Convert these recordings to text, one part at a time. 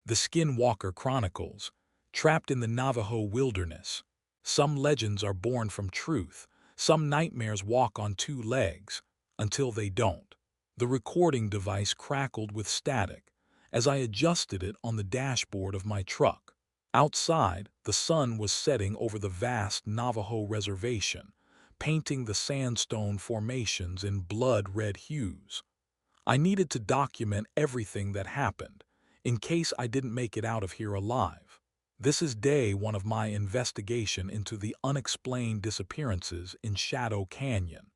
The Skinwalker Chronicles, trapped in the Navajo wilderness. Some legends are born from truth, some nightmares walk on two legs, until they don't. The recording device crackled with static as I adjusted it on the dashboard of my truck. Outside, the sun was setting over the vast Navajo reservation, painting the sandstone formations in blood-red hues. I needed to document everything that happened, in case I didn't make it out of here alive. This is day one of my investigation into the unexplained disappearances in Shadow Canyon.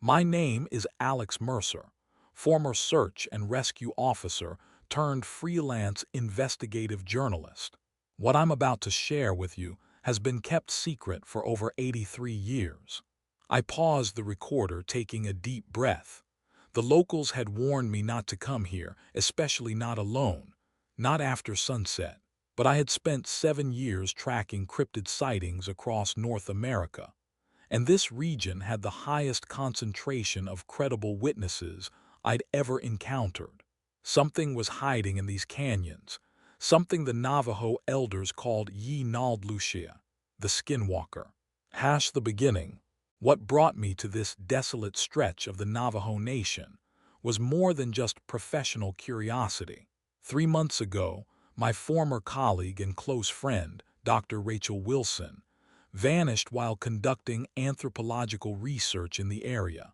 My name is Alex Mercer, former search and rescue officer turned freelance investigative journalist. What I'm about to share with you has been kept secret for over 83 years. I paused the recorder, taking a deep breath. The locals had warned me not to come here, especially not alone, not after sunset. But I had spent 7 years tracking cryptid sightings across North America, and this region had the highest concentration of credible witnesses I'd ever encountered. Something was hiding in these canyons, something the Navajo elders called Ye-Nald-Lucia, the Skinwalker. The beginning. What brought me to this desolate stretch of the Navajo Nation was more than just professional curiosity. 3 months ago, my former colleague and close friend, Dr. Rachel Wilson, vanished while conducting anthropological research in the area.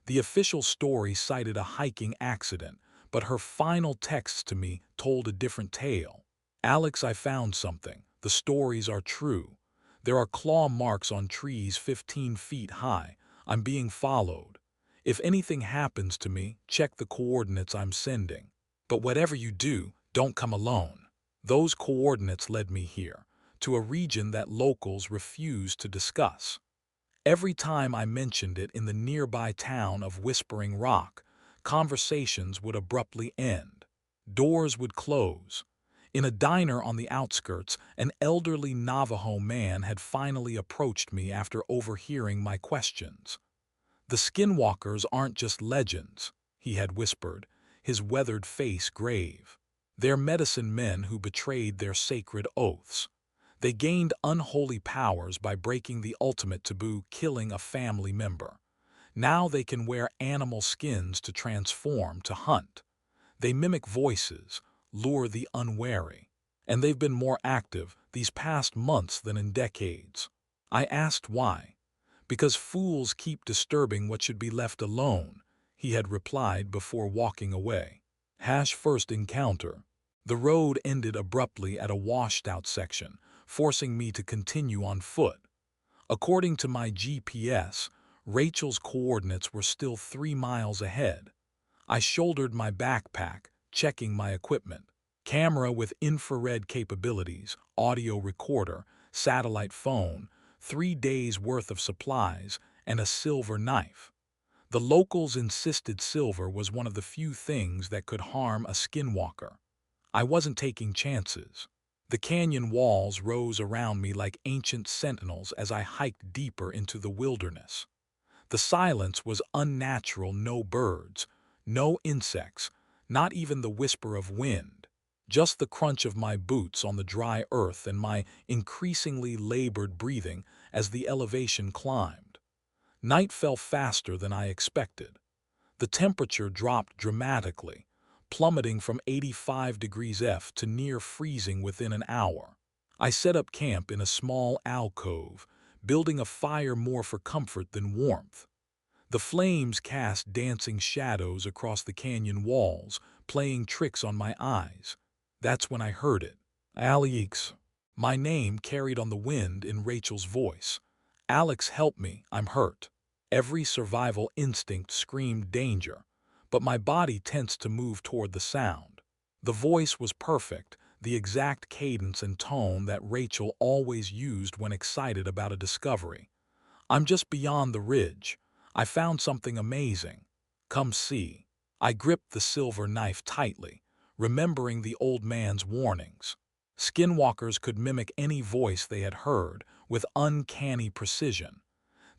The official story cited a hiking accident, but her final texts to me told a different tale. "Alex, I found something. The stories are true. There are claw marks on trees 15 feet high. I'm being followed. If anything happens to me, check the coordinates I'm sending. But whatever you do, don't come alone." Those coordinates led me here, to a region that locals refused to discuss. Every time I mentioned it in the nearby town of Whispering Rock, conversations would abruptly end. Doors would close. In a diner on the outskirts, an elderly Navajo man had finally approached me after overhearing my questions. "The Skinwalkers aren't just legends," he had whispered, his weathered face grave. "They're medicine men who betrayed their sacred oaths. They gained unholy powers by breaking the ultimate taboo, killing a family member. Now they can wear animal skins to transform, to hunt. They mimic voices, lure the unwary. And they've been more active these past months than in decades." I asked why. "Because fools keep disturbing what should be left alone," he had replied before walking away. First encounter. The road ended abruptly at a washed-out section, forcing me to continue on foot. According to my GPS, Rachel's coordinates were still 3 miles ahead. I shouldered my backpack, checking my equipment. Camera with infrared capabilities, audio recorder, satellite phone, 3 days' worth of supplies, and a silver knife. The locals insisted silver was one of the few things that could harm a skinwalker. I wasn't taking chances. The canyon walls rose around me like ancient sentinels as I hiked deeper into the wilderness. The silence was unnatural. No birds, no insects, not even the whisper of wind. Just the crunch of my boots on the dry earth and my increasingly labored breathing as the elevation climbed. Night fell faster than I expected. The temperature dropped dramatically, plummeting from 85 degrees F to near freezing within an hour. I set up camp in a small alcove, building a fire more for comfort than warmth. The flames cast dancing shadows across the canyon walls, playing tricks on my eyes. That's when I heard it. "Alex." My name carried on the wind in Rachel's voice. "Alex, help me, I'm hurt." Every survival instinct screamed danger, but my body tensed to move toward the sound. The voice was perfect, the exact cadence and tone that Rachel always used when excited about a discovery. "I'm just beyond the ridge. I found something amazing. Come see." I gripped the silver knife tightly, remembering the old man's warnings. Skinwalkers could mimic any voice they had heard with uncanny precision.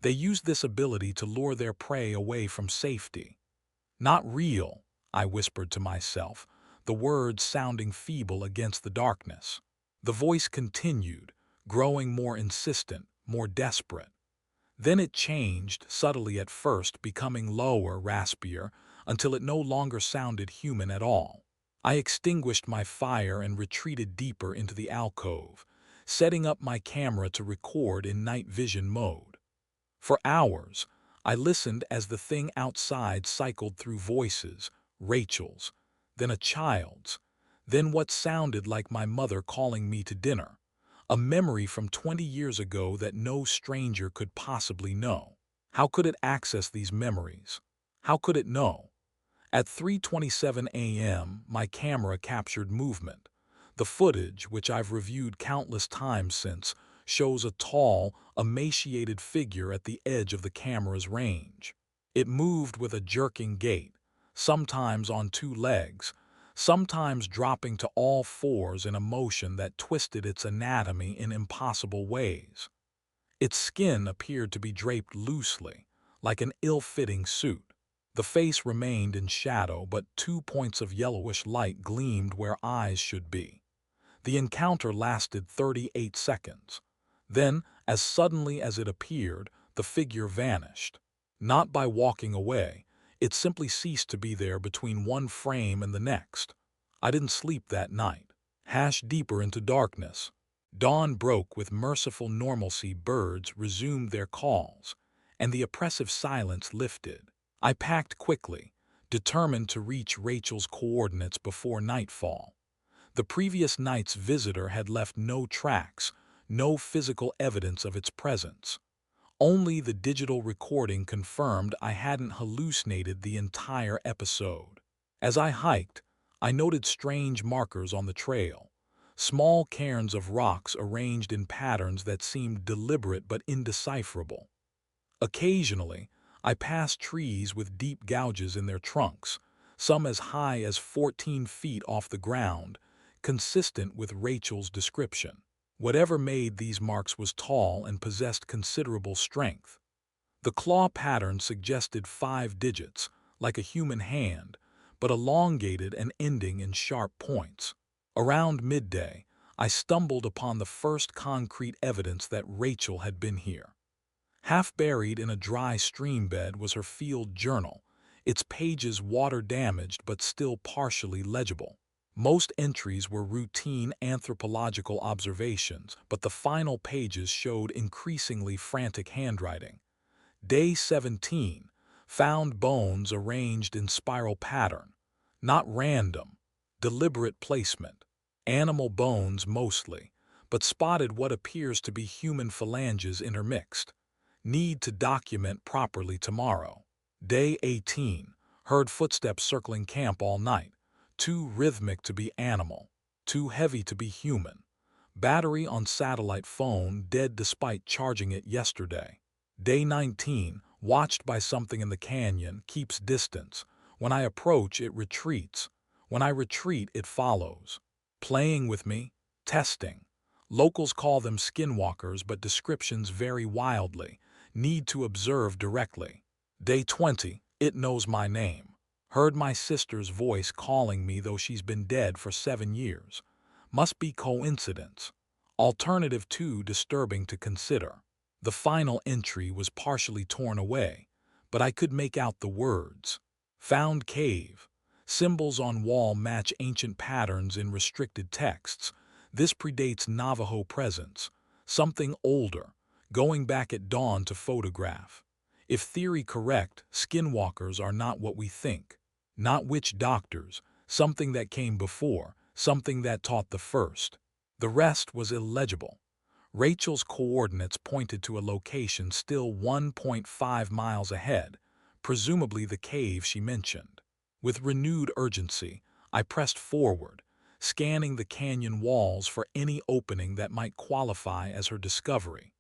They used this ability to lure their prey away from safety. "Not real," I whispered to myself, the words sounding feeble against the darkness. The voice continued, growing more insistent, more desperate. Then it changed, subtly at first, becoming lower, raspier, until it no longer sounded human at all. I extinguished my fire and retreated deeper into the alcove, setting up my camera to record in night vision mode. For hours, I listened as the thing outside cycled through voices, Rachel's, then a child's, then what sounded like my mother calling me to dinner, a memory from 20 years ago that no stranger could possibly know. How could it access these memories? How could it know? At 3:27 a.m., my camera captured movement. The footage, which I've reviewed countless times since, shows a tall, emaciated figure at the edge of the camera's range. It moved with a jerking gait, sometimes on two legs, sometimes dropping to all fours in a motion that twisted its anatomy in impossible ways. Its skin appeared to be draped loosely, like an ill-fitting suit. The face remained in shadow, but 2 points of yellowish light gleamed where eyes should be. The encounter lasted 38 seconds. Then, as suddenly as it appeared, the figure vanished. Not by walking away, it simply ceased to be there between one frame and the next. I didn't sleep that night. Deeper into darkness. Dawn broke with merciful normalcy. Birds resumed their calls, and the oppressive silence lifted. I packed quickly, determined to reach Rachel's coordinates before nightfall. The previous night's visitor had left no tracks, no physical evidence of its presence. Only the digital recording confirmed I hadn't hallucinated the entire episode. As I hiked, I noted strange markers on the trail, small cairns of rocks arranged in patterns that seemed deliberate but indecipherable. Occasionally, I passed trees with deep gouges in their trunks, some as high as 14 feet off the ground, consistent with Rachel's description. Whatever made these marks was tall and possessed considerable strength. The claw pattern suggested 5 digits, like a human hand, but elongated and ending in sharp points. Around midday, I stumbled upon the first concrete evidence that Rachel had been here. Half buried in a dry stream bed was her field journal, its pages water-damaged but still partially legible. Most entries were routine anthropological observations, but the final pages showed increasingly frantic handwriting. Day 17, found bones arranged in spiral pattern, not random, deliberate placement. Animal bones mostly, but spotted what appears to be human phalanges intermixed. Need to document properly tomorrow. Day 18, heard footsteps circling camp all night. Too rhythmic to be animal, too heavy to be human. Battery on satellite phone dead despite charging it yesterday. Day 19, watched by something in the canyon, keeps distance. When I approach, it retreats. When I retreat, it follows. Playing with me, testing. Locals call them skinwalkers, but descriptions vary wildly. Need to observe directly. Day 20, it knows my name. Heard my sister's voice calling me though she's been dead for 7 years. Must be coincidence. Alternative 2 disturbing to consider. The final entry was partially torn away, but I could make out the words. Found cave. Symbols on wall match ancient patterns in restricted texts. This predates Navajo presence. Something older, going back at dawn to photograph. If theory correct, skinwalkers are not what we think. Not witch doctors, something that came before, something that taught the first. The rest was illegible. Rachel's coordinates pointed to a location still 1.5 miles ahead, presumably the cave she mentioned. With renewed urgency, I pressed forward, scanning the canyon walls for any opening that might qualify as her discovery.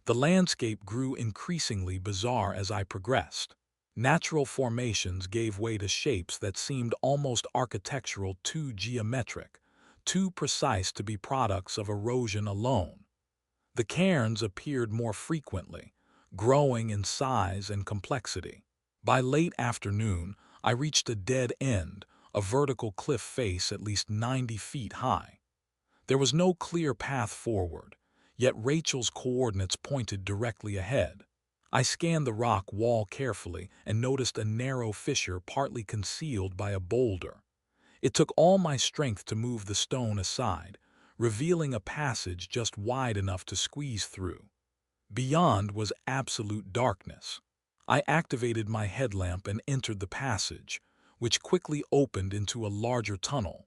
The landscape grew increasingly bizarre as I progressed. Natural formations gave way to shapes that seemed almost architectural, too geometric, too precise to be products of erosion alone. The cairns appeared more frequently, growing in size and complexity. By late afternoon, I reached a dead end, a vertical cliff face at least 90 feet high. There was no clear path forward, yet Rachel's coordinates pointed directly ahead. I scanned the rock wall carefully and noticed a narrow fissure partly concealed by a boulder. It took all my strength to move the stone aside, revealing a passage just wide enough to squeeze through. Beyond was absolute darkness. I activated my headlamp and entered the passage, which quickly opened into a larger tunnel.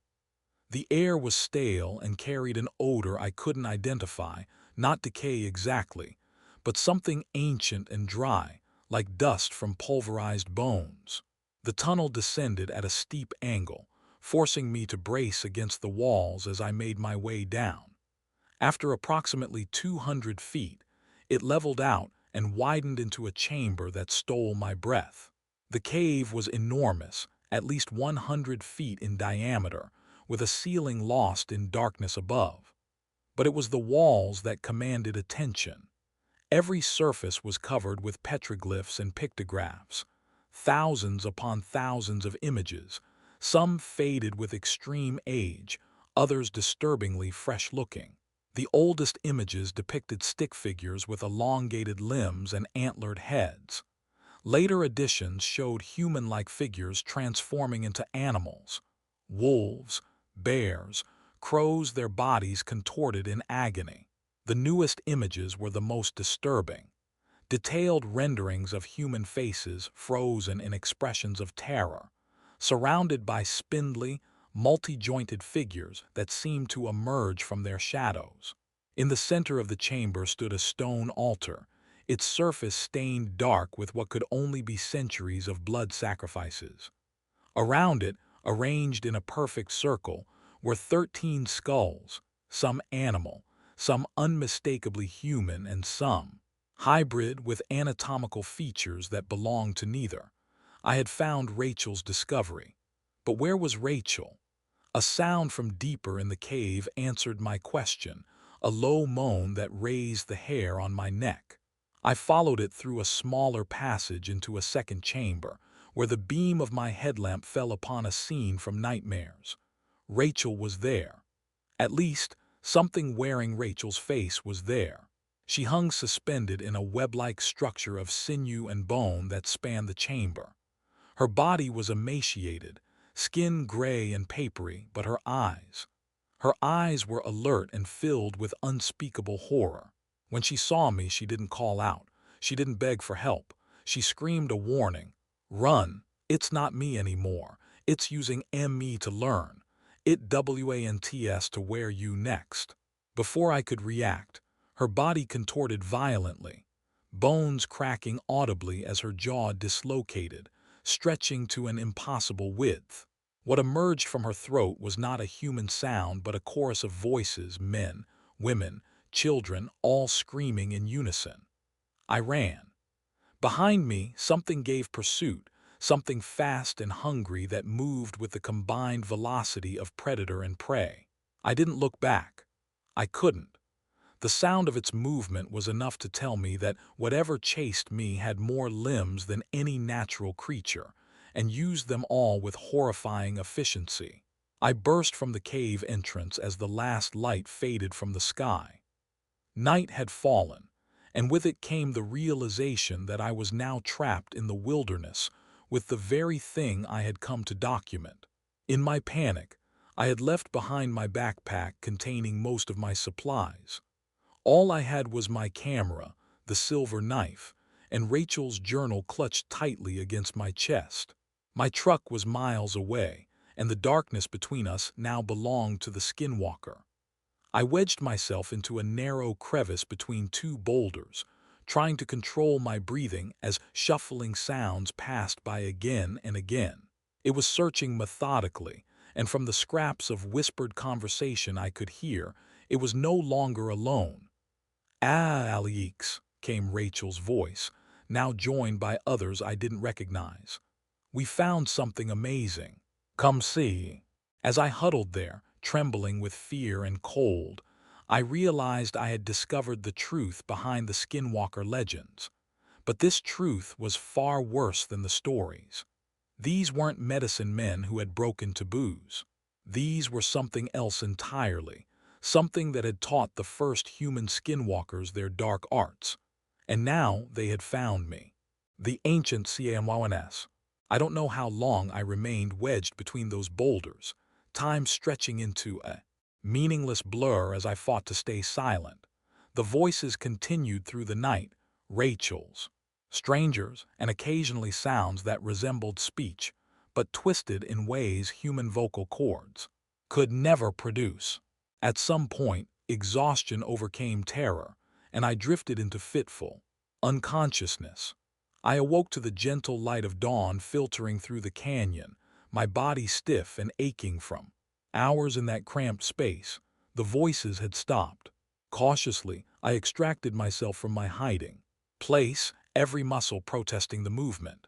The air was stale and carried an odor I couldn't identify, not decay exactly, but something ancient and dry, like dust from pulverized bones. The tunnel descended at a steep angle, forcing me to brace against the walls as I made my way down. After approximately 200 feet, it leveled out and widened into a chamber that stole my breath. The cave was enormous, at least 100 feet in diameter, with a ceiling lost in darkness above. But it was the walls that commanded attention. Every surface was covered with petroglyphs and pictographs, thousands upon thousands of images, some faded with extreme age, others disturbingly fresh-looking. The oldest images depicted stick figures with elongated limbs and antlered heads. Later editions showed human-like figures transforming into animals: wolves, bears, crows, their bodies contorted in agony. The newest images were the most disturbing. Detailed renderings of human faces frozen in expressions of terror, surrounded by spindly, multi-jointed figures that seemed to emerge from their shadows. In the center of the chamber stood a stone altar, its surface stained dark with what could only be centuries of blood sacrifices. Around it, arranged in a perfect circle, were 13 skulls, some animal, some unmistakably human, and some hybrid with anatomical features that belonged to neither. I had found Rachel's discovery. But where was Rachel? A sound from deeper in the cave answered my question, a low moan that raised the hair on my neck. I followed it through a smaller passage into a second chamber, where the beam of my headlamp fell upon a scene from nightmares. Rachel was there. At least, something wearing Rachel's face was there. She hung suspended in a web-like structure of sinew and bone that spanned the chamber. Her body was emaciated, skin gray and papery, but her eyes were alert and filled with unspeakable horror. When she saw me, she didn't call out. She didn't beg for help. She screamed a warning. "Run! It's not me anymore. It's using ME to learn. It WANTS to wear you next." Before I could react, her body contorted violently, bones cracking audibly as her jaw dislocated, stretching to an impossible width. What emerged from her throat was not a human sound but a chorus of voices, men, women, children, all screaming in unison. I ran. Behind me, something gave pursuit, something fast and hungry that moved with the combined velocity of predator and prey. I didn't look back. I couldn't. The sound of its movement was enough to tell me that whatever chased me had more limbs than any natural creature, and used them all with horrifying efficiency. I burst from the cave entrance as the last light faded from the sky. Night had fallen, and with it came the realization that I was now trapped in the wilderness with the very thing I had come to document. In my panic, I had left behind my backpack containing most of my supplies. All I had was my camera, the silver knife, and Rachel's journal clutched tightly against my chest. My truck was miles away, and the darkness between us now belonged to the Skinwalker. I wedged myself into a narrow crevice between two boulders, trying to control my breathing as shuffling sounds passed by again and again. It was searching methodically, and from the scraps of whispered conversation I could hear, it was no longer alone. "Ah, Alex," came Rachel's voice, now joined by others I didn't recognize. "We found something amazing. Come see." As I huddled there, trembling with fear and cold, I realized I had discovered the truth behind the Skinwalker legends. But this truth was far worse than the stories. These weren't medicine men who had broken taboos. These were something else entirely, something that had taught the first human skinwalkers their dark arts. And now they had found me. The ancient Skinwalkers. I don't know how long I remained wedged between those boulders, time stretching into a meaningless blur as I fought to stay silent. The voices continued through the night, Rachel's, strangers, and occasionally sounds that resembled speech, but twisted in ways human vocal cords could never produce. At some point, exhaustion overcame terror, and I drifted into fitful unconsciousness. I awoke to the gentle light of dawn filtering through the canyon, my body stiff and aching from hours in that cramped space. The voices had stopped. Cautiously, I extracted myself from my hiding place, every muscle protesting the movement.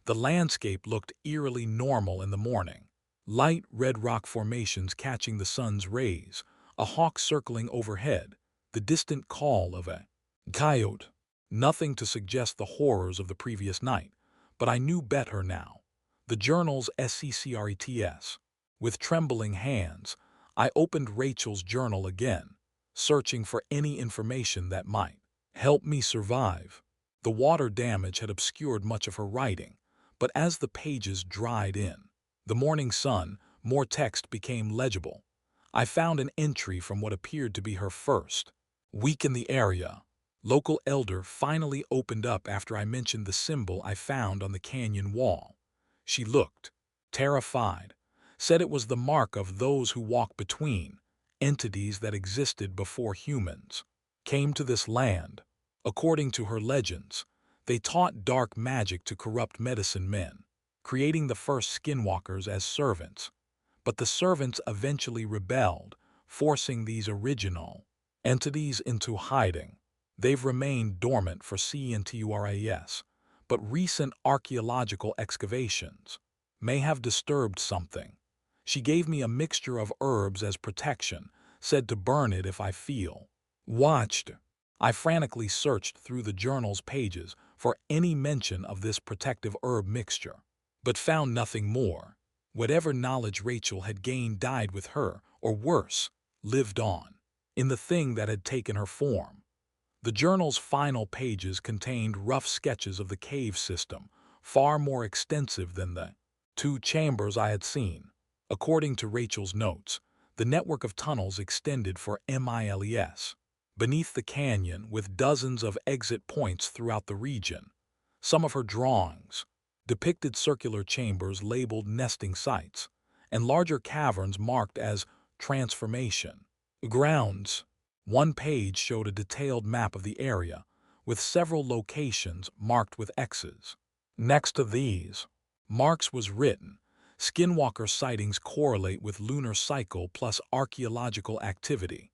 The landscape looked eerily normal in the morning. Light red rock formations catching the sun's rays, a hawk circling overhead, the distant call of a coyote. Nothing to suggest the horrors of the previous night, but I knew better now. The journal's SCCRETS. With trembling hands, I opened Rachel's journal again, searching for any information that might help me survive. The water damage had obscured much of her writing, but as the pages dried in, the morning sun, more text became legible. I found an entry from what appeared to be her first week in the area. Local elder finally opened up after I mentioned the symbol I found on the canyon wall. She looked terrified, said it was the mark of those who walk between entities that existed before humans came to this land. According to her legends, they taught dark magic to corrupt medicine men, creating the first skinwalkers as servants. But the servants eventually rebelled, forcing these original entities into hiding. They've remained dormant for centuries, but recent archaeological excavations may have disturbed something. She gave me a mixture of herbs as protection, said to burn it if I feel watched. I frantically searched through the journal's pages for any mention of this protective herb mixture, but found nothing more. Whatever knowledge Rachel had gained died with her, or worse, lived on, in the thing that had taken her form. The journal's final pages contained rough sketches of the cave system, far more extensive than the two chambers I had seen. According to Rachel's notes, the network of tunnels extended for miles beneath the canyon, with dozens of exit points throughout the region. Some of her drawings depicted circular chambers labeled nesting sites, and larger caverns marked as transformation grounds. One page showed a detailed map of the area, with several locations marked with X's. Next to these marks was written, Skinwalker sightings correlate with lunar cycle plus archaeological activity.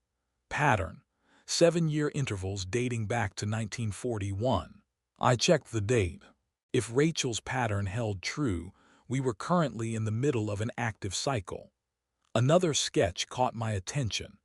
Pattern, 7-year intervals dating back to 1941. I checked the date. If Rachel's pattern held true, we were currently in the middle of an active cycle. Another sketch caught my attention,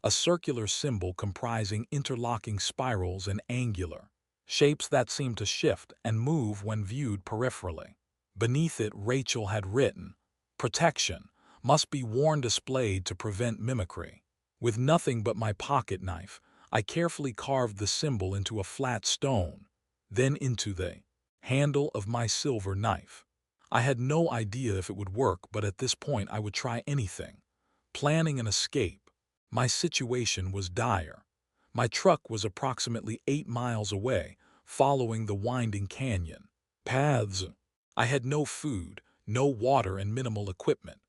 a circular symbol comprising interlocking spirals and angular shapes that seemed to shift and move when viewed peripherally. Beneath it, Rachel had written, "Protection must be worn displayed to prevent mimicry." With nothing but my pocket knife, I carefully carved the symbol into a flat stone, then into the handle of my silver knife. I had no idea if it would work, but at this point I would try anything. Planning an escape. My situation was dire. My truck was approximately 8 miles away, following the winding canyon paths. I had no food, no water, and minimal equipment.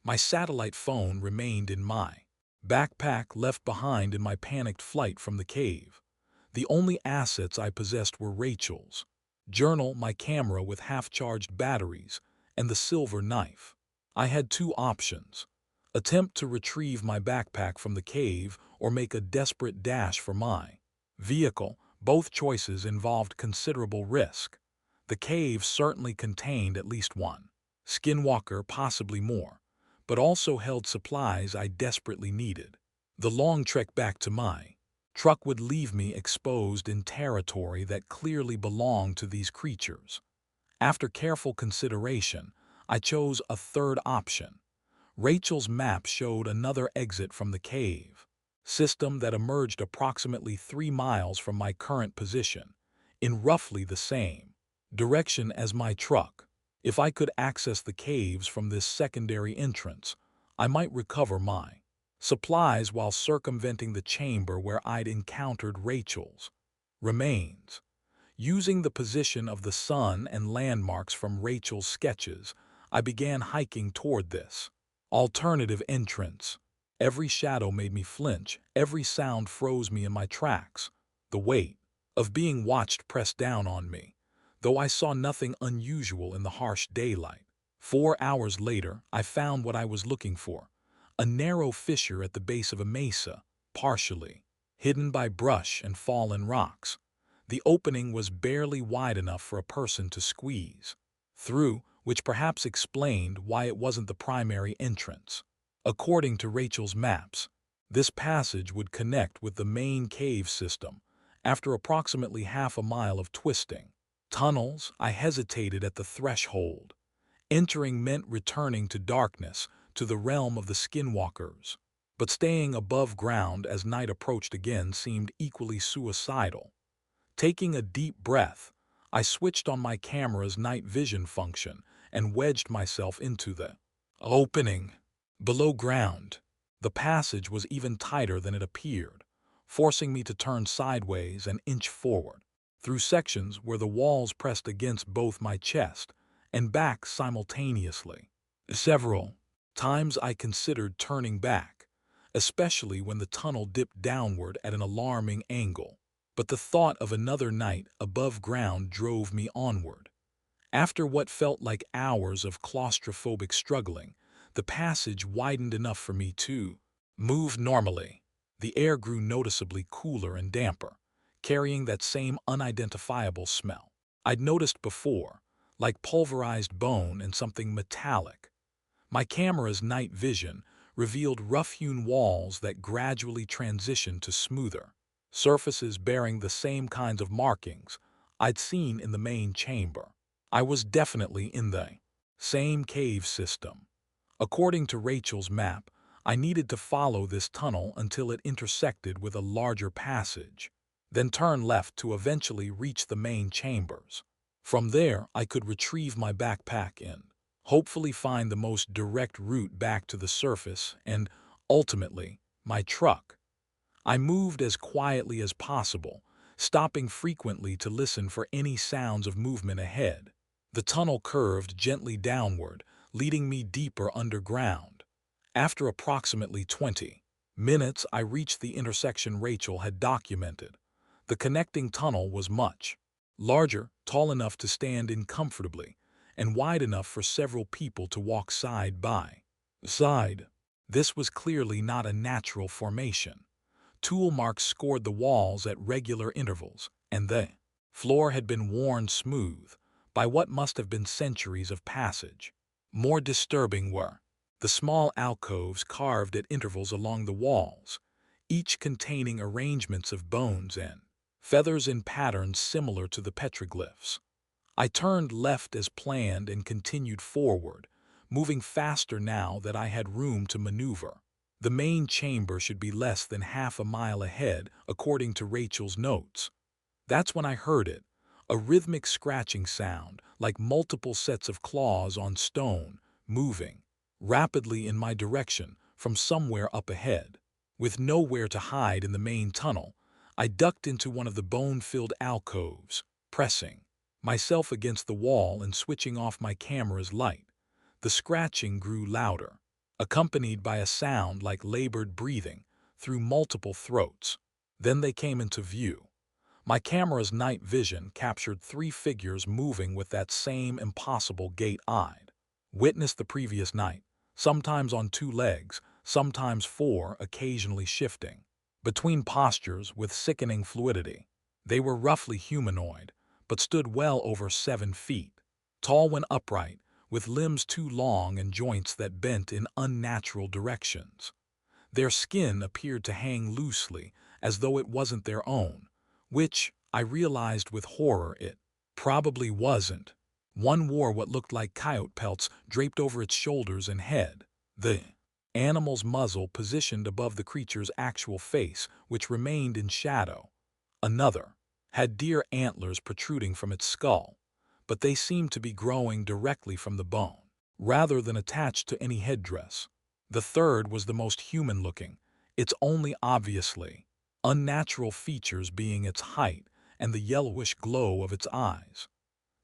My satellite phone remained in my backpack left behind in my panicked flight from the cave. The only assets I possessed were Rachel's journal, my camera with half-charged batteries, and the silver knife. I had two options: attempt to retrieve my backpack from the cave or make a desperate dash for my vehicle. Both choices involved considerable risk. The cave certainly contained at least one skinwalker, possibly more, but also held supplies I desperately needed. The long trek back to my truck would leave me exposed in territory that clearly belonged to these creatures. After careful consideration, I chose a third option. Rachel's map showed another exit from the cave system that emerged approximately 3 miles from my current position, in roughly the same direction as my truck. If I could access the caves from this secondary entrance, I might recover my supplies while circumventing the chamber where I'd encountered Rachel's remains. Using the position of the sun and landmarks from Rachel's sketches, I began hiking toward this alternative entrance. Every shadow made me flinch, every sound froze me in my tracks. The weight of being watched pressed down on me, though I saw nothing unusual in the harsh daylight. 4 hours later, I found what I was looking for, a narrow fissure at the base of a mesa, partially hidden by brush and fallen rocks. The opening was barely wide enough for a person to squeeze through, which perhaps explained why it wasn't the primary entrance. According to Rachel's maps, this passage would connect with the main cave system after approximately half a mile of twisting tunnels. I hesitated at the threshold. Entering meant returning to darkness, to the realm of the skinwalkers. But staying above ground as night approached again seemed equally suicidal. Taking a deep breath, I switched on my camera's night vision function and wedged myself into the opening. Below ground, the passage was even tighter than it appeared, forcing me to turn sideways and inch forward, through sections where the walls pressed against both my chest and back simultaneously. Several times I considered turning back, especially when the tunnel dipped downward at an alarming angle. But the thought of another night above ground drove me onward. After what felt like hours of claustrophobic struggling, the passage widened enough for me to move normally. The air grew noticeably cooler and damper, carrying that same unidentifiable smell I'd noticed before, like pulverized bone and something metallic. My camera's night vision revealed rough-hewn walls that gradually transitioned to smoother surfaces bearing the same kinds of markings I'd seen in the main chamber. I was definitely in the same cave system. According to Rachel's map, I needed to follow this tunnel until it intersected with a larger passage, then turn left to eventually reach the main chambers. From there, I could retrieve my backpack and hopefully find the most direct route back to the surface and, ultimately, my truck. I moved as quietly as possible, stopping frequently to listen for any sounds of movement ahead. The tunnel curved gently downward, leading me deeper underground. After approximately 20 minutes, I reached the intersection Rachel had documented. The connecting tunnel was much larger, tall enough to stand in comfortably, and wide enough for several people to walk side by side. This was clearly not a natural formation. Tool marks scored the walls at regular intervals, and the floor had been worn smooth by what must have been centuries of passage. More disturbing were the small alcoves carved at intervals along the walls, each containing arrangements of bones and feathers in patterns similar to the petroglyphs. I turned left as planned and continued forward, moving faster now that I had room to maneuver. The main chamber should be less than half a mile ahead, according to Rachel's notes. That's when I heard it, a rhythmic scratching sound, like multiple sets of claws on stone, moving rapidly in my direction from somewhere up ahead. With nowhere to hide in the main tunnel, I ducked into one of the bone-filled alcoves, pressing myself against the wall and switching off my camera's light. The scratching grew louder, accompanied by a sound like labored breathing through multiple throats. Then they came into view. My camera's night vision captured 3 figures moving with that same impossible gait I'd witnessed the previous night, sometimes on 2 legs, sometimes 4, occasionally shifting between postures with sickening fluidity. They were roughly humanoid, but stood well over 7 feet, tall when upright, with limbs too long and joints that bent in unnatural directions. Their skin appeared to hang loosely, as though it wasn't their own, which, I realized with horror, it probably wasn't. One wore what looked like coyote pelts draped over its shoulders and head. The animal's muzzle positioned above the creature's actual face, which remained in shadow. Another had deer antlers protruding from its skull, but they seemed to be growing directly from the bone, rather than attached to any headdress. The third was the most human-looking, its only obviously unnatural features being its height and the yellowish glow of its eyes.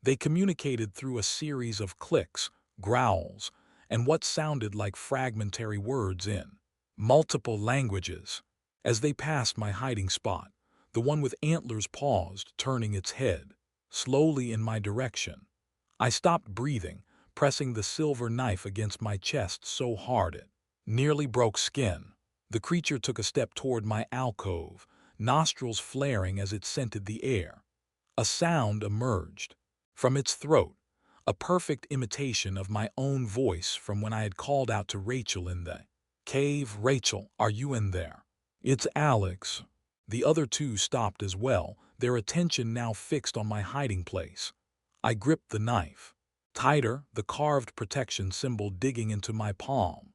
They communicated through a series of clicks, growls, and what sounded like fragmentary words in multiple languages. As they passed my hiding spot, the one with antlers paused, turning its head slowly in my direction. I stopped breathing, pressing the silver knife against my chest so hard it nearly broke skin. The creature took a step toward my alcove, nostrils flaring as it scented the air. A sound emerged from its throat, a perfect imitation of my own voice from when I had called out to Rachel in the cave. "Rachel, are you in there?" "It's Alex." The other two stopped as well, their attention now fixed on my hiding place. I gripped the knife tighter, the carved protection symbol digging into my palm.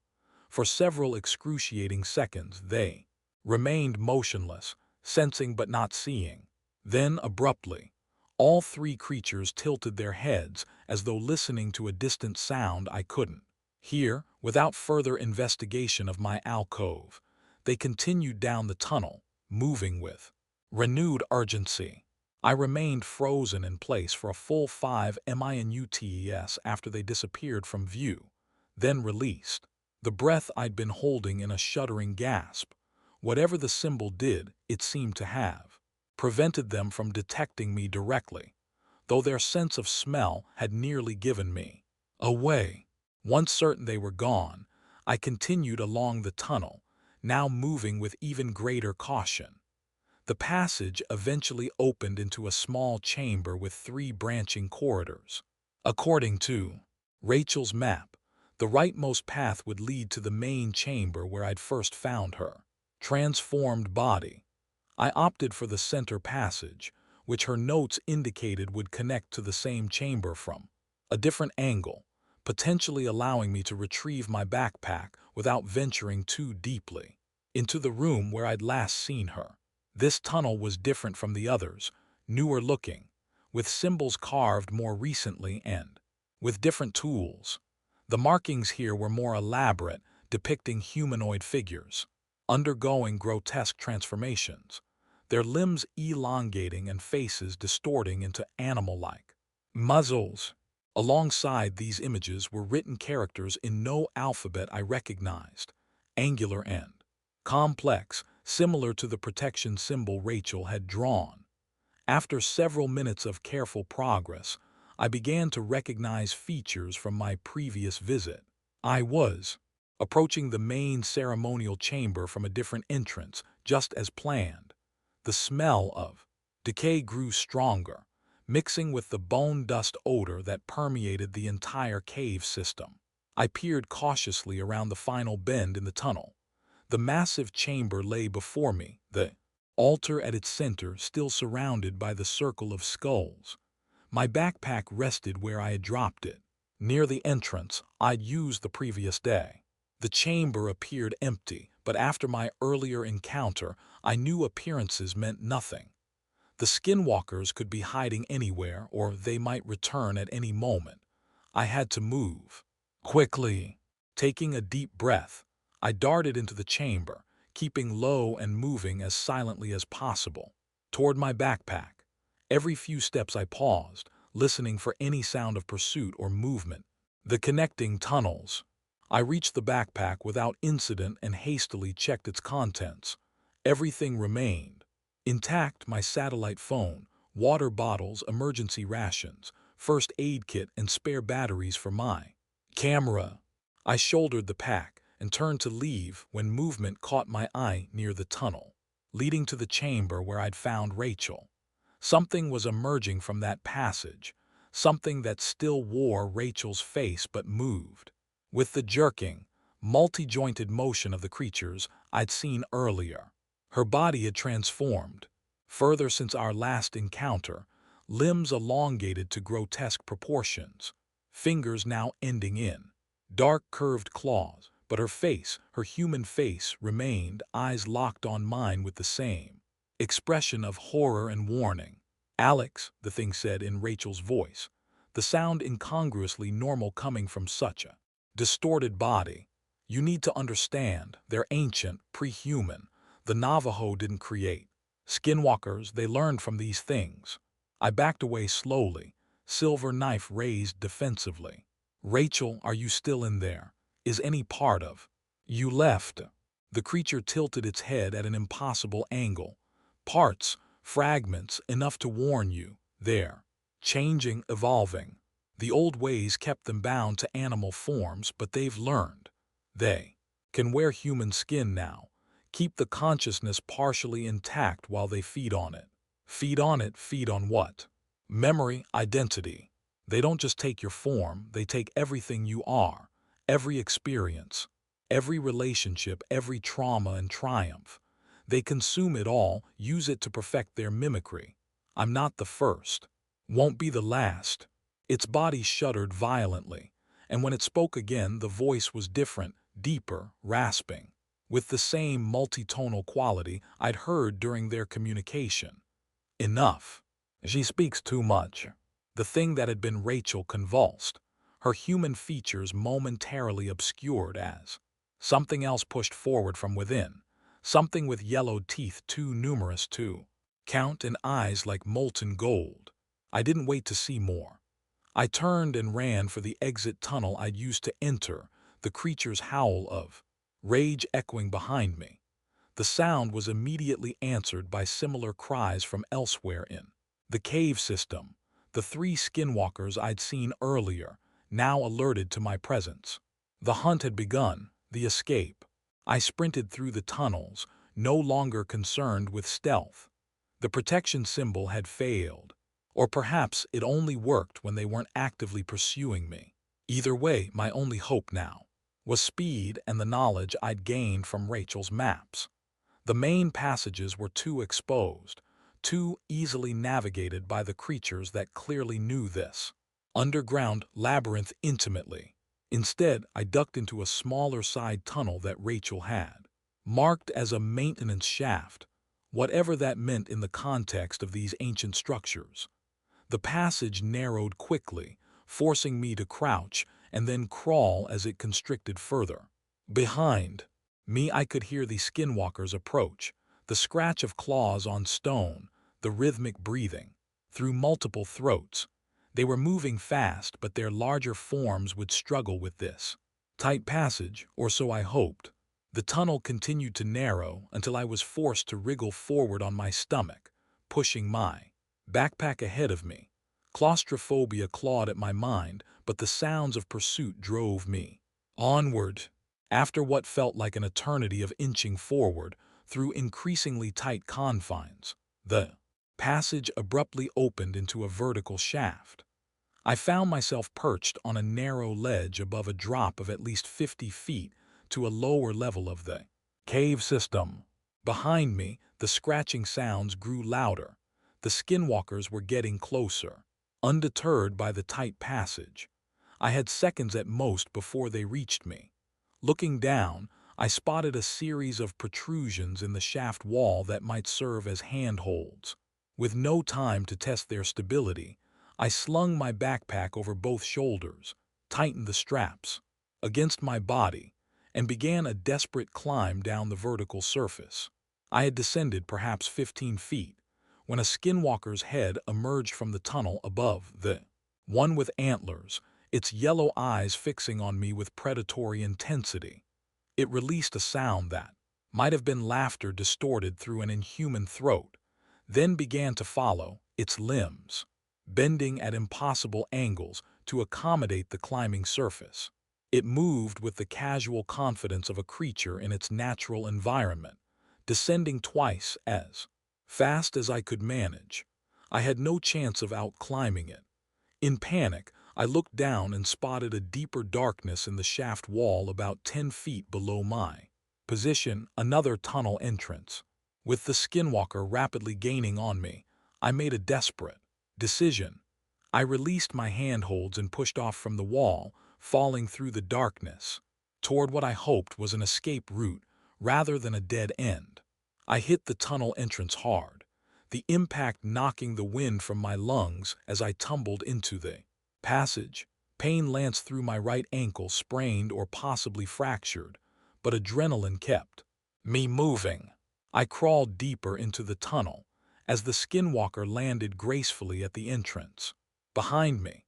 For several excruciating seconds they remained motionless, sensing but not seeing. Then, abruptly, all three creatures tilted their heads as though listening to a distant sound I couldn't hear. Without further investigation of my alcove, they continued down the tunnel, moving with renewed urgency. I remained frozen in place for a full 5 minutes after they disappeared from view, then released. The breath I'd been holding in a shuddering gasp. Whatever the symbol did, it seemed to have prevented them from detecting me directly, though their sense of smell had nearly given me away. Once certain they were gone, I continued along the tunnel, now moving with even greater caution. The passage eventually opened into a small chamber with 3 branching corridors. According to Rachel's map, the rightmost path would lead to the main chamber where I'd first found her transformed body. I opted for the center passage, which her notes indicated would connect to the same chamber from a different angle, potentially allowing me to retrieve my backpack without venturing too deeply into the room where I'd last seen her. This tunnel was different from the others, newer looking, with symbols carved more recently and with different tools. The markings here were more elaborate, depicting humanoid figures undergoing grotesque transformations, their limbs elongating and faces distorting into animal-like muzzles. Alongside these images were written characters in no alphabet I recognized, angular and complex, similar to the protection symbol Rachel had drawn. After several minutes of careful progress, I began to recognize features from my previous visit. I was approaching the main ceremonial chamber from a different entrance, just as planned. The smell of decay grew stronger, mixing with the bone dust odor that permeated the entire cave system. I peered cautiously around the final bend in the tunnel. The massive chamber lay before me, the altar at its center still surrounded by the circle of skulls. My backpack rested where I had dropped it, near the entrance I'd used the previous day. The chamber appeared empty, but after my earlier encounter, I knew appearances meant nothing. The skinwalkers could be hiding anywhere, or they might return at any moment. I had to move quickly. Taking a deep breath, I darted into the chamber, keeping low and moving as silently as possible toward my backpack. Every few steps I paused, listening for any sound of pursuit or movement. The connecting tunnels. I reached the backpack without incident and hastily checked its contents. Everything remained intact: my satellite phone, water bottles, emergency rations, first aid kit, and spare batteries for my camera. I shouldered the pack and turned to leave when movement caught my eye near the tunnel leading to the chamber where I'd found Rachel. Something was emerging from that passage, something that still wore Rachel's face but moved with the jerking, multi-jointed motion of the creatures I'd seen earlier. Her body had transformed further since our last encounter, limbs elongated to grotesque proportions, fingers now ending in dark curved claws, but her human face remained, eyes locked on mine with the same expression of horror and warning. "Alex," the thing said in Rachel's voice, the sound incongruously normal coming from such a distorted body. "You need to understand, they're ancient, pre-human. The Navajo didn't create skinwalkers, they learned from these things." I backed away slowly, silver knife raised defensively. "Rachel, are you still in there? Is any part of you left?" The creature tilted its head at an impossible angle. "Parts, fragments, enough to warn you. They're changing, evolving. The old ways kept them bound to animal forms, but they've learned. They can wear human skin now, keep the consciousness partially intact while they feed on it." "Feed on it? Feed on what?" "Memory, identity. They don't just take your form, they take everything you are, every experience, every relationship, every trauma and triumph. They consume it all, use it to perfect their mimicry. I'm not the first. Won't be the last." Its body shuddered violently, and when it spoke again, the voice was different, deeper, rasping, with the same multitonal quality I'd heard during their communication. "Enough. She speaks too much." The thing that had been Rachel convulsed, her human features momentarily obscured as something else pushed forward from within, something with yellowed teeth too numerous to count and eyes like molten gold. I didn't wait to see more. I turned and ran for the exit tunnel I'd used to enter, the creature's howl of rage echoing behind me. The sound was immediately answered by similar cries from elsewhere in the cave system. The 3 skinwalkers I'd seen earlier, now alerted to my presence. The hunt had begun, the escape. I sprinted through the tunnels, no longer concerned with stealth. The protection symbol had failed, or perhaps it only worked when they weren't actively pursuing me. Either way, my only hope now was speed and the knowledge I'd gained from Rachel's maps. The main passages were too exposed, too easily navigated by the creatures that clearly knew this underground labyrinth intimately. Instead, I ducked into a smaller side tunnel that Rachel had marked as a maintenance shaft, whatever that meant in the context of these ancient structures. The passage narrowed quickly, forcing me to crouch and then crawl as it constricted further. Behind me, I could hear the skinwalkers approach, the scratch of claws on stone, the rhythmic breathing through multiple throats. They were moving fast, but their larger forms would struggle with this tight passage, or so I hoped. The tunnel continued to narrow until I was forced to wriggle forward on my stomach, pushing my backpack ahead of me. Claustrophobia clawed at my mind, but the sounds of pursuit drove me onward. After what felt like an eternity of inching forward through increasingly tight confines, the passage abruptly opened into a vertical shaft. I found myself perched on a narrow ledge above a drop of at least 50 feet to a lower level of the cave system. Behind me, the scratching sounds grew louder. The skinwalkers were getting closer, undeterred by the tight passage. I had seconds at most before they reached me. Looking down, I spotted a series of protrusions in the shaft wall that might serve as handholds. With no time to test their stability, I slung my backpack over both shoulders, tightened the straps against my body, and began a desperate climb down the vertical surface. I had descended perhaps 15 feet when a skinwalker's head emerged from the tunnel above, the one with antlers, its yellow eyes fixing on me with predatory intensity. It released a sound that might have been laughter distorted through an inhuman throat, then began to follow, its limbs bending at impossible angles to accommodate the climbing surface. It moved with the casual confidence of a creature in its natural environment, descending twice as fast as I could manage. I had no chance of outclimbing it. In panic, I looked down and spotted a deeper darkness in the shaft wall about 10 feet below my position, another tunnel entrance. With the skinwalker rapidly gaining on me, I made a desperate Decision. I released my handholds and pushed off from the wall, falling through the darkness, toward what I hoped was an escape route rather than a dead end. I hit the tunnel entrance hard, the impact knocking the wind from my lungs as I tumbled into the passage. Pain lanced through my right ankle, sprained or possibly fractured, but adrenaline kept me moving. I crawled deeper into the tunnel as the Skinwalker landed gracefully at the entrance. Behind me,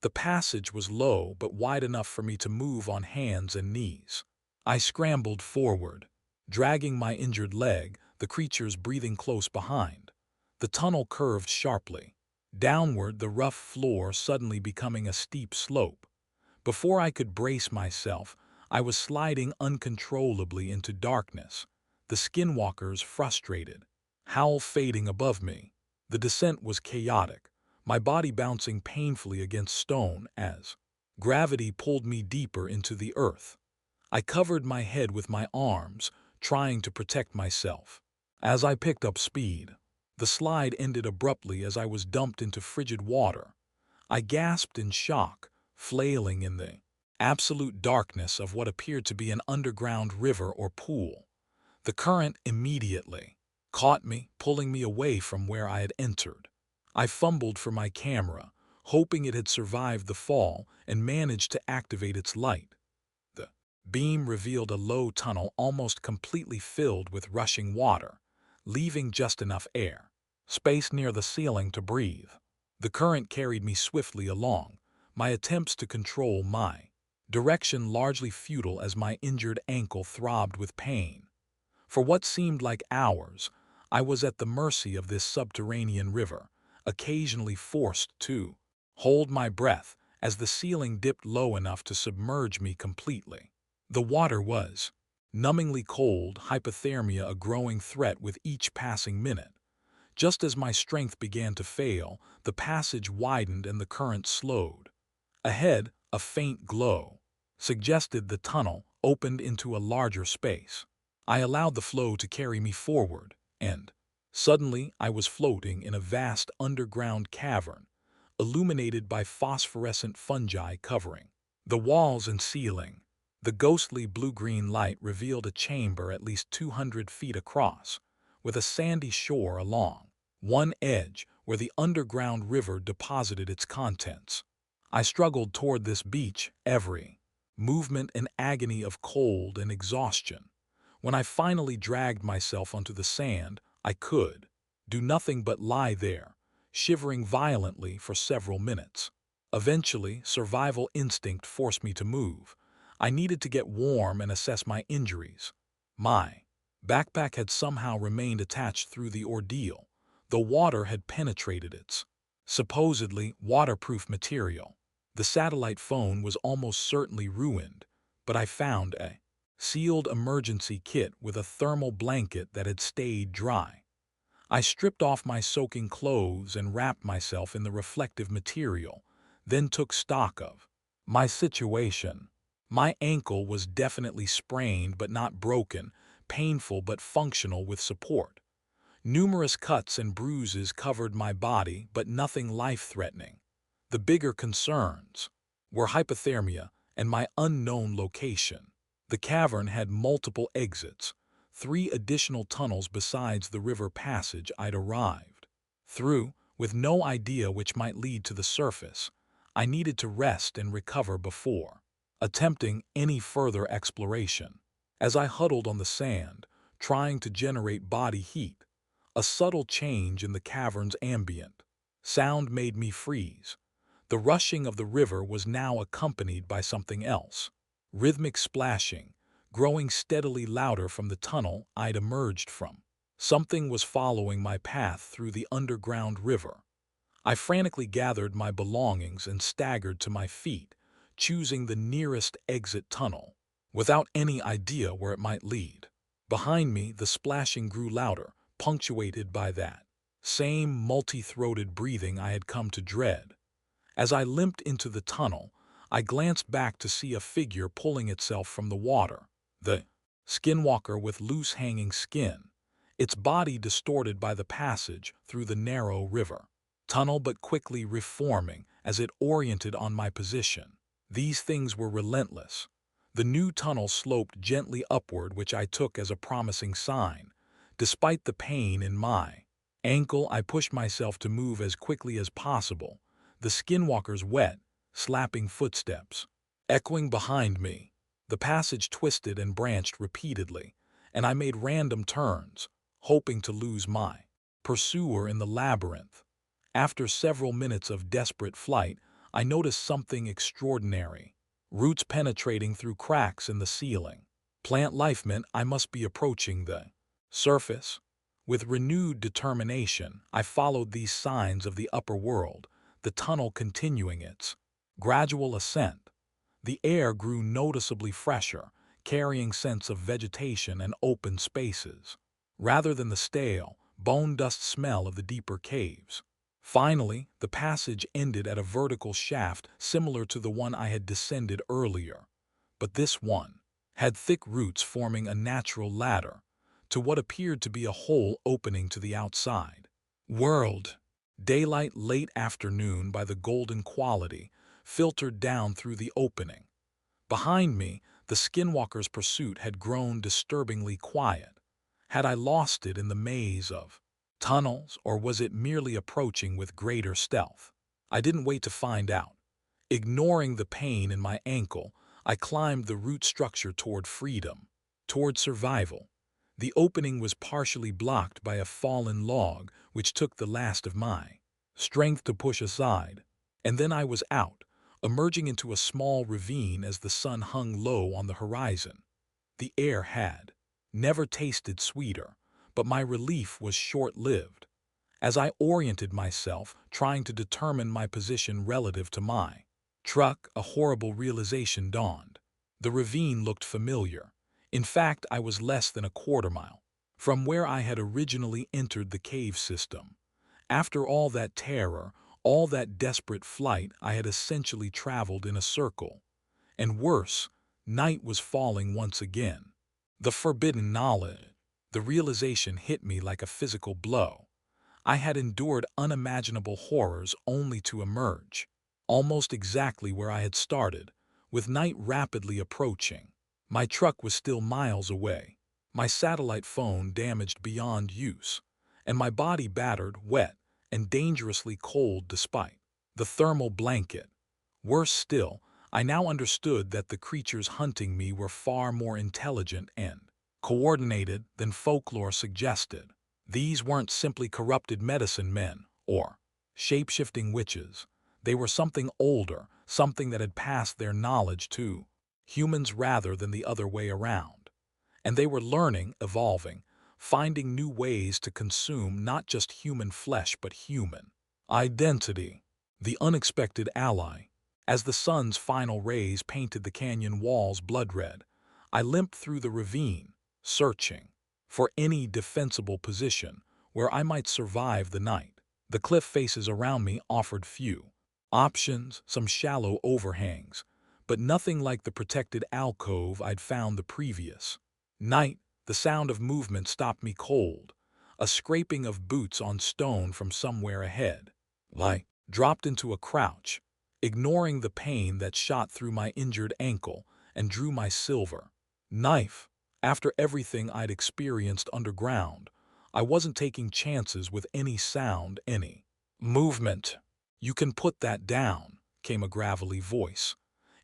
the passage was low but wide enough for me to move on hands and knees. I scrambled forward, dragging my injured leg, the creatures breathing close behind. The tunnel curved sharply, downward, the rough floor suddenly becoming a steep slope. Before I could brace myself, I was sliding uncontrollably into darkness, the Skinwalkers frustrated, howl fading above me. The descent was chaotic, my body bouncing painfully against stone as gravity pulled me deeper into the earth. I covered my head with my arms, trying to protect myself. As I picked up speed, the slide ended abruptly as I was dumped into frigid water. I gasped in shock, flailing in the absolute darkness of what appeared to be an underground river or pool. The current immediately caught me, pulling me away from where I had entered. I fumbled for my camera, hoping it had survived the fall, and managed to activate its light. The beam revealed a low tunnel almost completely filled with rushing water, leaving just enough air space near the ceiling to breathe. The current carried me swiftly along, my attempts to control my direction largely futile as my injured ankle throbbed with pain. For what seemed like hours, I was at the mercy of this subterranean river, occasionally forced to hold my breath as the ceiling dipped low enough to submerge me completely. The water was numbingly cold, hypothermia a growing threat with each passing minute. Just as my strength began to fail, the passage widened and the current slowed. Ahead, a faint glow suggested the tunnel opened into a larger space. I allowed the flow to carry me forward, and suddenly I was floating in a vast underground cavern, illuminated by phosphorescent fungi covering the walls and ceiling. The ghostly blue-green light revealed a chamber at least 200 feet across, with a sandy shore along one edge where the underground river deposited its contents. I struggled toward this beach, every movement an agony of cold and exhaustion. When I finally dragged myself onto the sand, I could do nothing but lie there, shivering violently for several minutes. Eventually, survival instinct forced me to move. I needed to get warm and assess my injuries. My backpack had somehow remained attached through the ordeal, though water had penetrated its supposedly waterproof material. The satellite phone was almost certainly ruined, but I found a sealed emergency kit with a thermal blanket that had stayed dry. I stripped off my soaking clothes and wrapped myself in the reflective material, then took stock of my situation. My ankle was definitely sprained but not broken, painful but functional with support. Numerous cuts and bruises covered my body, but nothing life-threatening. The bigger concerns were hypothermia and my unknown location. The cavern had multiple exits, 3 additional tunnels besides the river passage I'd arrived through, with no idea which might lead to the surface. I needed to rest and recover before attempting any further exploration. As I huddled on the sand, trying to generate body heat, a subtle change in the cavern's ambient sound made me freeze. The rushing of the river was now accompanied by something else. Rhythmic splashing, growing steadily louder from the tunnel I'd emerged from. Something was following my path through the underground river. I frantically gathered my belongings and staggered to my feet, choosing the nearest exit tunnel, without any idea where it might lead. Behind me, the splashing grew louder, punctuated by that same multi-throated breathing I had come to dread. As I limped into the tunnel, I glanced back to see a figure pulling itself from the water. The Skinwalker with loose hanging skin, its body distorted by the passage through the narrow river. tunnel but quickly reforming as it oriented on my position. These things were relentless. The new tunnel sloped gently upward, which I took as a promising sign. Despite the pain in my ankle, I pushed myself to move as quickly as possible, the skinwalker's wet, slapping footsteps echoing behind me. The passage twisted and branched repeatedly, and I made random turns, hoping to lose my pursuer in the labyrinth. After several minutes of desperate flight, I noticed something extraordinary. Roots penetrating through cracks in the ceiling. Plant life meant I must be approaching the surface. With renewed determination, I followed these signs of the upper world, the tunnel continuing its gradual ascent. The air grew noticeably fresher, carrying scents of vegetation and open spaces, rather than the stale, bone-dust smell of the deeper caves. Finally, the passage ended at a vertical shaft similar to the one I had descended earlier, but this one had thick roots forming a natural ladder to what appeared to be a hole opening to the outside world. Daylight late afternoon by the golden quality filtered down through the opening. Behind me, the skinwalker's pursuit had grown disturbingly quiet. Had I lost it in the maze of tunnels, or was it merely approaching with greater stealth? I didn't wait to find out. Ignoring the pain in my ankle, I climbed the root structure toward freedom, toward survival. The opening was partially blocked by a fallen log, which took the last of my strength to push aside. And then I was out, emerging into a small ravine as the sun hung low on the horizon. The air had never tasted sweeter, but my relief was short-lived. As I oriented myself, trying to determine my position relative to my truck, a horrible realization dawned. The ravine looked familiar. In fact, I was less than a quarter-mile from where I had originally entered the cave system. After all that terror, all that desperate flight, I had essentially traveled in a circle. And worse, night was falling once again. The forbidden knowledge. The realization hit me like a physical blow. I had endured unimaginable horrors only to emerge, almost exactly where I had started, with night rapidly approaching. My truck was still miles away, my satellite phone damaged beyond use, and my body battered, wet, and dangerously cold despite the thermal blanket. Worse still, I now understood that the creatures hunting me were far more intelligent and coordinated than folklore suggested. These weren't simply corrupted medicine men or shape-shifting witches. They were something older, something that had passed their knowledge to humans rather than the other way around. And they were learning, evolving, finding new ways to consume not just human flesh but human identity. The unexpected ally. As the sun's final rays painted the canyon walls blood-red, I limped through the ravine, searching for any defensible position where I might survive the night. The cliff faces around me offered few options, some shallow overhangs, but nothing like the protected alcove I'd found the previous night. The sound of movement stopped me cold, a scraping of boots on stone from somewhere ahead. I dropped into a crouch, ignoring the pain that shot through my injured ankle, and drew my silver knife. After everything I'd experienced underground, I wasn't taking chances with any sound, any movement. "You can put that down," came a gravelly voice.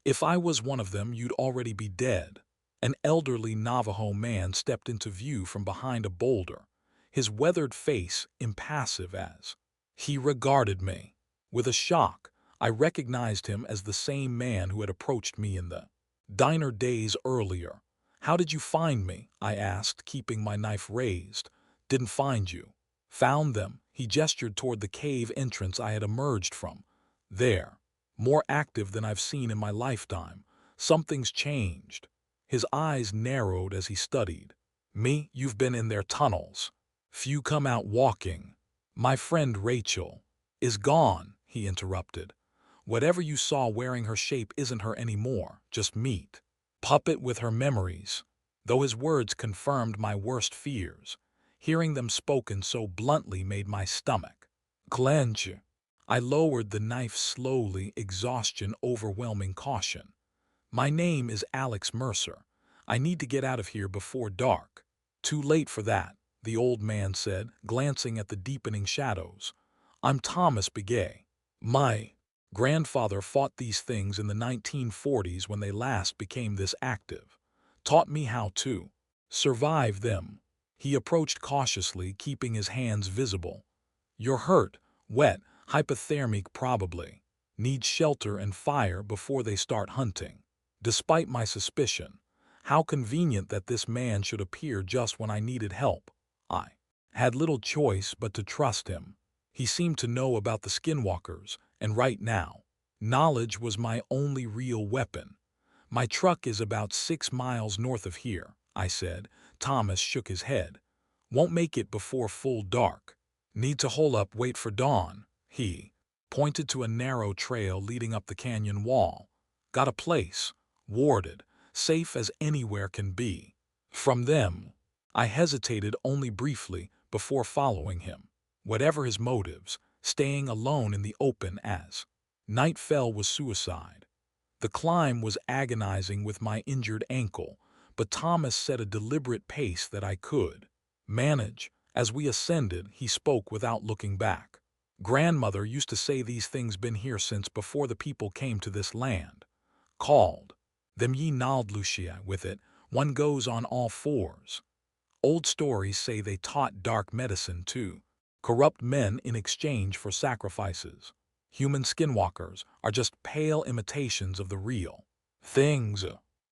"If I was one of them, you'd already be dead." An elderly Navajo man stepped into view from behind a boulder, his weathered face impassive as he regarded me. With a shock, I recognized him as the same man who had approached me in the diner days earlier. "How did you find me?" I asked, keeping my knife raised. "Didn't find you. Found them." He gestured toward the cave entrance I had emerged from. "There. More active than I've seen in my lifetime. Something's changed." His eyes narrowed as he studied me. "You've been in their tunnels. Few come out walking." "My friend Rachel is gone," he interrupted. "Whatever you saw wearing her shape isn't her anymore, just meat. Puppet with her memories." Though his words confirmed my worst fears, hearing them spoken so bluntly made my stomach clench. I lowered the knife slowly, exhaustion overwhelming caution. My name is Alex Mercer. I need to get out of here before dark. Too late for that, the old man said, glancing at the deepening shadows. I'm Thomas Begay. My grandfather fought these things in the 1940s when they last became this active. Taught me how to survive them. He approached cautiously, keeping his hands visible. You're hurt, wet, hypothermic probably. Need shelter and fire before they start hunting. Despite my suspicion, how convenient that this man should appear just when I needed help. I had little choice but to trust him. He seemed to know about the skinwalkers, and right now, knowledge was my only real weapon. My truck is about 6 miles north of here, I said. Thomas shook his head. Won't make it before full dark. Need to hole up, wait for dawn. He pointed to a narrow trail leading up the canyon wall. Got a place, warded, safe as anywhere can be. From them, I hesitated only briefly before following him. Whatever his motives, staying alone in the open as night fell was suicide. The climb was agonizing with my injured ankle, but Thomas set a deliberate pace that I could manage. As we ascended, he spoke without looking back. Grandmother used to say these things been here since before the people came to this land. Called them ye nald Lucia with it, one goes on all fours. Old stories say they taught dark medicine too. Corrupt men in exchange for sacrifices. Human skinwalkers are just pale imitations of the real things.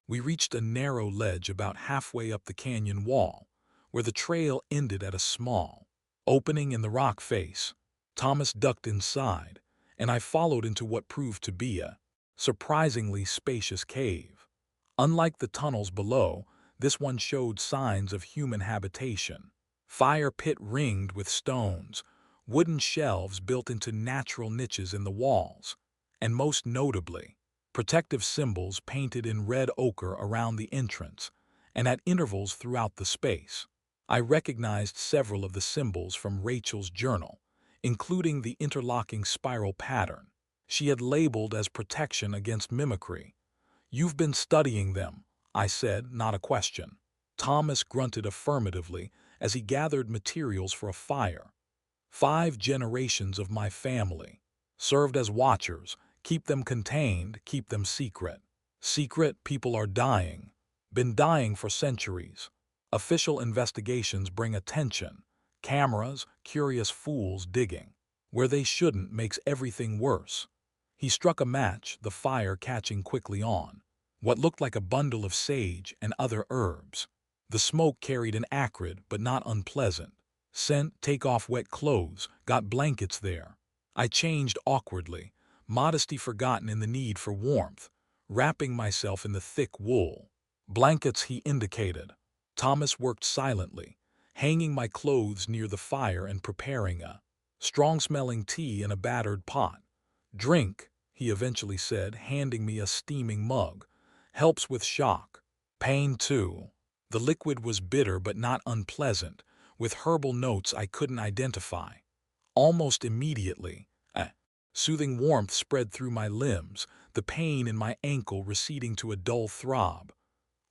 We reached a narrow ledge about halfway up the canyon wall, where the trail ended at a small opening in the rock face. Thomas ducked inside, and I followed into what proved to be a surprisingly spacious cave. Unlike the tunnels below, this one showed signs of human habitation. Fire pit ringed with stones, wooden shelves built into natural niches in the walls, and most notably, protective symbols painted in red ochre around the entrance and at intervals throughout the space. I recognized several of the symbols from Rachel's journal, including the interlocking spiral pattern she had labeled as protection against mimicry. You've been studying them, I said, not a question. Thomas grunted affirmatively as he gathered materials for a fire. 5 generations of my family served as watchers, keep them contained, keep them secret. Secret, people are dying. Been dying for centuries. Official investigations bring attention. Cameras, curious fools digging where they shouldn't makes everything worse. He struck a match, the fire catching quickly on what looked like a bundle of sage and other herbs. The smoke carried an acrid but not unpleasant scent. Take off wet clothes, got blankets there. I changed awkwardly, modesty forgotten in the need for warmth, wrapping myself in the thick wool. Blankets, he indicated. Thomas worked silently, hanging my clothes near the fire and preparing a strong-smelling tea in a battered pot. Drink, he eventually said, handing me a steaming mug. Helps with shock. Pain too. The liquid was bitter but not unpleasant, with herbal notes I couldn't identify. Almost immediately, a soothing warmth spread through my limbs, the pain in my ankle receding to a dull throb.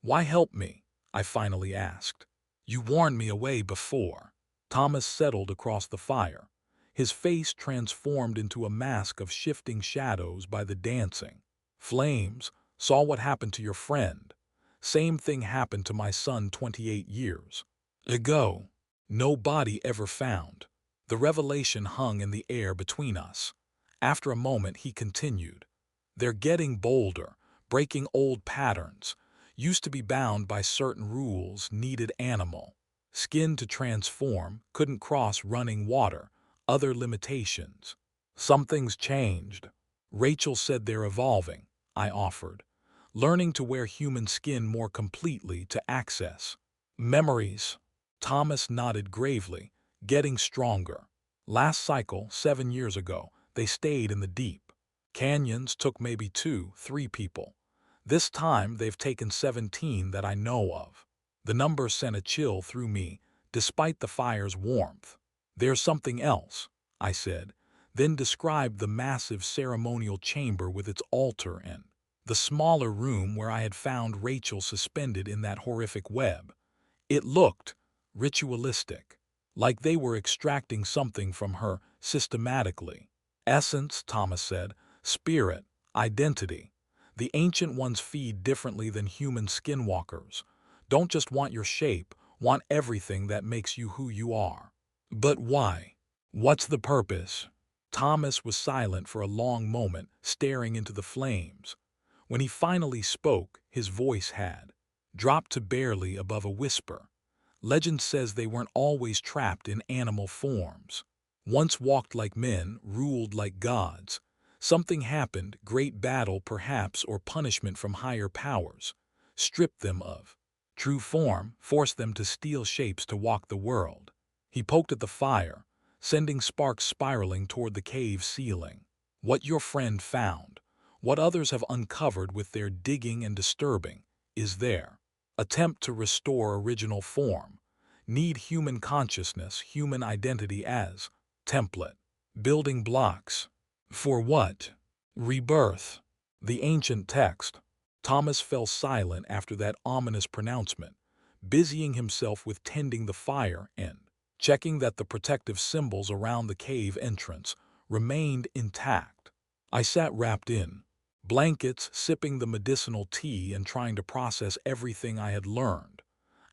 Why help me? I finally asked. You warned me away before. Thomas settled across the fire, his face transformed into a mask of shifting shadows by the dancing flames. Saw what happened to your friend. Same thing happened to my son 28 years ago. No body ever found. The revelation hung in the air between us. After a moment, he continued. They're getting bolder, breaking old patterns. Used to be bound by certain rules, needed animal skin to transform, couldn't cross running water, other limitations. Something's changed. Rachel said they're evolving, I offered. Learning to wear human skin more completely to access memories. Thomas nodded gravely, getting stronger. Last cycle, 7 years ago, they stayed in the deep canyons, took maybe 2, 3 people. This time they've taken 17 that I know of. The number sent a chill through me, despite the fire's warmth. There's something else, I said. then described the massive ceremonial chamber with its altar and the smaller room where I had found Rachel suspended in that horrific web. It looked ritualistic, like they were extracting something from her systematically. Essence, Thomas said, spirit, identity. The ancient ones feed differently than human skinwalkers. Don't just want your shape, want everything that makes you who you are. But why? What's the purpose? Thomas was silent for a long moment, staring into the flames. When he finally spoke, his voice had dropped to barely above a whisper. Legend says they weren't always trapped in animal forms. Once walked like men, ruled like gods. Something happened, great battle perhaps, or punishment from higher powers. Stripped them of true form, forced them to steal shapes to walk the world. He poked at the fire, sending sparks spiraling toward the cave ceiling. What your friend found, what others have uncovered with their digging and disturbing, is there. Attempt to restore original form. Need human consciousness, human identity as template. Building blocks. For what? Rebirth. The ancient text. Thomas fell silent after that ominous pronouncement, busying himself with tending the fire and checking that the protective symbols around the cave entrance remained intact. I sat wrapped in blankets, sipping the medicinal tea and trying to process everything I had learned.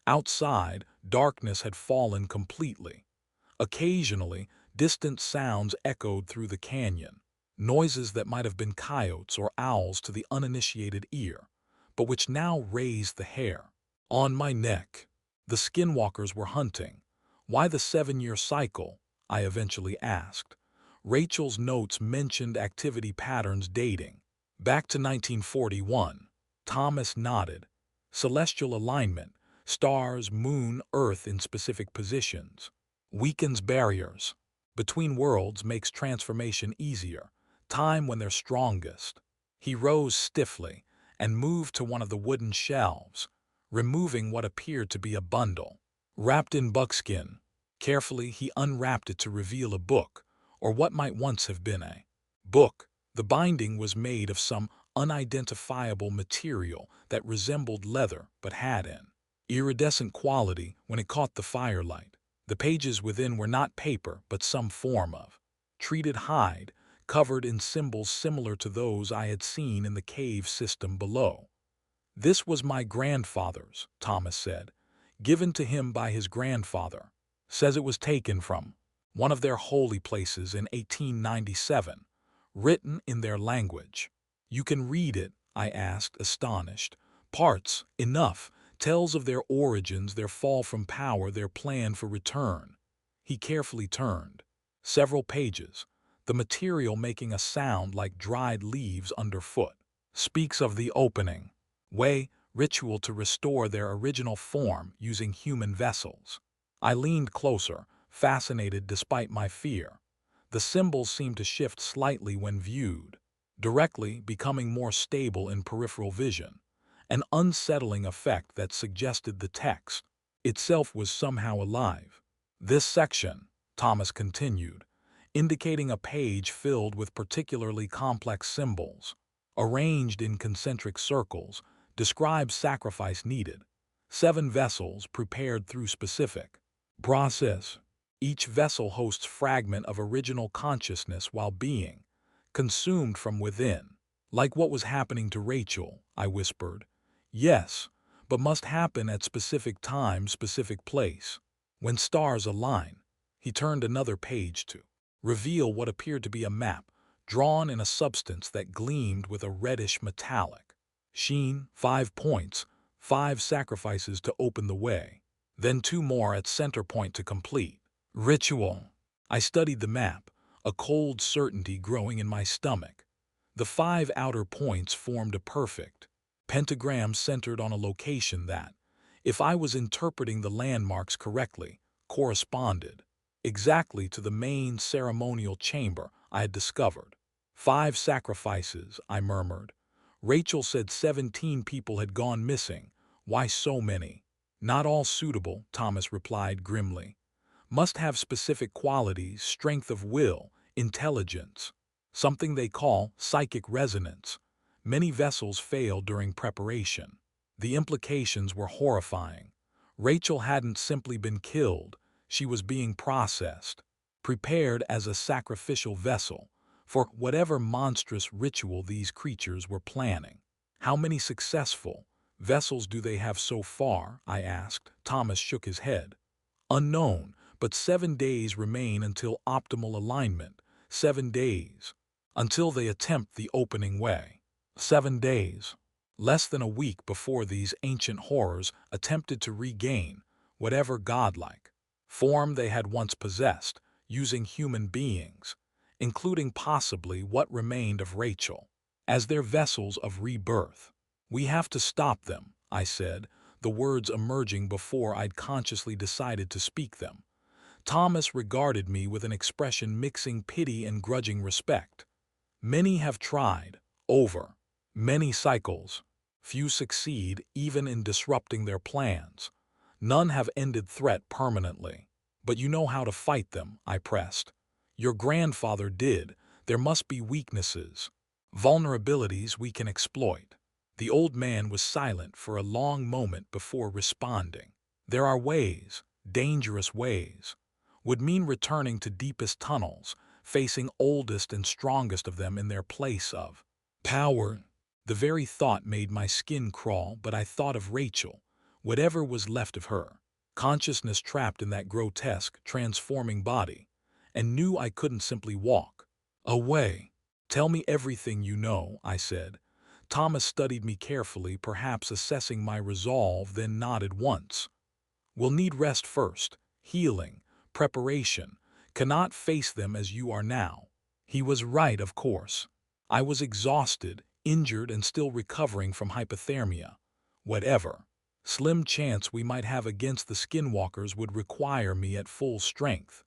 Outside, darkness had fallen completely. Occasionally, distant sounds echoed through the canyon, noises that might have been coyotes or owls to the uninitiated ear, but which now raised the hair on my neck. The skinwalkers were hunting. Why the 7-year cycle? I eventually asked. Rachel's notes mentioned activity patterns dating back to 1941. Thomas nodded. Celestial alignment, stars, moon, earth in specific positions. Weakens barriers. Between worlds makes transformation easier. Time when they're strongest. He rose stiffly and moved to one of the wooden shelves, removing what appeared to be a bundle, wrapped in buckskin. Carefully, he unwrapped it to reveal a book, or what might once have been a book. The binding was made of some unidentifiable material that resembled leather but had an iridescent quality when it caught the firelight. The pages within were not paper but some form of treated hide, covered in symbols similar to those I had seen in the cave system below. This was my grandfather's, Thomas said, given to him by his grandfather. Says it was taken from one of their holy places in 1897, written in their language. You can read it, I asked, astonished. Parts, enough, tells of their origins, their fall from power, their plan for return. He carefully turned several pages, the material making a sound like dried leaves underfoot. Speaks of the opening way, ritual to restore their original form using human vessels. I leaned closer, fascinated despite my fear. The symbols seemed to shift slightly when viewed, directly becoming more stable in peripheral vision, an unsettling effect that suggested the text itself was somehow alive. This section, Thomas continued, indicating a page filled with particularly complex symbols, arranged in concentric circles, describes sacrifice needed. 7 vessels prepared through specific process. Each vessel hosts fragment of original consciousness while being consumed from within. Like what was happening to Rachel, I whispered. Yes, but must happen at specific time, specific place. When stars align, he turned another page to reveal what appeared to be a map, drawn in a substance that gleamed with a reddish metallic sheen. 5 points, 5 sacrifices to open the way, then 2 more at center point to complete. Ritual. I studied the map, a cold certainty growing in my stomach. The 5 outer points formed a perfect pentagram centered on a location that, if I was interpreting the landmarks correctly, corresponded exactly to the main ceremonial chamber I had discovered. 5 sacrifices, I murmured. Rachel said 17 people had gone missing. Why so many? Not all suitable, Thomas replied grimly. Must have specific qualities, strength of will, intelligence, something they call psychic resonance. Many vessels failed during preparation. The implications were horrifying. Rachel hadn't simply been killed, she was being processed, prepared as a sacrificial vessel for whatever monstrous ritual these creatures were planning. How many successful vessels do they have so far? I asked. Thomas shook his head. Unknown, but 7 days remain until optimal alignment. 7 days. Until they attempt the opening way. 7 days. Less than a week before these ancient horrors attempted to regain whatever godlike form they had once possessed, using human beings, including possibly what remained of Rachel, as their vessels of rebirth. We have to stop them, I said, the words emerging before I'd consciously decided to speak them. Thomas regarded me with an expression mixing pity and grudging respect. Many have tried, over many cycles. Few succeed even in disrupting their plans. None have ended threat permanently. But you know how to fight them, I pressed. Your grandfather did. There must be weaknesses, vulnerabilities we can exploit. The old man was silent for a long moment before responding. There are ways, dangerous ways. Would mean returning to deepest tunnels, facing oldest and strongest of them in their place of power. The very thought made my skin crawl, but I thought of Rachel, whatever was left of her, consciousness trapped in that grotesque, transforming body, and knew I couldn't simply walk away. Tell me everything you know, I said. Thomas studied me carefully, perhaps assessing my resolve, then nodded once. We'll need rest first, healing, preparation. Cannot face them as you are now. He was right, of course. I was exhausted, injured, and still recovering from hypothermia. Whatever slim chance we might have against the skinwalkers would require me at full strength.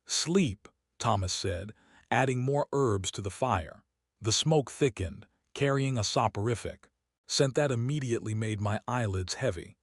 Sleep, Thomas said, adding more herbs to the fire. The smoke thickened, carrying a soporific scent that immediately made my eyelids heavy.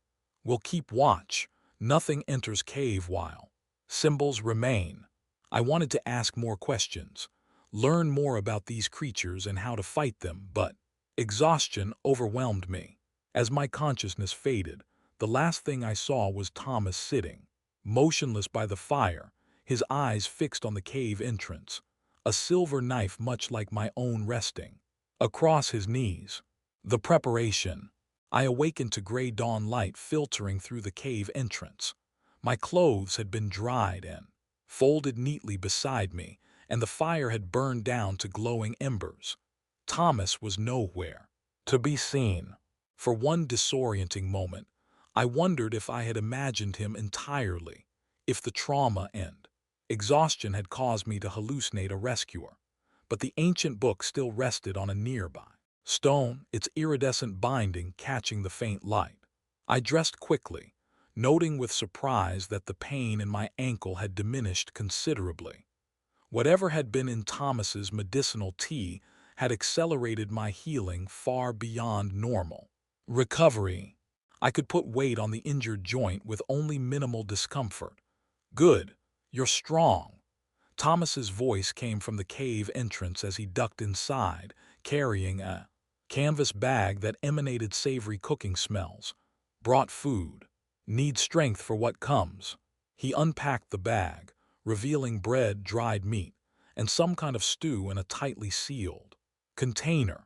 We'll keep watch. Nothing enters cave while symbols remain. I wanted to ask more questions, learn more about these creatures and how to fight them, but exhaustion overwhelmed me. As my consciousness faded, the last thing I saw was Thomas sitting, motionless by the fire, his eyes fixed on the cave entrance, a silver knife much like my own resting across his knees. The preparation. I awakened to gray dawn light filtering through the cave entrance. My clothes had been dried and folded neatly beside me, and the fire had burned down to glowing embers. Thomas was nowhere to be seen. For one disorienting moment, I wondered if I had imagined him entirely, if the trauma and exhaustion had caused me to hallucinate a rescuer. But the ancient book still rested on a nearby stone, its iridescent binding catching the faint light. I dressed quickly, noting with surprise that the pain in my ankle had diminished considerably. Whatever had been in Thomas's medicinal tea had accelerated my healing far beyond normal. Recovery. I could put weight on the injured joint with only minimal discomfort. Good. You're strong. Thomas's voice came from the cave entrance as he ducked inside, carrying a canvas bag that emanated savory cooking smells. Brought food. Need strength for what comes. He unpacked the bag, revealing bread, dried meat, and some kind of stew in a tightly sealed container.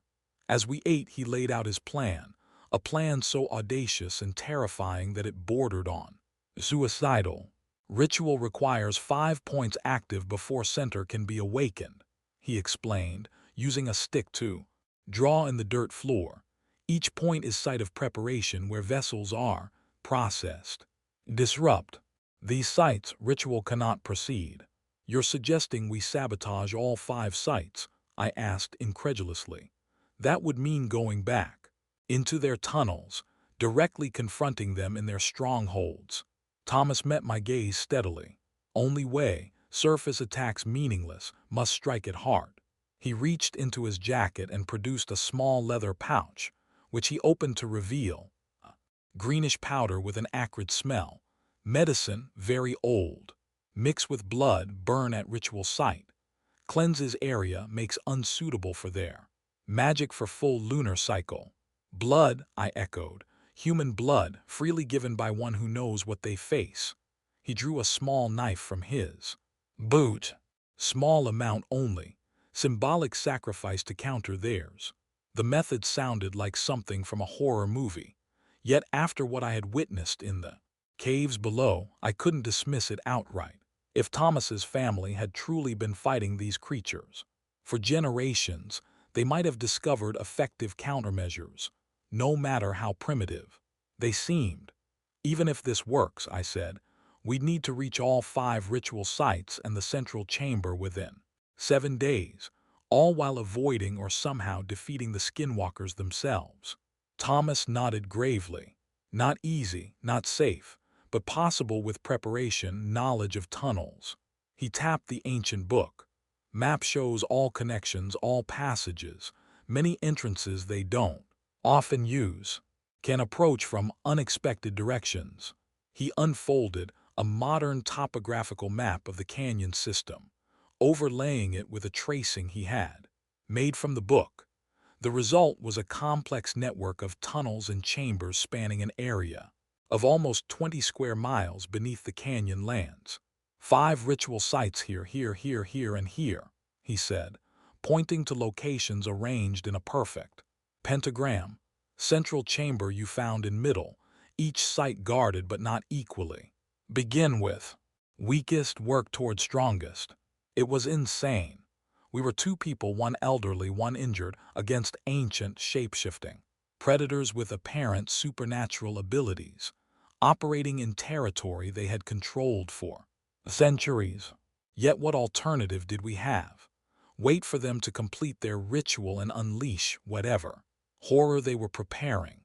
As we ate, he laid out his plan, a plan so audacious and terrifying that it bordered on suicidal. Ritual requires 5 points active before center can be awakened, he explained, using a stick to draw in the dirt floor. Each point is site of preparation where vessels are processed. Disrupt these sites, ritual cannot proceed. You're suggesting we sabotage all 5 sites? I asked incredulously. That would mean going back into their tunnels, directly confronting them in their strongholds. Thomas met my gaze steadily. Only way, surface attacks meaningless, must strike it hard. He reached into his jacket and produced a small leather pouch, which he opened to reveal a greenish powder with an acrid smell. Medicine, very old. Mix with blood, burn at ritual site. Cleanses area makes unsuitable for there. Magic for full lunar cycle. Blood, I echoed. Human blood, freely given by one who knows what they face. He drew a small knife from his boot. Small amount only. Symbolic sacrifice to counter theirs. The method sounded like something from a horror movie. Yet after what I had witnessed in the caves below, I couldn't dismiss it outright. If Thomas's family had truly been fighting these creatures for generations, they might have discovered effective countermeasures, no matter how primitive they seemed. Even if this works, I said, we'd need to reach all 5 ritual sites and the central chamber within 7 days, all while avoiding or somehow defeating the skinwalkers themselves. Thomas nodded gravely. Not easy, not safe, but possible with preparation, knowledge of tunnels. He tapped the ancient book. Map shows all connections, all passages, many entrances they don't often use. Can approach from unexpected directions. He unfolded a modern topographical map of the canyon system, overlaying it with a tracing he had made from the book. The result was a complex network of tunnels and chambers spanning an area of almost 20 square miles beneath the canyon lands. 5 ritual sites here, and here, he said, pointing to locations arranged in a perfect pentagram. Central chamber you found in middle, each site guarded but not equally. Begin with weakest, work toward strongest. It was insane. We were 2 people, one elderly, one injured, against ancient shape-shifting predators with apparent supernatural abilities, operating in territory they had controlled for centuries. Yet what alternative did we have? Wait for them to complete their ritual and unleash whatever horror they were preparing.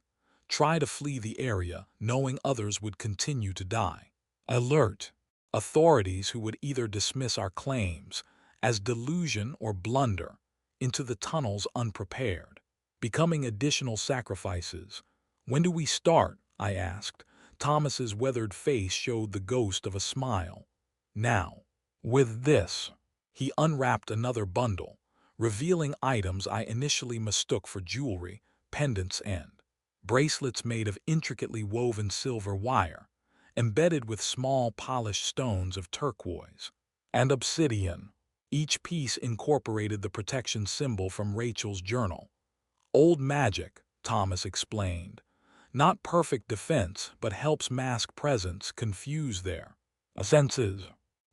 Try to flee the area, knowing others would continue to die. Alert authorities who would either dismiss our claims as delusion or blunder into the tunnels unprepared, becoming additional sacrifices. When do we start? I asked. Thomas's weathered face showed the ghost of a smile. Now. With this. He unwrapped another bundle, revealing items I initially mistook for jewelry, pendants and bracelets made of intricately woven silver wire, embedded with small polished stones of turquoise and obsidian. Each piece incorporated the protection symbol from Rachel's journal. Old magic, Thomas explained. Not perfect defense, but helps mask presence, confuse their senses.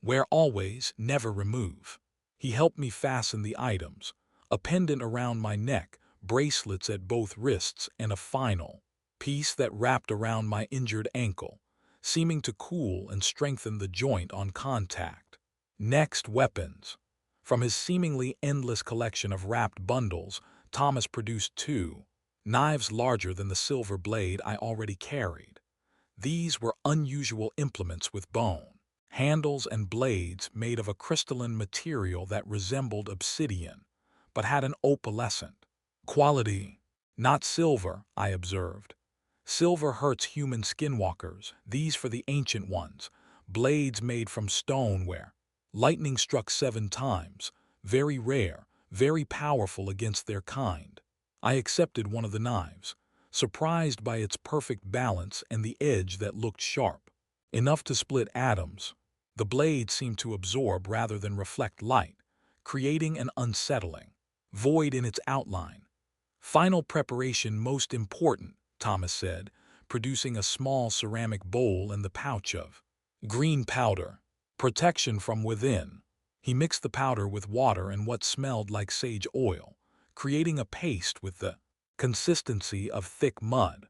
Wear always, never remove. He helped me fasten the items, a pendant around my neck, bracelets at both wrists, and a final piece that wrapped around my injured ankle, seeming to cool and strengthen the joint on contact. Next, weapons. From his seemingly endless collection of wrapped bundles, Thomas produced 2 knives larger than the silver blade I already carried. These were unusual implements with bone handles and blades made of a crystalline material that resembled obsidian, but had an opalescent quality. Not silver, I observed. Silver hurts human skinwalkers, these for the ancient ones, blades made from stone where lightning struck 7 times, very rare, very powerful against their kind. I accepted one of the knives, surprised by its perfect balance and the edge that looked sharp, enough to split atoms. The blade seemed to absorb rather than reflect light, creating an unsettling void in its outline. Final preparation most important, Thomas said, producing a small ceramic bowl and the pouch of green powder. Protection from within. He mixed the powder with water and what smelled like sage oil, creating a paste with the consistency of thick mud.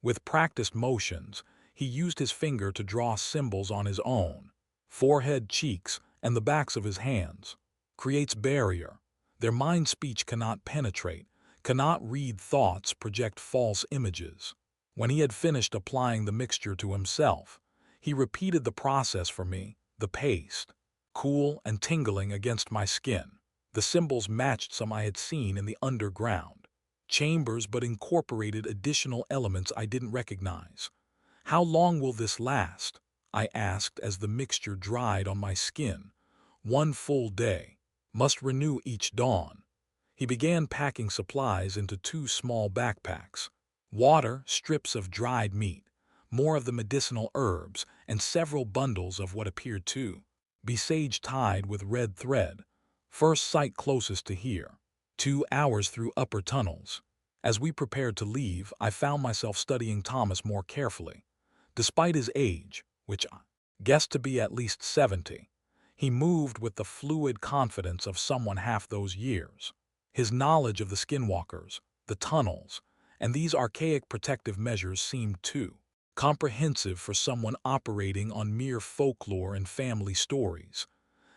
With practiced motions, he used his finger to draw symbols on his own forehead, cheeks, and the backs of his hands. Creates barrier. Their mind speech cannot penetrate, cannot read thoughts, project false images. When he had finished applying the mixture to himself, he repeated the process for me, the paste, cool and tingling against my skin. The symbols matched some I had seen in the underground chambers but incorporated additional elements I didn't recognize. How long will this last? I asked as the mixture dried on my skin. 1 full day. Must renew each dawn. He began packing supplies into 2 small backpacks. Water, strips of dried meat, more of the medicinal herbs, and several bundles of what appeared to be sage tied with red thread. First sight closest to here. 2 hours through upper tunnels. As we prepared to leave, I found myself studying Thomas more carefully. Despite his age, which I guessed to be at least 70, he moved with the fluid confidence of someone half those years. His knowledge of the skinwalkers, the tunnels, and these archaic protective measures seemed too comprehensive for someone operating on mere folklore and family stories.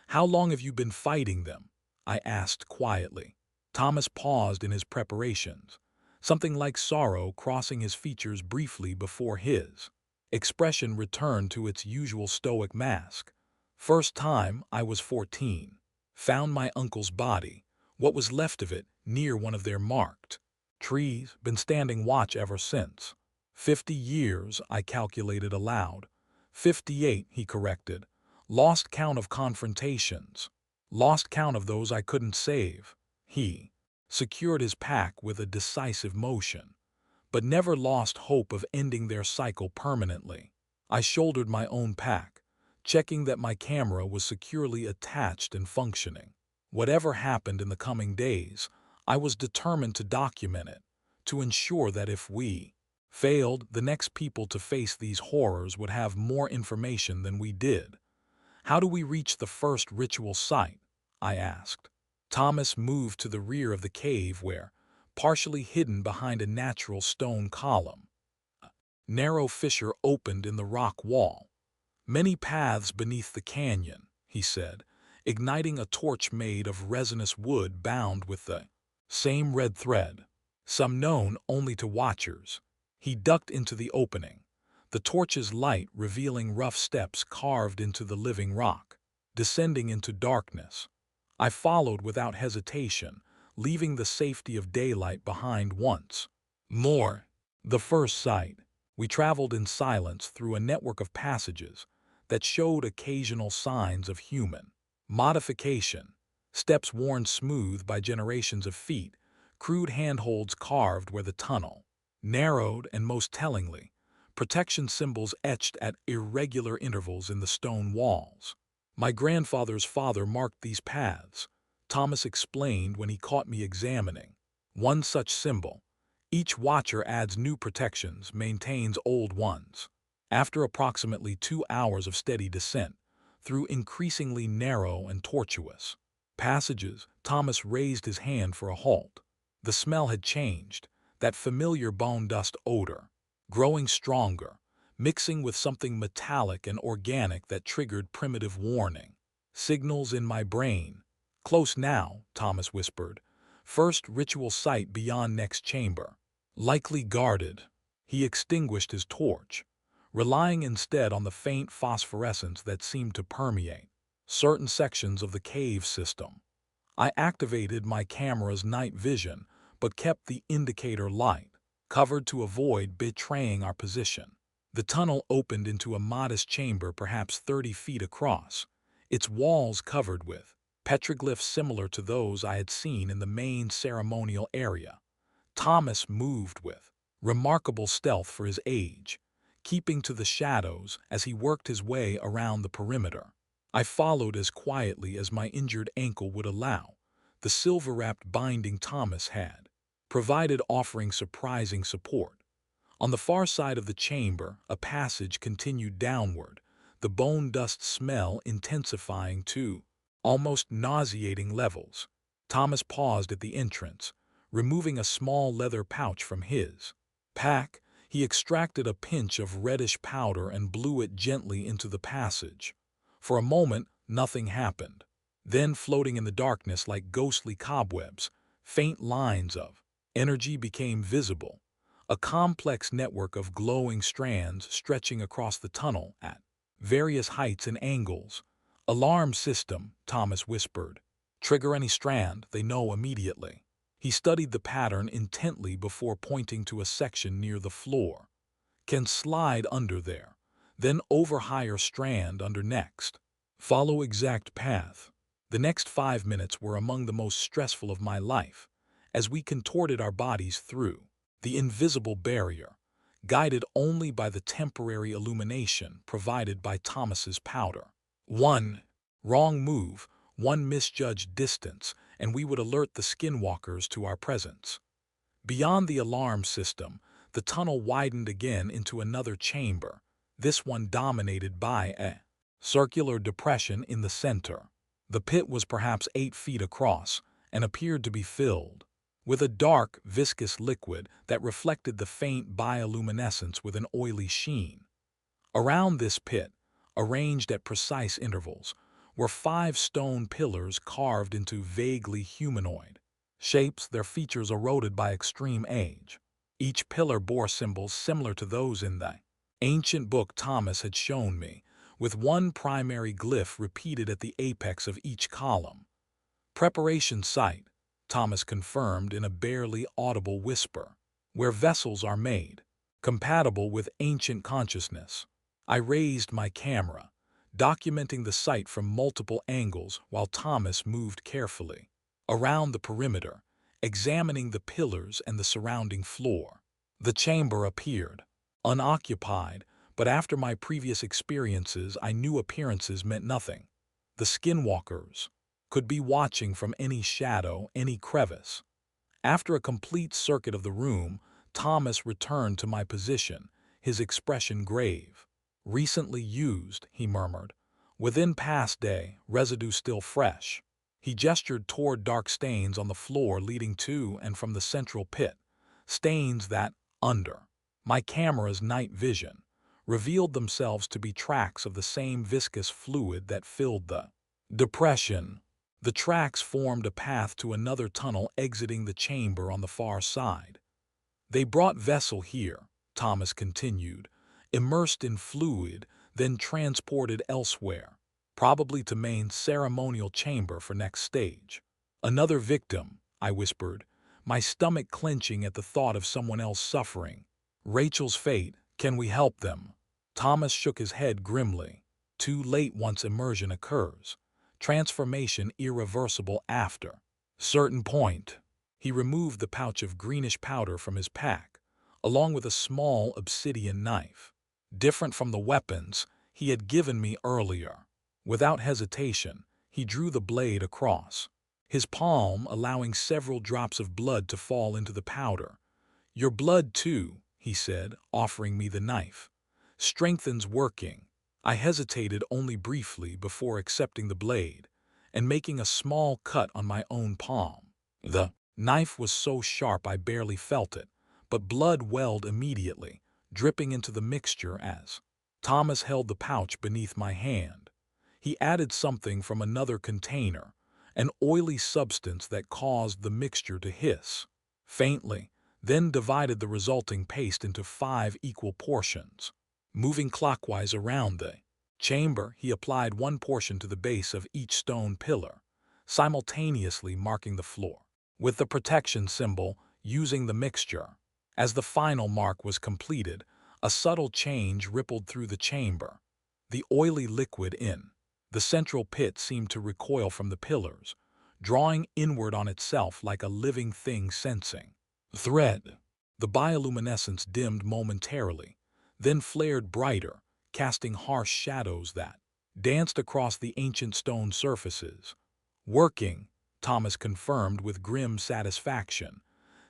"How long have you been fighting them?" I asked quietly. Thomas paused in his preparations, something like sorrow crossing his features briefly before his expression returned to its usual stoic mask. "First time I was 14. Found my uncle's body, what was left of it, near one of their marked trees. Been standing watch ever since. 50 years, I calculated aloud. 58, he corrected. Lost count of confrontations. Lost count of those I couldn't save." He secured his pack with a decisive motion, but never lost hope of ending their cycle permanently. I shouldered my own pack, checking that my camera was securely attached and functioning. Whatever happened in the coming days, I was determined to document it, to ensure that if we failed, the next people to face these horrors would have more information than we did. "How do we reach the first ritual site?" I asked. Thomas moved to the rear of the cave where, partially hidden behind a natural stone column, a narrow fissure opened in the rock wall. "Many paths beneath the canyon," he said, igniting a torch made of resinous wood bound with the same red thread, some known only to watchers. He ducked into the opening, the torch's light revealing rough steps carved into the living rock. Descending into darkness, I followed without hesitation, leaving the safety of daylight behind once more. The first sight, we traveled in silence through a network of passages that showed occasional signs of human modification, steps worn smooth by generations of feet, crude handholds carved where the tunnel narrowed, and most tellingly, protection symbols etched at irregular intervals in the stone walls. "My grandfather's father marked these paths," Thomas explained when he caught me examining one such symbol. "Each watcher adds new protections, maintains old ones." After approximately 2 hours of steady descent, through increasingly narrow and tortuous passages, Thomas raised his hand for a halt. The smell had changed, that familiar bone dust odor, growing stronger, mixing with something metallic and organic that triggered primitive warning signals in my brain. "Close now," Thomas whispered. "First ritual site beyond next chamber. Likely guarded." He extinguished his torch, relying instead on the faint phosphorescence that seemed to permeate certain sections of the cave system. I activated my camera's night vision, but kept the indicator light covered to avoid betraying our position. The tunnel opened into a modest chamber perhaps 30 feet across, its walls covered with petroglyphs similar to those I had seen in the main ceremonial area. Thomas moved with remarkable stealth for his age, keeping to the shadows as he worked his way around the perimeter. I followed as quietly as my injured ankle would allow, the silver-wrapped binding Thomas had provided offering surprising support. On the far side of the chamber, a passage continued downward, the bone dust smell intensifying to almost nauseating levels. Thomas paused at the entrance, removing a small leather pouch from his pack. He extracted a pinch of reddish powder and blew it gently into the passage. For a moment, nothing happened. Then, floating in the darkness like ghostly cobwebs, faint lines of energy became visible, a complex network of glowing strands stretching across the tunnel at various heights and angles. "Alarm system," Thomas whispered. "Trigger any strand, they know immediately." He studied the pattern intently before pointing to a section near the floor. "Can slide under there, then over higher strand under next. Follow exact path." The next 5 minutes were among the most stressful of my life, as we contorted our bodies through the invisible barrier, guided only by the temporary illumination provided by Thomas's powder. One wrong move, one misjudged distance, and we would alert the skinwalkers to our presence. Beyond the alarm system, the tunnel widened again into another chamber, this one dominated by a circular depression in the center. The pit was perhaps 8 feet across and appeared to be filled with a dark, viscous liquid that reflected the faint bioluminescence with an oily sheen. Around this pit, arranged at precise intervals, were 5 stone pillars carved into vaguely humanoid shapes, their features eroded by extreme age. Each pillar bore symbols similar to those in the ancient book Thomas had shown me, with one primary glyph repeated at the apex of each column. Preparation site, Thomas confirmed in a barely audible whisper, where vessels are made, compatible with ancient consciousness. I raised my camera, documenting the site from multiple angles while Thomas moved carefully around the perimeter, examining the pillars and the surrounding floor. The chamber appeared unoccupied, but after my previous experiences, I knew appearances meant nothing. The skinwalkers could be watching from any shadow, any crevice. After a complete circuit of the room, Thomas returned to my position, his expression grave. "Recently used," he murmured. "Within past day, residue still fresh." He gestured toward dark stains on the floor leading to and from the central pit, stains that, under my camera's night vision, revealed themselves to be tracks of the same viscous fluid that filled the depression. The tracks formed a path to another tunnel exiting the chamber on the far side. "They brought vessel here," Thomas continued, "immersed in fluid, then transported elsewhere, probably to main ceremonial chamber for next stage." "Another victim," I whispered, my stomach clenching at the thought of someone else suffering. "Rachel's fate, can we help them?" Thomas shook his head grimly. "Too late once immersion occurs. Transformation irreversible after certain point." He removed the pouch of greenish powder from his pack, along with a small obsidian knife, different from the weapons he had given me earlier. Without hesitation, he drew the blade across his palm, allowing several drops of blood to fall into the powder. "Your blood too," he said, offering me the knife. "Strengthens working." I hesitated only briefly before accepting the blade and making a small cut on my own palm. The knife was so sharp I barely felt it, but blood welled immediately, dripping into the mixture as Thomas held the pouch beneath my hand. He added something from another container, an oily substance that caused the mixture to hiss faintly, then divided the resulting paste into 5 equal portions. Moving clockwise around the chamber, he applied one portion to the base of each stone pillar, simultaneously marking the floor with the protection symbol using the mixture. As the final mark was completed, a subtle change rippled through the chamber. The oily liquid in the central pit seemed to recoil from the pillars, drawing inward on itself like a living thing sensing thread. The bioluminescence dimmed momentarily, then flared brighter, casting harsh shadows that danced across the ancient stone surfaces. "Working," Thomas confirmed with grim satisfaction.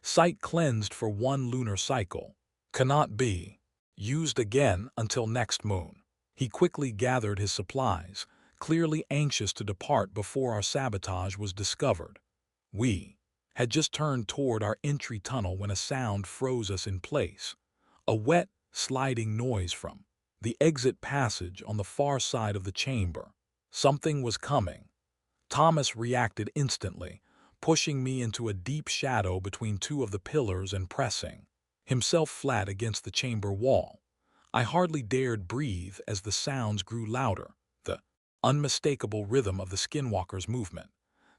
"Site cleansed for 1 lunar cycle. Cannot be used again until next moon." He quickly gathered his supplies, clearly anxious to depart before our sabotage was discovered. We had just turned toward our entry tunnel when a sound froze us in place. A wet, sliding noise from the exit passage on the far side of the chamber. Something was coming. Thomas reacted instantly, pushing me into a deep shadow between 2 of the pillars and pressing himself flat against the chamber wall. I hardly dared breathe as the sounds grew louder, the unmistakable rhythm of the skinwalker's movement,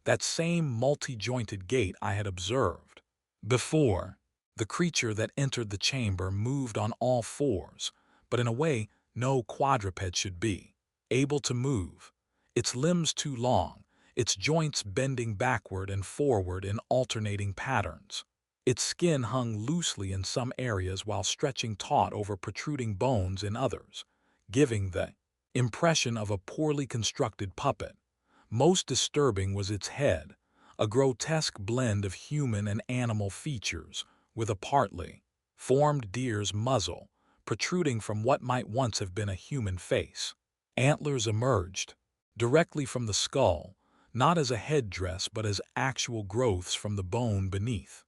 that same multi-jointed gait I had observed before. The creature that entered the chamber moved on all 4s, but in a way no quadruped should be able to move. Its limbs too long, its joints bending backward and forward in alternating patterns. Its skin hung loosely in some areas while stretching taut over protruding bones in others, giving the impression of a poorly constructed puppet. Most disturbing was its head, a grotesque blend of human and animal features, with a partly formed deer's muzzle protruding from what might once have been a human face. Antlers emerged directly from the skull, not as a headdress but as actual growths from the bone beneath.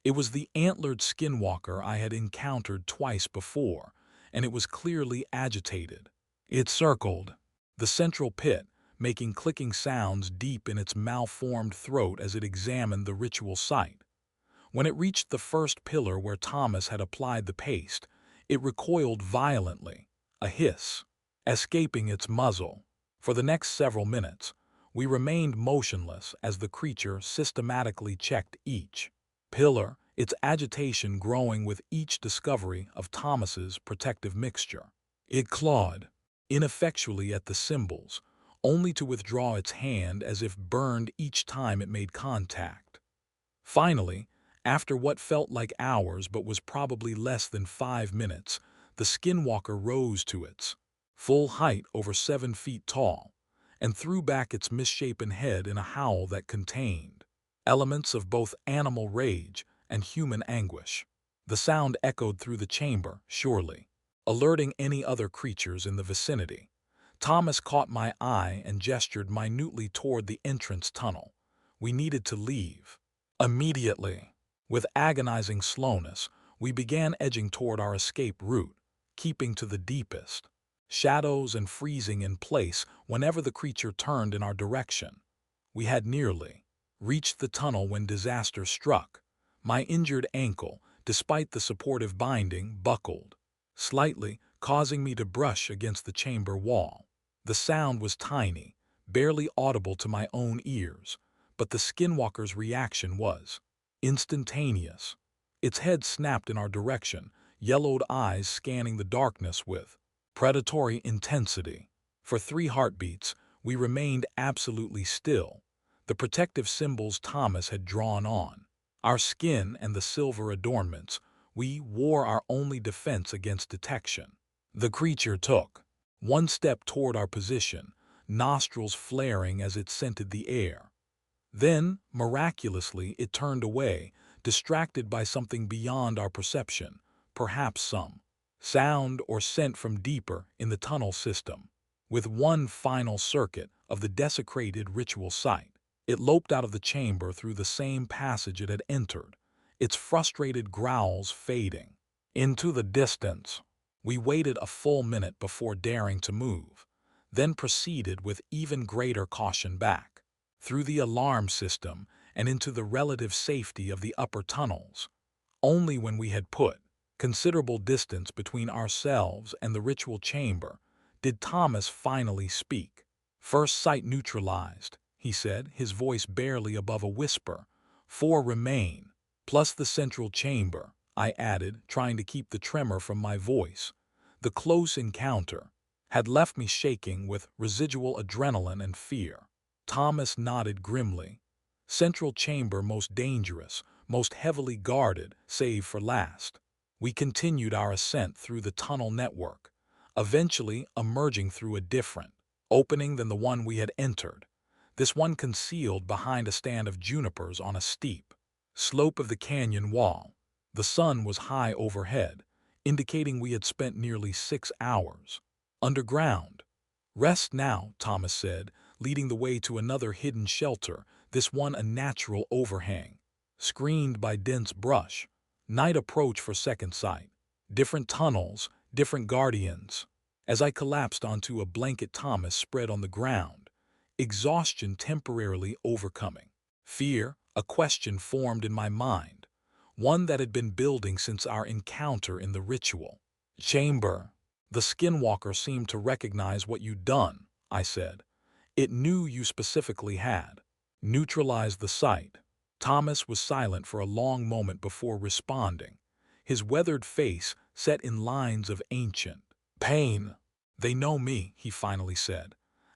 It was the antlered skinwalker I had encountered twice before, and it was clearly agitated. It circled the central pit, making clicking sounds deep in its malformed throat as it examined the ritual site. When it reached the first pillar where Thomas had applied the paste, it recoiled violently, a hiss escaping its muzzle. For the next several minutes, we remained motionless as the creature systematically checked each pillar, its agitation growing with each discovery of Thomas's protective mixture. It clawed ineffectually at the symbols, only to withdraw its hand as if burned each time it made contact. Finally, after what felt like hours but was probably less than 5 minutes, the skinwalker rose to its full height over 7 feet tall and threw back its misshapen head in a howl that contained elements of both animal rage and human anguish. The sound echoed through the chamber, surely alerting any other creatures in the vicinity. Thomas caught my eye and gestured minutely toward the entrance tunnel. We needed to leave immediately. With agonizing slowness, we began edging toward our escape route, keeping to the deepest shadows and freezing in place whenever the creature turned in our direction. We had nearly reached the tunnel when disaster struck. My injured ankle, despite the supportive binding, buckled slightly, causing me to brush against the chamber wall. The sound was tiny, barely audible to my own ears, but the skinwalker's reaction was instantaneous. Its head snapped in our direction, yellowed eyes scanning the darkness with predatory intensity. For 3 heartbeats, we remained absolutely still, the protective symbols Thomas had drawn on. Our skin and the silver adornments, we wore our only defense against detection. The creature took 1 step toward our position, nostrils flaring as it scented the air. Then, miraculously, it turned away, distracted by something beyond our perception, perhaps some sound or scent from deeper in the tunnel system. With one final circuit of the desecrated ritual site, it loped out of the chamber through the same passage it had entered, its frustrated growls fading into the distance. We waited a full minute before daring to move, then proceeded with even greater caution back through the alarm system and into the relative safety of the upper tunnels. Only when we had put considerable distance between ourselves and the ritual chamber did Thomas finally speak. "First sight neutralized," he said, his voice barely above a whisper. "4 remain, plus the central chamber," I added, trying to keep the tremor from my voice. The close encounter had left me shaking with residual adrenaline and fear. Thomas nodded grimly. "Central chamber most dangerous, most heavily guarded, save for last." We continued our ascent through the tunnel network, eventually emerging through a different opening than the one we had entered, this one concealed behind a stand of junipers on a steep slope of the canyon wall. The sun was high overhead, indicating we had spent nearly 6 hours underground. "Rest now," Thomas said, leading the way to another hidden shelter, this one a natural overhang, screened by dense brush. Night approached for second sight. Different tunnels, different guardians. As I collapsed onto a blanket Thomas spread on the ground, exhaustion temporarily overcoming fear, a question formed in my mind, one that had been building since our encounter in the ritual chamber. "The skinwalker seemed to recognize what you'd done," I said. "It knew you specifically had neutralized the site." Thomas was silent for a long moment before responding, his weathered face set in lines of ancient pain. "They know me," he finally said.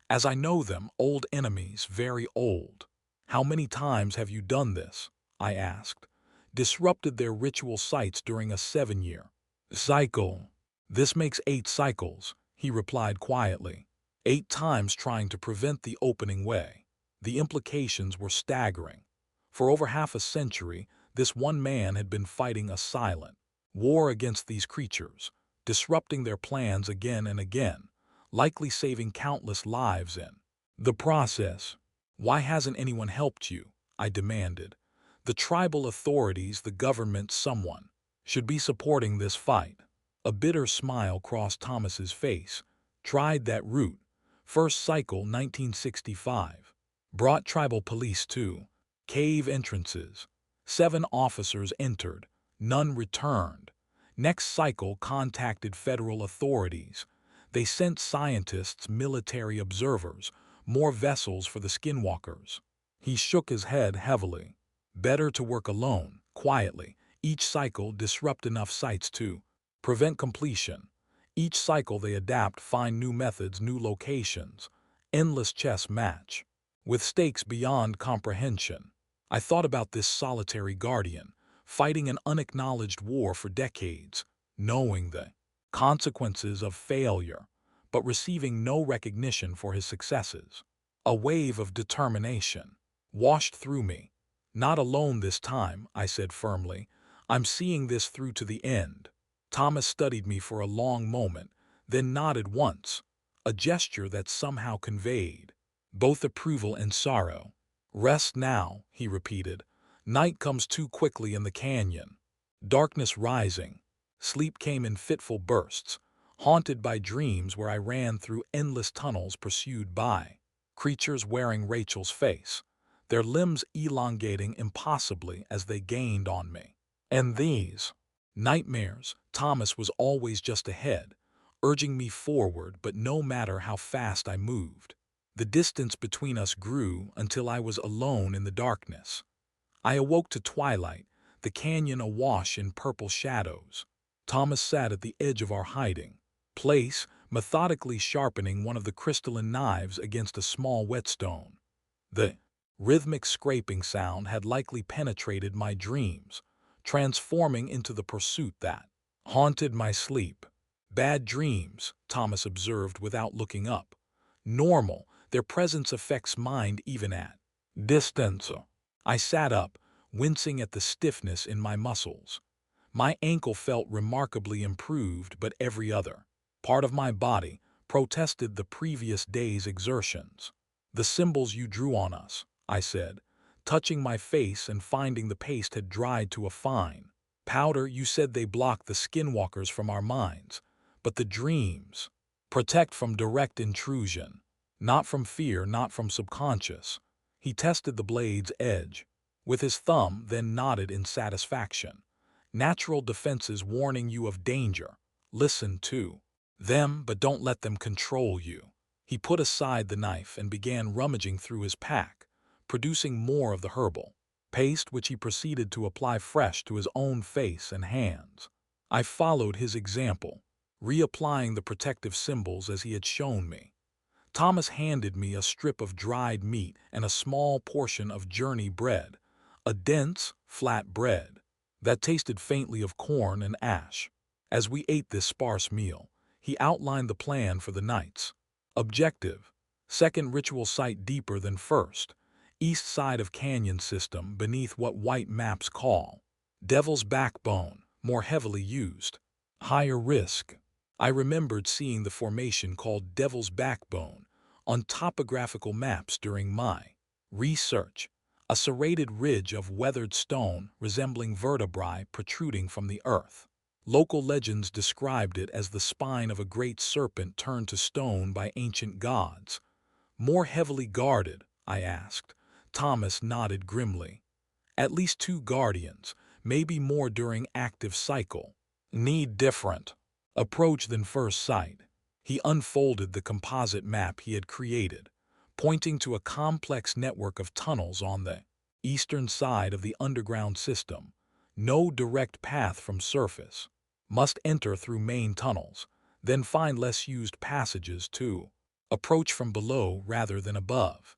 As I know them, old enemies, very old. How many times have you done this? I asked. Disrupted their ritual sites during a 7-year cycle. This makes 8 cycles, he replied quietly. 8 times trying to prevent the opening way. The implications were staggering. For over half a century, this one man had been fighting a silent war against these creatures, disrupting their plans again and again, likely saving countless lives in the process. Why hasn't anyone helped you? I demanded. The tribal authorities, the government, someone should be supporting this fight. A bitter smile crossed Thomas's face. Tried that route. First cycle, 1965. Brought tribal police too. Cave entrances. 7 officers entered. None returned. Next cycle contacted federal authorities. They sent scientists, military observers, more vessels for the skinwalkers. He shook his head heavily. Better to work alone, quietly. Each cycle disrupt enough sites to prevent completion. Each cycle they adapt, find new methods, new locations. Endless chess match. With stakes beyond comprehension. I thought about this solitary guardian, fighting an unacknowledged war for decades, knowing the consequences of failure, but receiving no recognition for his successes. A wave of determination washed through me. Not alone this time, I said firmly. I'm seeing this through to the end. Thomas studied me for a long moment, then nodded once, a gesture that somehow conveyed both approval and sorrow. Rest now, he repeated. Night comes too quickly in the canyon. Darkness rising. Sleep came in fitful bursts, haunted by dreams where I ran through endless tunnels pursued by creatures wearing Rachel's face, their limbs elongating impossibly as they gained on me. And these nightmares, Thomas was always just ahead, urging me forward, but no matter how fast I moved, the distance between us grew until I was alone in the darkness. I awoke to twilight, the canyon awash in purple shadows. Thomas sat at the edge of our hiding place, methodically sharpening one of the crystalline knives against a small whetstone. The rhythmic scraping sound had likely penetrated my dreams, transforming into the pursuit that haunted my sleep. Bad dreams, Thomas observed without looking up. Normal, their presence affects mind even at distance. I sat up, wincing at the stiffness in my muscles. My ankle felt remarkably improved, but every other part of my body protested the previous day's exertions. The symbols you drew on us, I said, touching my face and finding the paste had dried to a fine powder. You said they block the skinwalkers from our minds, but the dreams protect from direct intrusion, not from fear, not from subconscious. He tested the blade's edge with his thumb, then nodded in satisfaction. Natural defenses warning you of danger. Listen to them, but don't let them control you. He put aside the knife and began rummaging through his pack, producing more of the herbal paste, which he proceeded to apply fresh to his own face and hands. I followed his example, reapplying the protective symbols as he had shown me. Thomas handed me a strip of dried meat and a small portion of journey bread, a dense, flat bread that tasted faintly of corn and ash. As we ate this sparse meal, he outlined the plan for the nights. Objective: second ritual site deeper than first, east side of canyon system beneath what white maps call Devil's Backbone, more heavily used. Higher risk. I remembered seeing the formation called Devil's Backbone on topographical maps during my research. A serrated ridge of weathered stone resembling vertebrae protruding from the earth. Local legends described it as the spine of a great serpent turned to stone by ancient gods. More heavily guarded, I asked. Thomas nodded grimly. At least 2 guardians, maybe more during active cycle. Need different approach than first sight. He unfolded the composite map he had created, pointing to a complex network of tunnels on the eastern side of the underground system. No direct path from surface. Must enter through main tunnels, then find less used passages too. Approach from below rather than above.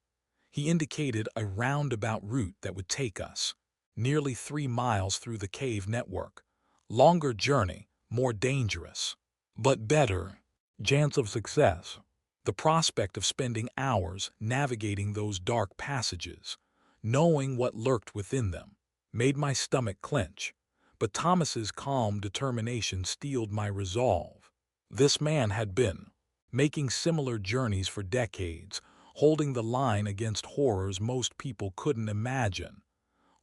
He indicated a roundabout route that would take us nearly 3 miles through the cave network. Longer journey, more dangerous, but better chance of success. The prospect of spending hours navigating those dark passages, knowing what lurked within them, made my stomach clench. But Thomas's calm determination steeled my resolve. This man had been making similar journeys for decades, holding the line against horrors most people couldn't imagine.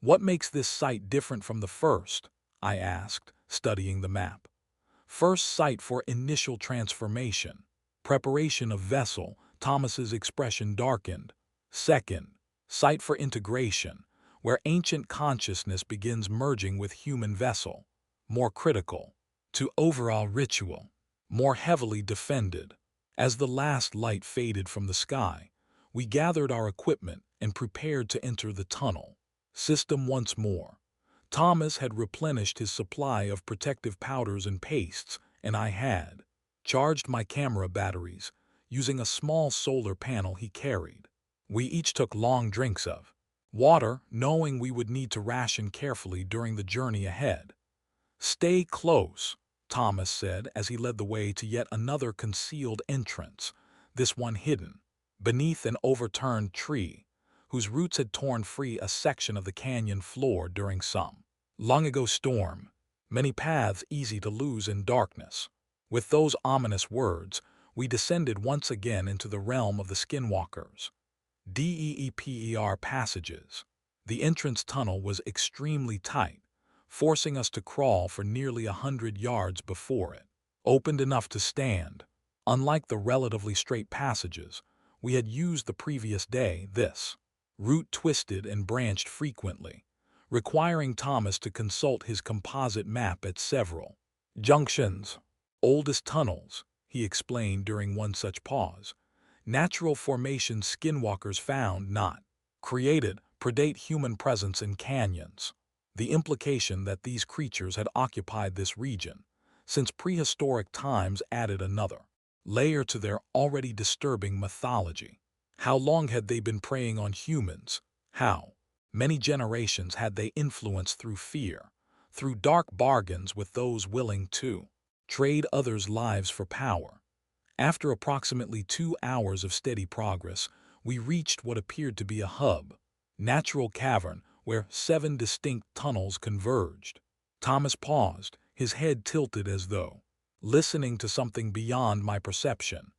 What makes this site different from the first? I asked, studying the map. First site for initial transformation. Preparation of vessel, Thomas's expression darkened. Second, site for integration, where ancient consciousness begins merging with human vessel. More critical. To overall ritual. More heavily defended. As the last light faded from the sky, we gathered our equipment and prepared to enter the tunnel system once more. Thomas had replenished his supply of protective powders and pastes, and I had charged my camera batteries using a small solar panel he carried. We each took long drinks of water, knowing we would need to ration carefully during the journey ahead. "Stay close," Thomas said as he led the way to yet another concealed entrance, this one hidden beneath an overturned tree, whose roots had torn free a section of the canyon floor during some long-ago storm. Many paths easy to lose in darkness. With those ominous words, we descended once again into the realm of the Skinwalkers. DEEPER passages. The entrance tunnel was extremely tight, forcing us to crawl for nearly 100 yards before it opened enough to stand. Unlike the relatively straight passages we had used the previous day, this route twisted and branched frequently, requiring Thomas to consult his composite map at several junctions. "Oldest tunnels," he explained during one such pause. "Natural formation skinwalkers found, not created, predate human presence in canyons." The implication that these creatures had occupied this region since prehistoric times added another layer to their already disturbing mythology. How long had they been preying on humans? How many generations had they influenced through fear, through dark bargains with those willing to trade others' lives for power? After approximately 2 hours of steady progress, we reached what appeared to be a natural cavern where 7 distinct tunnels converged. Thomas paused, his head tilted as though listening to something beyond my perception.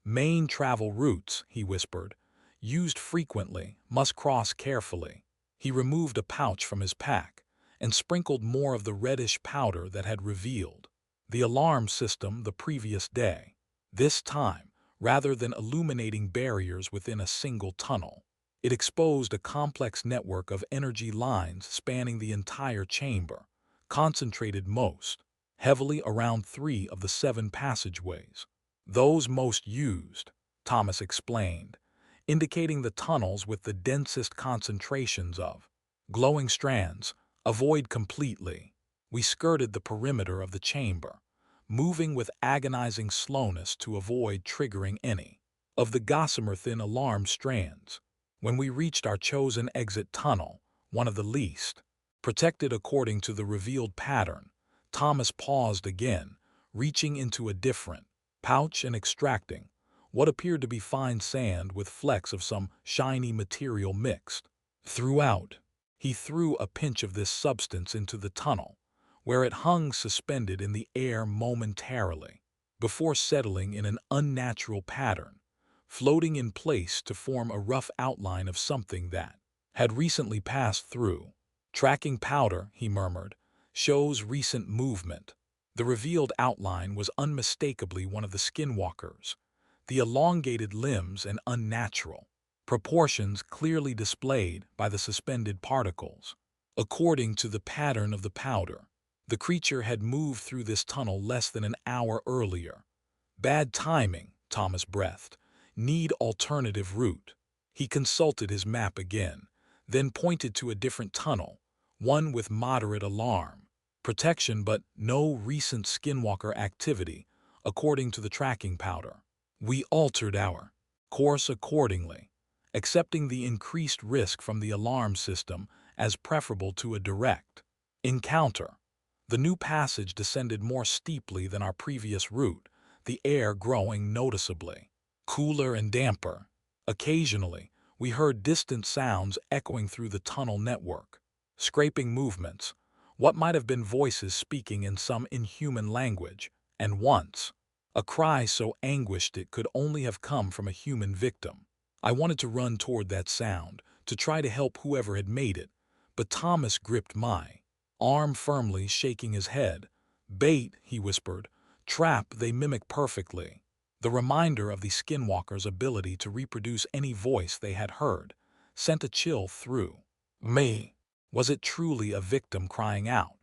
"Main travel routes," he whispered. "Used frequently, must cross carefully." He removed a pouch from his pack and sprinkled more of the reddish powder that had revealed the alarm system the previous day. This time, rather than illuminating barriers within a single tunnel, it exposed a complex network of energy lines spanning the entire chamber, concentrated most heavily around 3 of the 7 passageways. "Those most used," Thomas explained, indicating the tunnels with the densest concentrations of glowing strands, avoid completely. We skirted the perimeter of the chamber, moving with agonizing slowness to avoid triggering any of the gossamer-thin alarm strands. When we reached our chosen exit tunnel, one of the least protected according to the revealed pattern, Thomas paused again, reaching into a different pouch and extracting what appeared to be fine sand with flecks of some shiny material mixed throughout. He threw a pinch of this substance into the tunnel, where it hung suspended in the air momentarily, before settling in an unnatural pattern, floating in place to form a rough outline of something that had recently passed through. "Tracking powder," he murmured, "shows recent movement." The revealed outline was unmistakably one of the skinwalkers, the elongated limbs and unnatural proportions clearly displayed by the suspended particles. According to the pattern of the powder, the creature had moved through this tunnel less than an hour earlier. "Bad timing," Thomas breathed. "Need alternative route." He consulted his map again, then pointed to a different tunnel, one with moderate alarm protection but no recent skinwalker activity, according to the tracking powder. We altered our course accordingly, accepting the increased risk from the alarm system as preferable to a direct encounter. The new passage descended more steeply than our previous route, the air growing noticeably cooler and damper. Occasionally, we heard distant sounds echoing through the tunnel network, scraping movements, what might have been voices speaking in some inhuman language, and once, a cry so anguished it could only have come from a human victim. I wanted to run toward that sound, to try to help whoever had made it, but Thomas gripped my arm firmly, shaking his head. "Bait," he whispered. "Trap, they mimic perfectly." The reminder of the skinwalkers' ability to reproduce any voice they had heard sent a chill through me. Was it truly a victim crying out,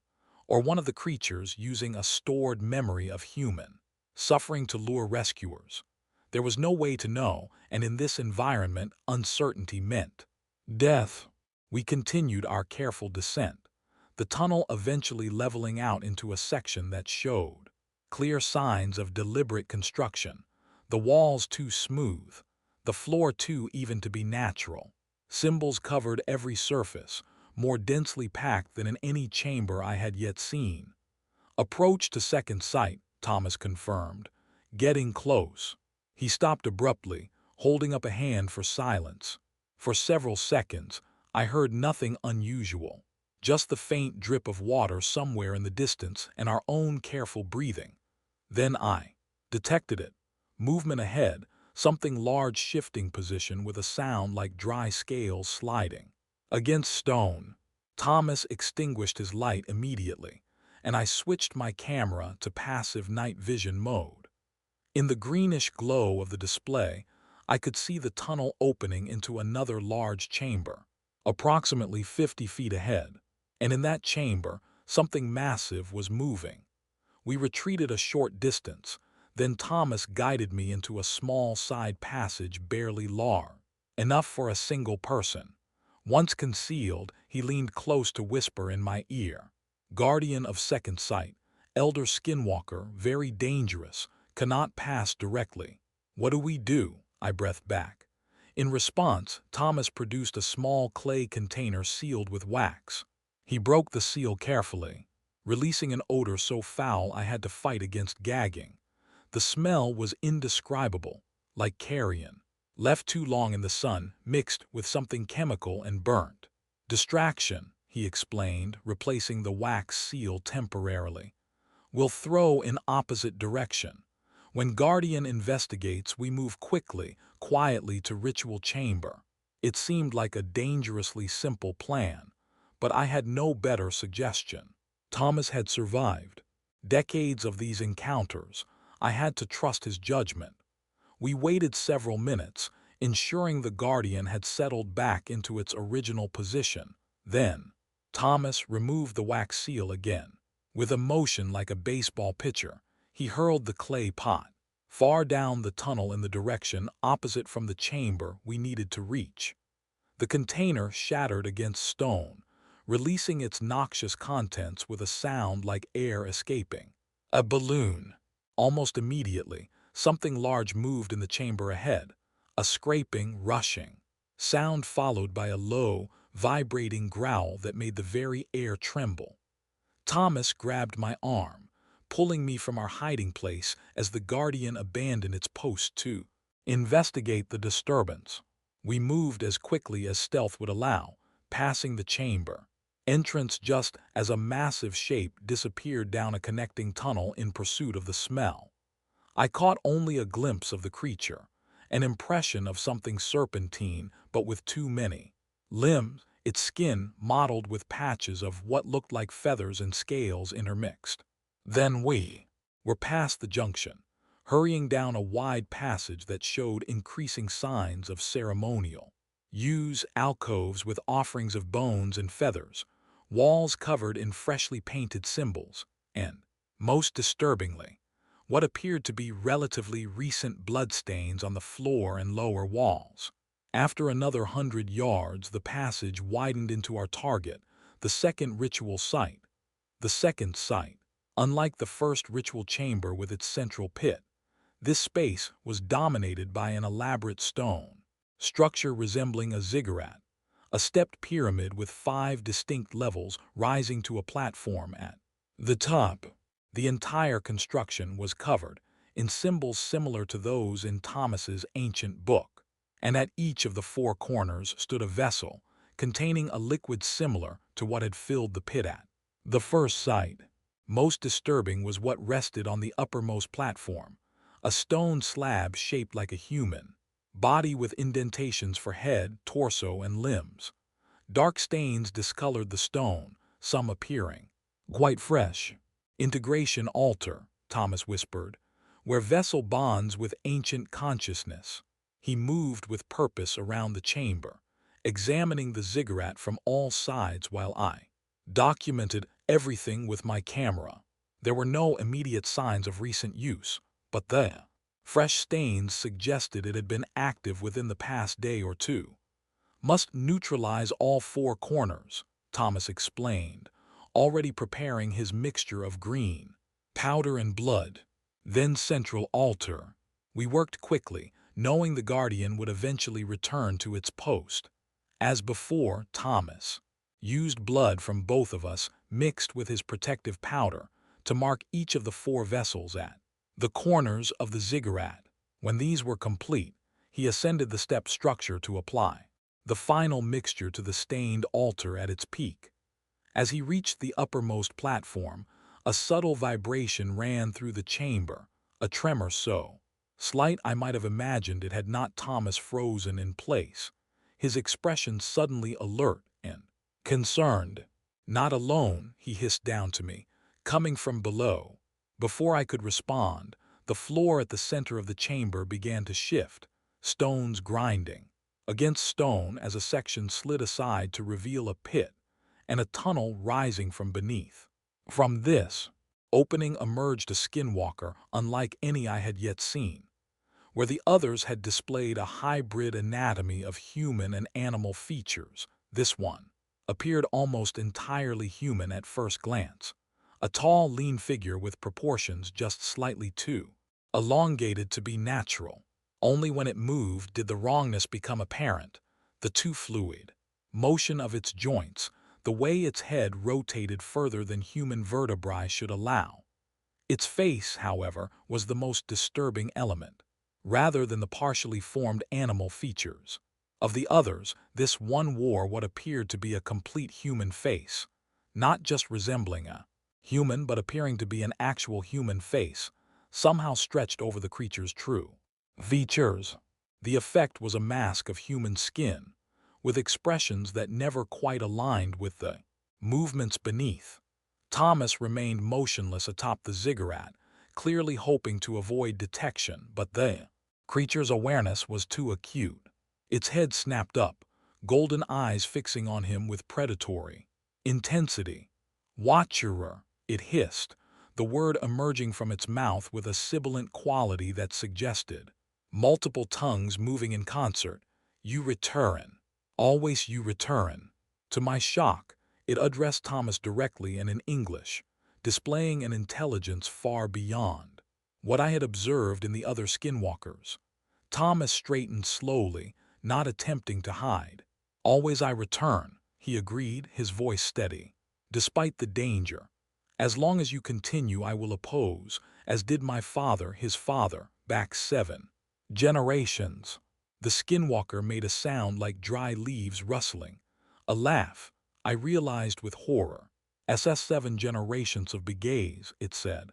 or one of the creatures using a stored memory of human suffering to lure rescuers? There was no way to know, and in this environment, uncertainty meant death. We continued our careful descent, the tunnel eventually leveling out into a section that showed clear signs of deliberate construction, the walls too smooth, the floor too even to be natural. Symbols covered every surface, more densely packed than in any chamber I had yet seen. "Approach to second sight," Thomas confirmed. "Getting close." He stopped abruptly, holding up a hand for silence. For several seconds, I heard nothing unusual, just the faint drip of water somewhere in the distance and our own careful breathing. Then I detected it. Movement ahead, something large shifting position with a sound like dry scales sliding against stone. Thomas extinguished his light immediately, and I switched my camera to passive night vision mode. In the greenish glow of the display, I could see the tunnel opening into another large chamber, approximately 50 feet ahead, and in that chamber, something massive was moving. We retreated a short distance, then Thomas guided me into a small side passage barely large enough for a single person. Once concealed, he leaned close to whisper in my ear. "Guardian of second sight, elder skinwalker, very dangerous, cannot pass directly." "What do we do?" I breathed back. In response, Thomas produced a small clay container sealed with wax. He broke the seal carefully, releasing an odor so foul I had to fight against gagging. The smell was indescribable, like carrion, left too long in the sun, mixed with something chemical and burnt. "Distraction," he explained, replacing the wax seal temporarily. "We'll throw in opposite direction. When Guardian investigates, we move quickly, quietly to ritual chamber." It seemed like a dangerously simple plan, but I had no better suggestion. Thomas had survived decades of these encounters. I had to trust his judgment. We waited several minutes, ensuring the Guardian had settled back into its original position. Then, Thomas removed the wax seal again. With a motion like a baseball pitcher, he hurled the clay pot far down the tunnel in the direction opposite from the chamber we needed to reach. The container shattered against stone, releasing its noxious contents with a sound like air escaping a balloon. Almost immediately, something large moved in the chamber ahead, a scraping, rushing sound followed by a low, vibrating growl that made the very air tremble. Thomas grabbed my arm, pulling me from our hiding place as the Guardian abandoned its post to investigate the disturbance. We moved as quickly as stealth would allow, passing the chamber entrance just as a massive shape disappeared down a connecting tunnel in pursuit of the smell. I caught only a glimpse of the creature, an impression of something serpentine but with too many limbs, its skin mottled with patches of what looked like feathers and scales intermixed. Then we were past the junction, hurrying down a wide passage that showed increasing signs of ceremonial use, alcoves with offerings of bones and feathers, walls covered in freshly painted symbols, and, most disturbingly, what appeared to be relatively recent bloodstains on the floor and lower walls. After another 100 yards, the passage widened into our target, the second ritual site. The second site, unlike the first ritual chamber with its central pit, This space was dominated by an elaborate stone structure resembling a ziggurat, a stepped pyramid with 5 distinct levels rising to a platform at the top. The entire construction was covered in symbols similar to those in Thomas's ancient book, and at each of the 4 corners stood a vessel containing a liquid similar to what had filled the pit at the first sight. Most disturbing was what rested on the uppermost platform, a stone slab shaped like a human body with indentations for head, torso, and limbs. Dark stains discolored the stone, some appearing quite fresh. Integration altar, Thomas whispered, where vessel bonds with ancient consciousness. He moved with purpose around the chamber, examining the ziggurat from all sides while I documented everything with my camera. There were no immediate signs of recent use, but the fresh stains suggested it had been active within the past day or two. Must neutralize all 4 corners, Thomas explained, already preparing his mixture of green, powder and blood. Then central altar. We worked quickly, knowing the Guardian would eventually return to its post. As before, Thomas used blood from both of us mixed with his protective powder to mark each of the 4 vessels at the corners of the ziggurat. When these were complete, he ascended the step structure to apply the final mixture to the stained altar at its peak. As he reached the uppermost platform, a subtle vibration ran through the chamber, a tremor so slight I might have imagined it had not Thomas frozen in place, his expression suddenly alert and concerned. "Not alone," he hissed down to me, coming from below. Before I could respond, the floor at the center of the chamber began to shift, stones grinding against stone as a section slid aside to reveal a pit and a tunnel rising from beneath. From this opening emerged a skinwalker unlike any I had yet seen. Where the others had displayed a hybrid anatomy of human and animal features, this one appeared almost entirely human at first glance. A tall, lean figure with proportions just slightly too elongated to be natural. Only when it moved did the wrongness become apparent. The too fluid motion of its joints, the way its head rotated further than human vertebrae should allow. Its face, however, was the most disturbing element, rather than the partially formed animal features. Of the others, this one wore what appeared to be a complete human face, not just resembling a human but appearing to be an actual human face, somehow stretched over the creature's true features. The effect was a mask of human skin, with expressions that never quite aligned with the movements beneath. Thomas remained motionless atop the ziggurat, clearly hoping to avoid detection, but the creature's awareness was too acute. Its head snapped up, golden eyes fixing on him with predatory intensity. "Watcherer," it hissed, the word emerging from its mouth with a sibilant quality that suggested multiple tongues moving in concert. "You return. Always you return." To my shock, it addressed Thomas directly and in English, displaying an intelligence far beyond what I had observed in the other skinwalkers. Thomas straightened slowly, not attempting to hide. "Always I return," he agreed, his voice steady. "Despite the danger. As long as you continue I will oppose, as did my father, his father, back 7 generations." The skinwalker made a sound like dry leaves rustling. A laugh, I realized with horror. "SS7 generations of begays," it said.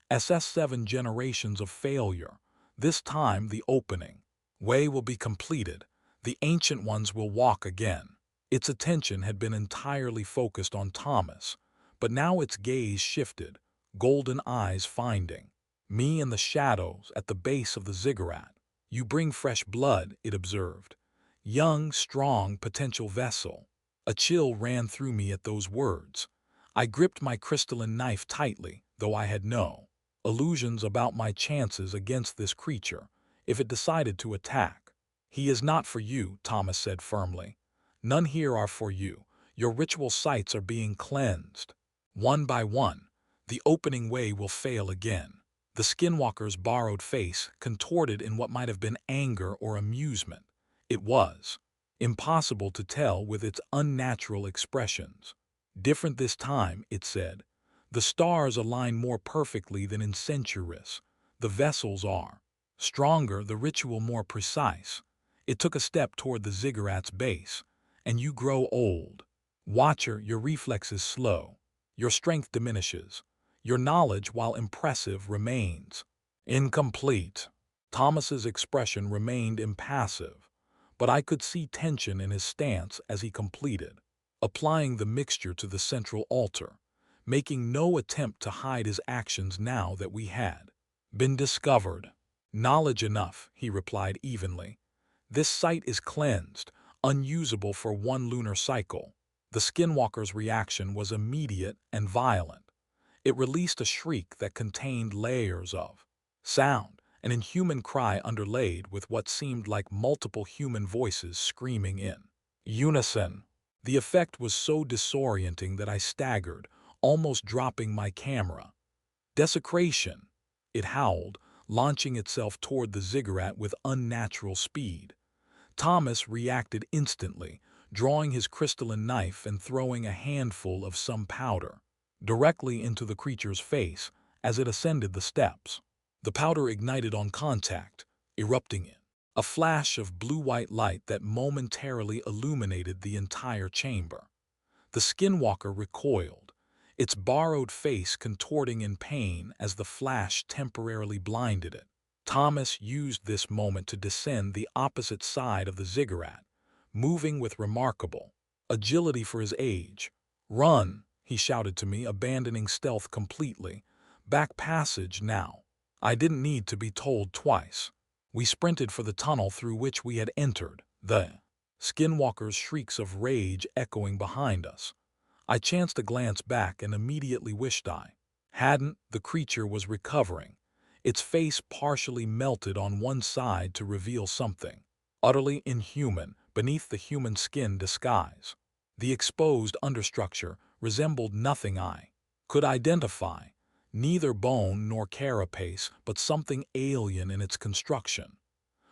"SS7 generations of failure. This time the opening way will be completed. The ancient ones will walk again." Its attention had been entirely focused on Thomas, but now its gaze shifted, golden eyes finding me in the shadows at the base of the ziggurat. "You bring fresh blood," it observed. "Young, strong, potential vessel." A chill ran through me at those words. I gripped my crystalline knife tightly, though I had no illusions about my chances against this creature if it decided to attack. "He is not for you," Thomas said firmly. "None here are for you. Your ritual sites are being cleansed. One by one, the opening way will fail again. The skinwalker's borrowed face contorted in what might have been anger or amusement. It was impossible to tell with its unnatural expressions. Different this time, it said. The stars align more perfectly than in centuries. The vessels are stronger, the ritual more precise. It took a step toward the ziggurat's base. And you grow old. Watcher, your reflexes slow. Your strength diminishes. Your knowledge, while impressive, remains incomplete. Thomas's expression remained impassive, but I could see tension in his stance as he completed, applying the mixture to the central altar, making no attempt to hide his actions now that we had been discovered. Knowledge enough, he replied evenly. This site is cleansed, unusable for one lunar cycle. The skinwalker's reaction was immediate and violent. It released a shriek that contained layers of sound, an inhuman cry underlaid with what seemed like multiple human voices screaming in unison. The effect was so disorienting that I staggered, almost dropping my camera. Desecration, it howled, launching itself toward the ziggurat with unnatural speed. Thomas reacted instantly, drawing his crystalline knife and throwing a handful of some powder directly into the creature's face as it ascended the steps. The powder ignited on contact, erupting in a flash of blue-white light that momentarily illuminated the entire chamber. The skinwalker recoiled, its borrowed face contorting in pain as the flash temporarily blinded it. Thomas used this moment to descend the opposite side of the ziggurat, moving with remarkable agility for his age. "Run!" he shouted to me, abandoning stealth completely. "Back passage now." I didn't need to be told twice. We sprinted for the tunnel through which we had entered, the skinwalker's shrieks of rage echoing behind us. I chanced a glance back and immediately wished I hadn't. The creature was recovering, its face partially melted on one side to reveal something utterly inhuman beneath the human skin disguise. The exposed understructure resembled nothing I could identify, neither bone nor carapace, but something alien in its construction.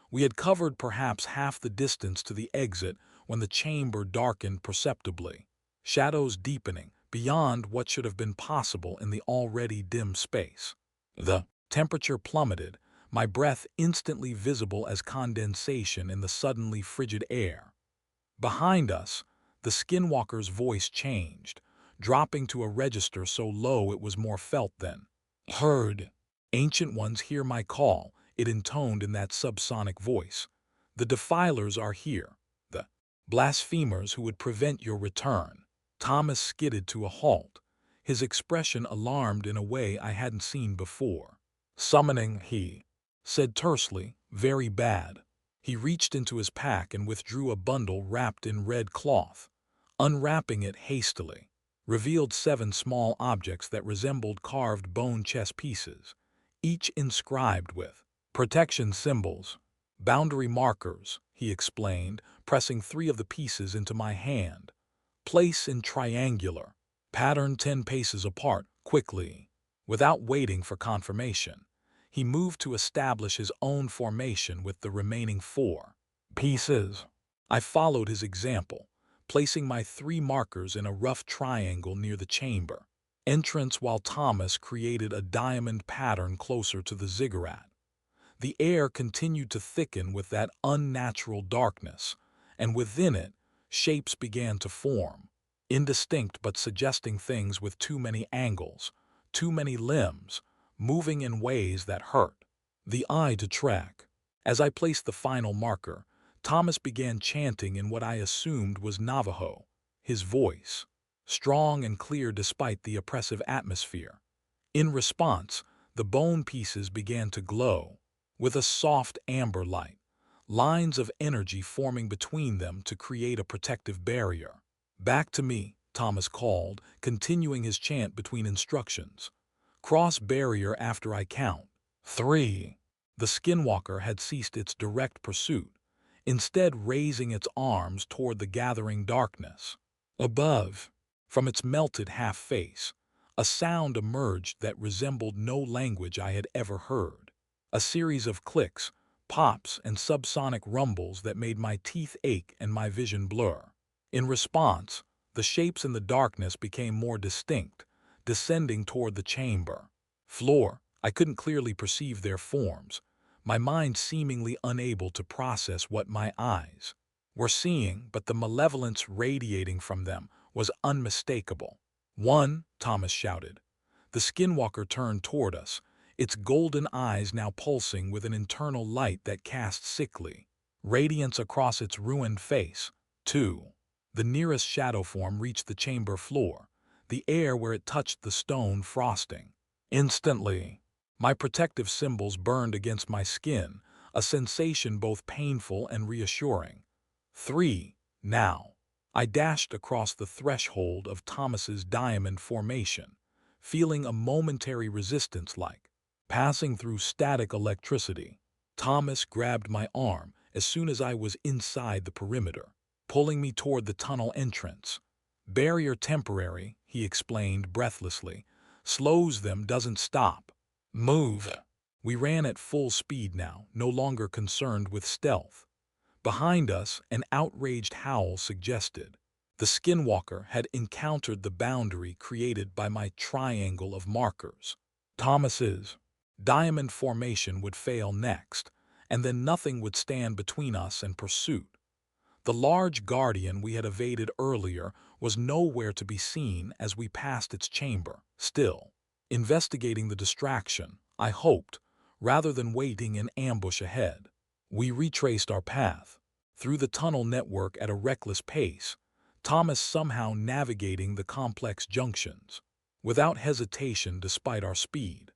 We had covered perhaps half the distance to the exit when the chamber darkened perceptibly, shadows deepening beyond what should have been possible in the already dim space. The temperature plummeted, my breath instantly visible as condensation in the suddenly frigid air. Behind us, the skinwalker's voice changed, dropping to a register so low it was more felt than heard. "Ancient ones, hear my call," it intoned in that subsonic voice. "The defilers are here, the blasphemers who would prevent your return." Thomas skidded to a halt, his expression alarmed in a way I hadn't seen before. "Summoning," he said tersely, "very bad." He reached into his pack and withdrew a bundle wrapped in red cloth. Unwrapping it hastily, revealed 7 small objects that resembled carved bone chess pieces, each inscribed with protection symbols. "Boundary markers," he explained, pressing 3 of the pieces into my hand. "Place in triangular pattern 10 paces apart, quickly." Without waiting for confirmation, he moved to establish his own formation with the remaining 4 pieces. I followed his example, placing my 3 markers in a rough triangle near the chamber entrance while Thomas created a diamond pattern closer to the ziggurat. The air continued to thicken with that unnatural darkness, and within it, shapes began to form, indistinct but suggesting things with too many angles, too many limbs, moving in ways that hurt the eye to track. As I placed the final marker, Thomas began chanting in what I assumed was Navajo, his voice strong and clear despite the oppressive atmosphere. In response, the bone pieces began to glow with a soft amber light, lines of energy forming between them to create a protective barrier. "Back to me," Thomas called, continuing his chant between instructions. "Cross barrier after I count 3. The skinwalker had ceased its direct pursuit, instead raising its arms toward the gathering darkness. Above, from its melted half-face, A sound emerged that resembled no language I had ever heard. A series of clicks, pops, and subsonic rumbles that made my teeth ache and my vision blur. In response, the shapes in the darkness became more distinct, descending toward the chamber. Floor, I couldn't clearly perceive their forms, my mind seemingly unable to process what my eyes were seeing, but the malevolence radiating from them was unmistakable. "One!" Thomas shouted. The skinwalker turned toward us, its golden eyes now pulsing with an internal light that cast sickly radiance across its ruined face. "Two!" The nearest shadow form reached the chamber floor, the air where it touched the stone frosting. Instantly, my protective symbols burned against my skin, a sensation both painful and reassuring. "Three!" Now, I dashed across the threshold of Thomas's diamond formation, feeling a momentary resistance like passing through static electricity. Thomas grabbed my arm as soon as I was inside the perimeter, pulling me toward the tunnel entrance. "Barrier temporary," he explained breathlessly. "Slows them, doesn't stop. Move." We ran at full speed now, no longer concerned with stealth. Behind us, an outraged howl suggested the skinwalker had encountered the boundary created by my triangle of markers. Thomas's diamond formation would fail next, and then nothing would stand between us and pursuit. The large guardian we had evaded earlier was nowhere to be seen as we passed its chamber, still investigating the distraction, I hoped, rather than waiting in ambush ahead. We retraced our path through the tunnel network at a reckless pace, Thomas somehow navigating the complex junctions without hesitation despite our speed.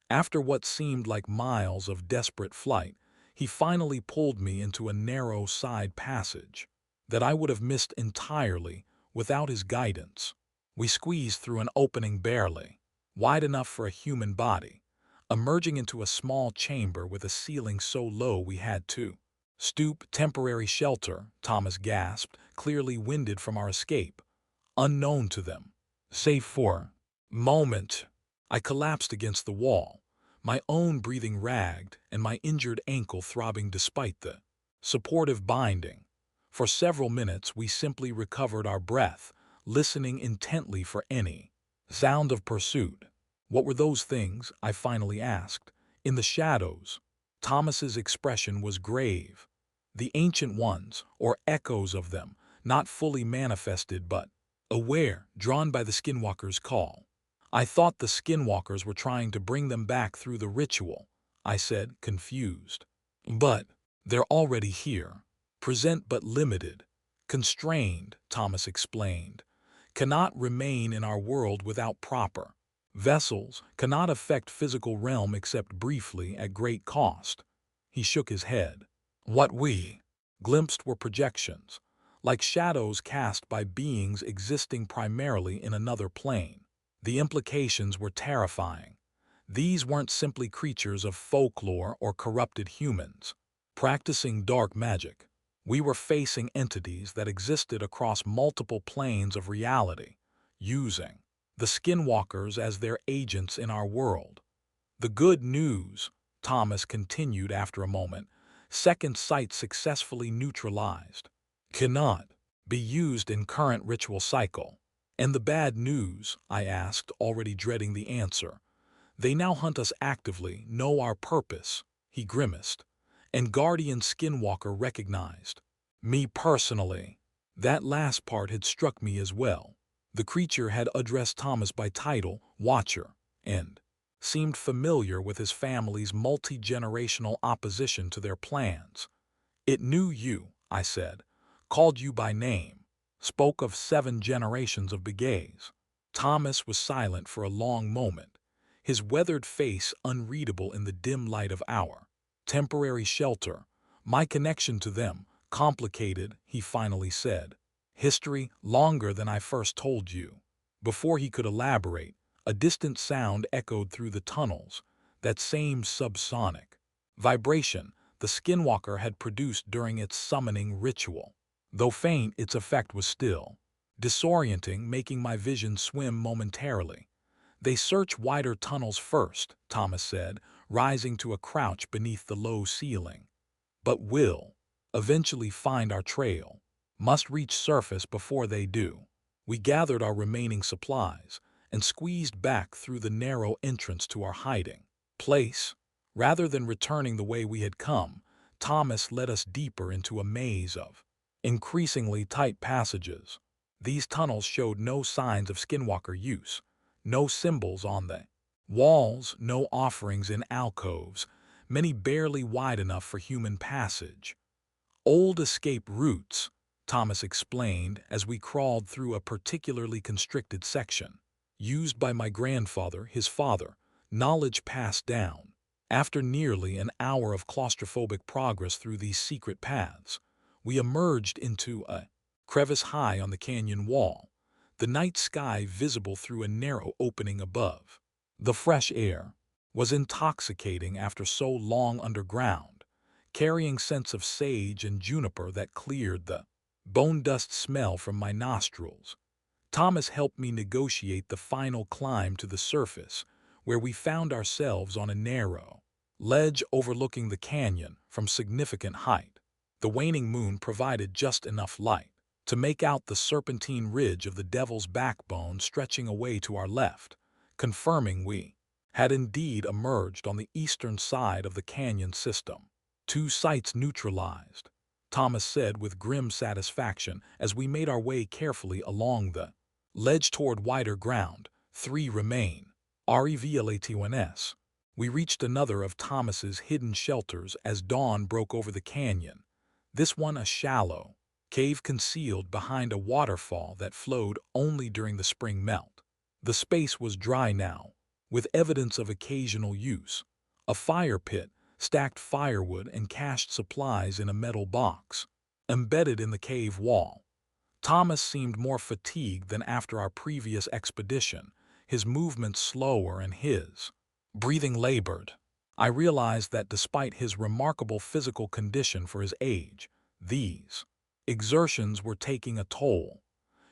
After what seemed like miles of desperate flight, he finally pulled me into a narrow side passage that I would have missed entirely without his guidance. We squeezed through an opening barely wide enough for a human body, emerging into a small chamber with a ceiling so low we had to stoop. "Temporary shelter," Thomas gasped, clearly winded from our escape. "Unknown to them. Safe for moment." I collapsed against the wall, my own breathing ragged and my injured ankle throbbing despite the supportive binding. For several minutes we simply recovered our breath, listening intently for any sound of pursuit. "What were those things?" I finally asked. In the shadows, Thomas's expression was grave. "The ancient ones, or echoes of them, not fully manifested but aware, drawn by the skinwalker's call." "I thought the skinwalkers were trying to bring them back through the ritual," I said, confused. "But they're already here. Present but limited. Constrained," Thomas explained. "Cannot remain in our world without proper vessels, cannot affect physical realm except briefly at great cost." He shook his head. "What we glimpsed were projections, like shadows cast by beings existing primarily in another plane. The implications were terrifying. These weren't simply creatures of folklore or corrupted humans practicing dark magic. We were facing entities that existed across multiple planes of reality, using the skinwalkers as their agents in our world. The good news," Thomas continued after a moment, "second sight successfully neutralized. Cannot be used in current ritual cycle." "And the bad news?" I asked, already dreading the answer. "They now hunt us actively, know our purpose." He grimaced. "And Guardian Skinwalker recognized me personally." That last part had struck me as well. The creature had addressed Thomas by title, Watcher, and seemed familiar with his family's multi-generational opposition to their plans. "It knew you," I said, "called you by name, spoke of 7 generations of Begays." Thomas was silent for a long moment, his weathered face unreadable in the dim light of our temporary shelter. "My connection to them, complicated," he finally said. "History longer than I first told you." Before he could elaborate, a distant sound echoed through the tunnels, that same subsonic vibration the skinwalker had produced during its summoning ritual. Though faint, its effect was still disorienting, making my vision swim momentarily. They search wider tunnels first, Thomas said, rising to a crouch beneath the low ceiling. But will eventually find our trail. Must reach surface before they do. We gathered our remaining supplies and squeezed back through the narrow entrance to our hiding place. Rather than returning the way we had come, Thomas led us deeper into a maze of increasingly tight passages. These tunnels showed no signs of skinwalker use, no symbols on the walls, no offerings in alcoves, many barely wide enough for human passage. Old escape routes, Thomas explained as we crawled through a particularly constricted section. Used by my grandfather, his father, knowledge passed down. After nearly an hour of claustrophobic progress through these secret paths, we emerged into a crevice high on the canyon wall, the night sky visible through a narrow opening above. The fresh air was intoxicating after so long underground, carrying scents of sage and juniper that cleared the bone dust smell from my nostrils. Thomas helped me negotiate the final climb to the surface, where we found ourselves on a narrow ledge overlooking the canyon from significant height. The waning moon provided just enough light to make out the serpentine ridge of the Devil's Backbone stretching away to our left, confirming we had indeed emerged on the eastern side of the canyon system. 2 sites neutralized, Thomas said with grim satisfaction as we made our way carefully along the ledge toward wider ground. 3 remain. REVLATONS. We reached another of Thomas's hidden shelters as dawn broke over the canyon, this one a shallow cave concealed behind a waterfall that flowed only during the spring melt. The space was dry now, with evidence of occasional use. A fire pit, stacked firewood and cached supplies in a metal box, embedded in the cave wall. Thomas seemed more fatigued than after our previous expedition, his movements slower and his breathing labored. I realized that despite his remarkable physical condition for his age, these exertions were taking a toll.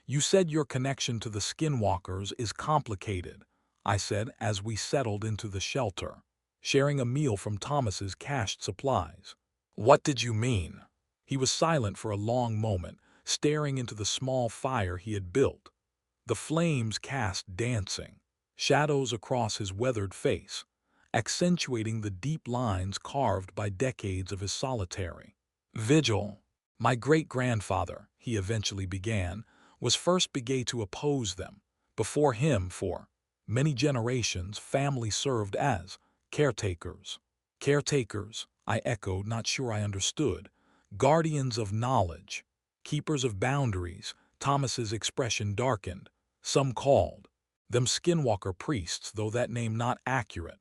You said your connection to the skinwalkers is complicated, I said as we settled into the shelter, sharing a meal from Thomas's cached supplies. What did you mean? He was silent for a long moment, staring into the small fire he had built. The flames cast dancing shadows across his weathered face, accentuating the deep lines carved by decades of his solitary vigil. My great-grandfather, he eventually began, was first begun to oppose them. Before him, for many generations, family served as caretakers. Caretakers, I echoed, not sure I understood. Guardians of knowledge, keepers of boundaries. Thomas's expression darkened. Some called them skinwalker priests, though that name not accurate.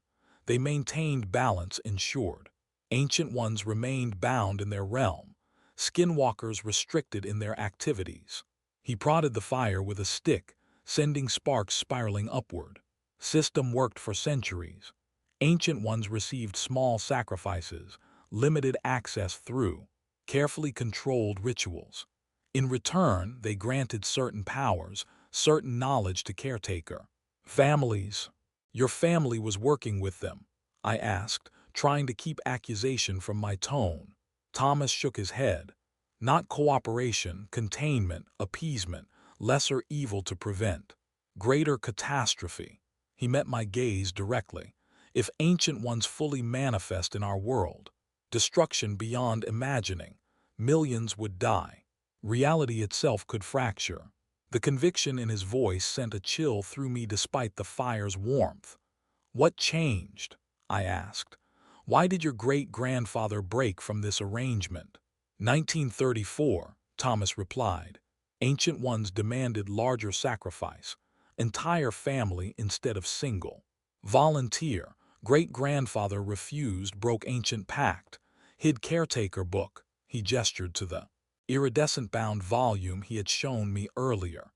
They maintained balance, ensured. Ancient ones remained bound in their realm, skinwalkers restricted in their activities. He prodded the fire with a stick, sending sparks spiraling upward. System worked for centuries. Ancient ones received small sacrifices, limited access through carefully controlled rituals. In return, they granted certain powers, certain knowledge to caretaker families. Your family was working with them, I asked, trying to keep accusation from my tone. Thomas shook his head. Not cooperation, containment, appeasement, lesser evil to prevent. Greater catastrophe. He met my gaze directly. If ancient ones fully manifest in our world, destruction beyond imagining, millions would die. Reality itself could fracture. The conviction in his voice sent a chill through me despite the fire's warmth. What changed? I asked. Why did your great-grandfather break from this arrangement? 1934, Thomas replied. Ancient ones demanded larger sacrifice, entire family instead of single. Volunteer, great-grandfather refused, broke ancient pact, hid caretaker book. He gestured to the iridescent-bound volume he had shown me earlier,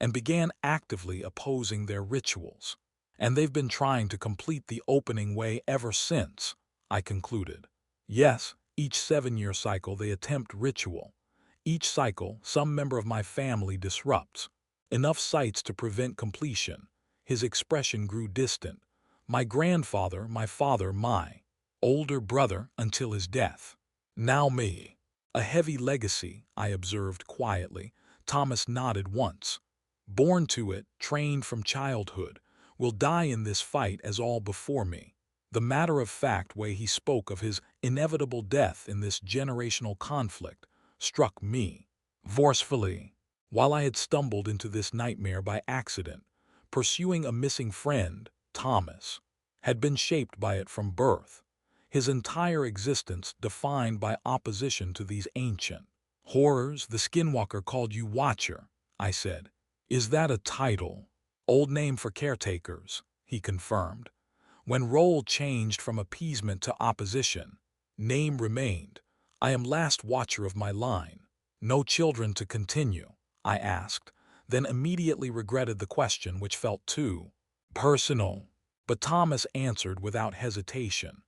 and began actively opposing their rituals. And they've been trying to complete the opening way ever since, I concluded. Yes, each 7-year cycle they attempt ritual. Each cycle, some member of my family disrupts. Enough sites to prevent completion. His expression grew distant. My grandfather, my father, my older brother until his death. Now me. A heavy legacy, I observed quietly. Thomas nodded once. Born to it, trained from childhood, will die in this fight as all before me. The matter-of-fact way he spoke of his inevitable death in this generational conflict struck me forcefully. While I had stumbled into this nightmare by accident, pursuing a missing friend, Thomas had been shaped by it from birth, his entire existence defined by opposition to these ancient horrors. The Skinwalker called you Watcher, I said. Is that a title? Old name for caretakers, he confirmed. When role changed from appeasement to opposition, name remained. I am last watcher of my line. No children to continue, I asked, then immediately regretted the question, which felt too personal. But Thomas answered without hesitation.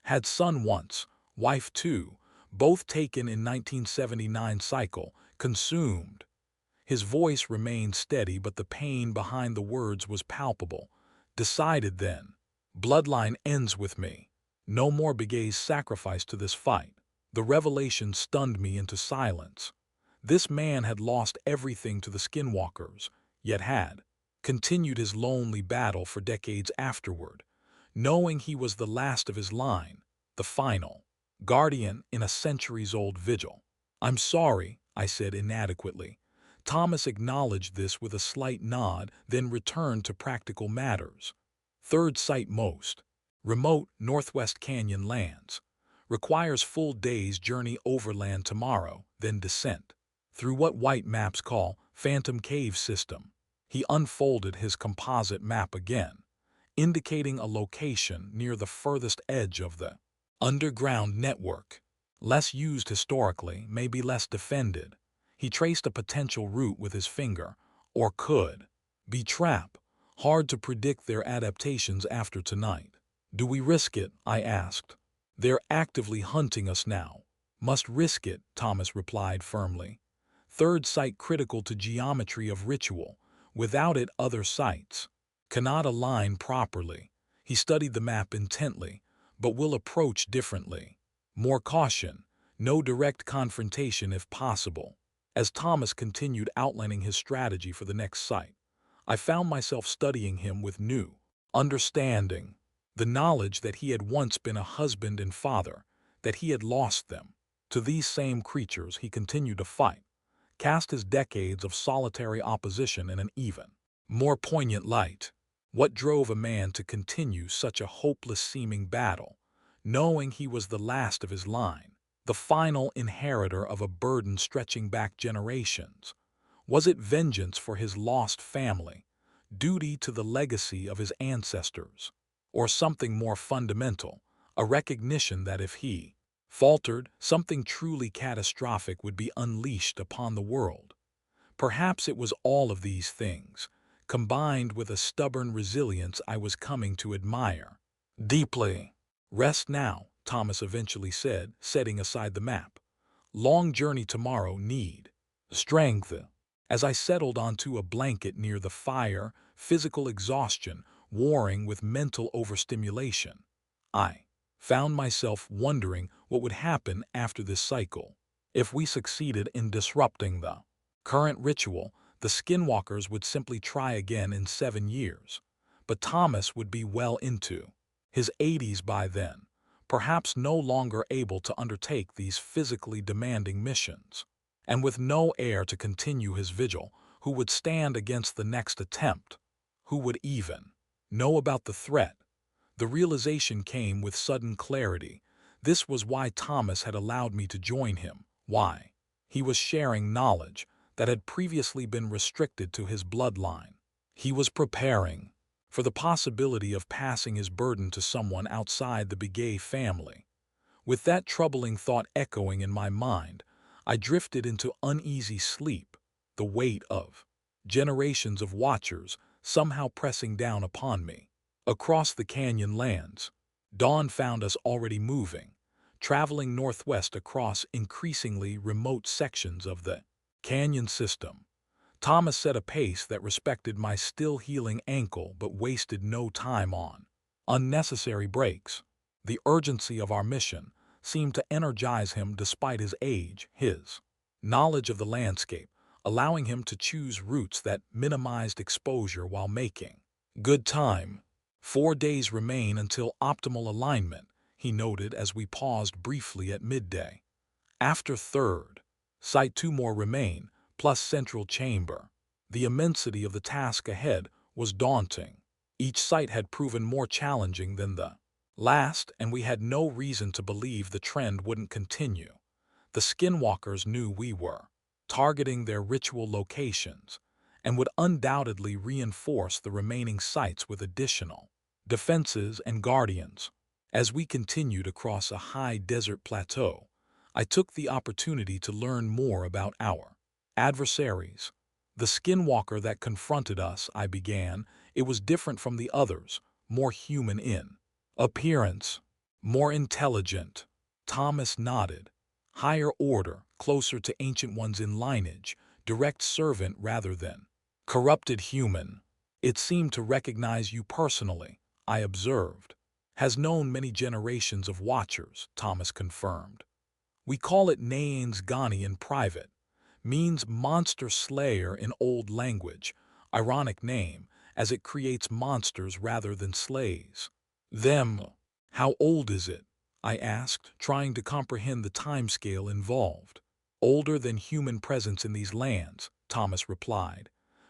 Had son once, wife too, both taken in 1979 cycle, consumed. His voice remained steady, but the pain behind the words was palpable. Decided then. Bloodline ends with me. No more Begay's sacrifice to this fight. The revelation stunned me into silence. This man had lost everything to the Skinwalkers, yet had continued his lonely battle for decades afterward, knowing he was the last of his line, the final guardian in a centuries-old vigil. I'm sorry, I said inadequately. Thomas acknowledged this with a slight nod, then returned to practical matters. Third site most remote Northwest Canyon lands. Requires full day's journey overland tomorrow, then descent through what white maps call Phantom Cave System. He unfolded his composite map again, indicating a location near the furthest edge of the underground network. Less used historically, maybe less defended. He traced a potential route with his finger, or could be trap. Hard to predict their adaptations after tonight. Do we risk it? I asked. They're actively hunting us now. Must risk it, Thomas replied firmly. Third site critical to geometry of ritual. Without it, other sites cannot align properly. He studied the map intently, but will approach differently. More caution, no direct confrontation if possible. As Thomas continued outlining his strategy for the next site, I found myself studying him with new understanding. The knowledge that he had once been a husband and father, that he had lost them. To these same creatures he continued to fight, cast his decades of solitary opposition in an even more poignant light. What drove a man to continue such a hopeless-seeming battle, knowing he was the last of his line, the final inheritor of a burden stretching back generations? Was it vengeance for his lost family, duty to the legacy of his ancestors, or something more fundamental, a recognition that if he faltered, something truly catastrophic would be unleashed upon the world? Perhaps it was all of these things, combined with a stubborn resilience I was coming to admire deeply. Rest now, Thomas eventually said, setting aside the map. Long journey tomorrow, need strength. As I settled onto a blanket near the fire, physical exhaustion warring with mental overstimulation, I found myself wondering what would happen after this cycle. If we succeeded in disrupting the current ritual, the Skinwalkers would simply try again in 7 years. But Thomas would be well into his 80s by then, perhaps no longer able to undertake these physically demanding missions. And with no heir to continue his vigil, who would stand against the next attempt? Who would even know about the threat? The realization came with sudden clarity. This was why Thomas had allowed me to join him, why he was sharing knowledge that had previously been restricted to his bloodline. He was preparing for the possibility of passing his burden to someone outside the Begay family. With that troubling thought echoing in my mind, I drifted into uneasy sleep, the weight of generations of watchers somehow pressing down upon me. Across the canyon lands, dawn found us already moving, traveling northwest across increasingly remote sections of the canyon system. Thomas set a pace that respected my still-healing ankle but wasted no time on unnecessary breaks. The urgency of our mission seemed to energize him despite his age, his knowledge of the landscape, allowing him to choose routes that minimized exposure while making good time. 4 days remain until optimal alignment, he noted as we paused briefly at midday. After third, sight 2 more remain, plus central chamber. The immensity of the task ahead was daunting. Each site had proven more challenging than the last, and we had no reason to believe the trend wouldn't continue. The skinwalkers knew we were targeting their ritual locations and would undoubtedly reinforce the remaining sites with additional defenses and guardians. As we continued across a high desert plateau, I took the opportunity to learn more about our adversaries. The skinwalker that confronted us, I began, it was different from the others, more human in appearance, more intelligent. Thomas nodded. Higher order, closer to ancient ones in lineage, direct servant rather than corrupted human. It seemed to recognize you personally, I observed. Has known many generations of watchers, Thomas confirmed. We call it Naans Gani in private. Means monster slayer in old language. Ironic name, as it creates monsters rather than slays them. How old is it? I asked, trying to comprehend the timescale involved. Older than human presence in these lands, Thomas replied.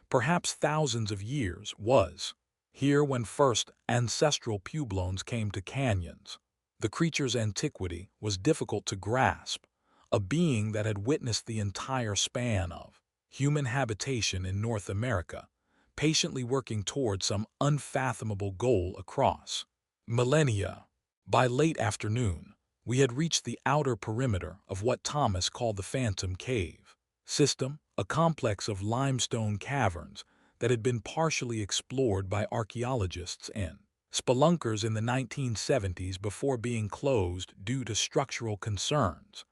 Perhaps thousands of years was here when first ancestral Pueblones came to canyons. The creature's antiquity was difficult to grasp, a being that had witnessed the entire span of human habitation in North America, patiently working toward some unfathomable goal across millennia. By late afternoon, we had reached the outer perimeter of what Thomas called the Phantom Cave system, a complex of limestone caverns that had been partially explored by archaeologists and spelunkers in the 1970s before being closed due to structural concerns.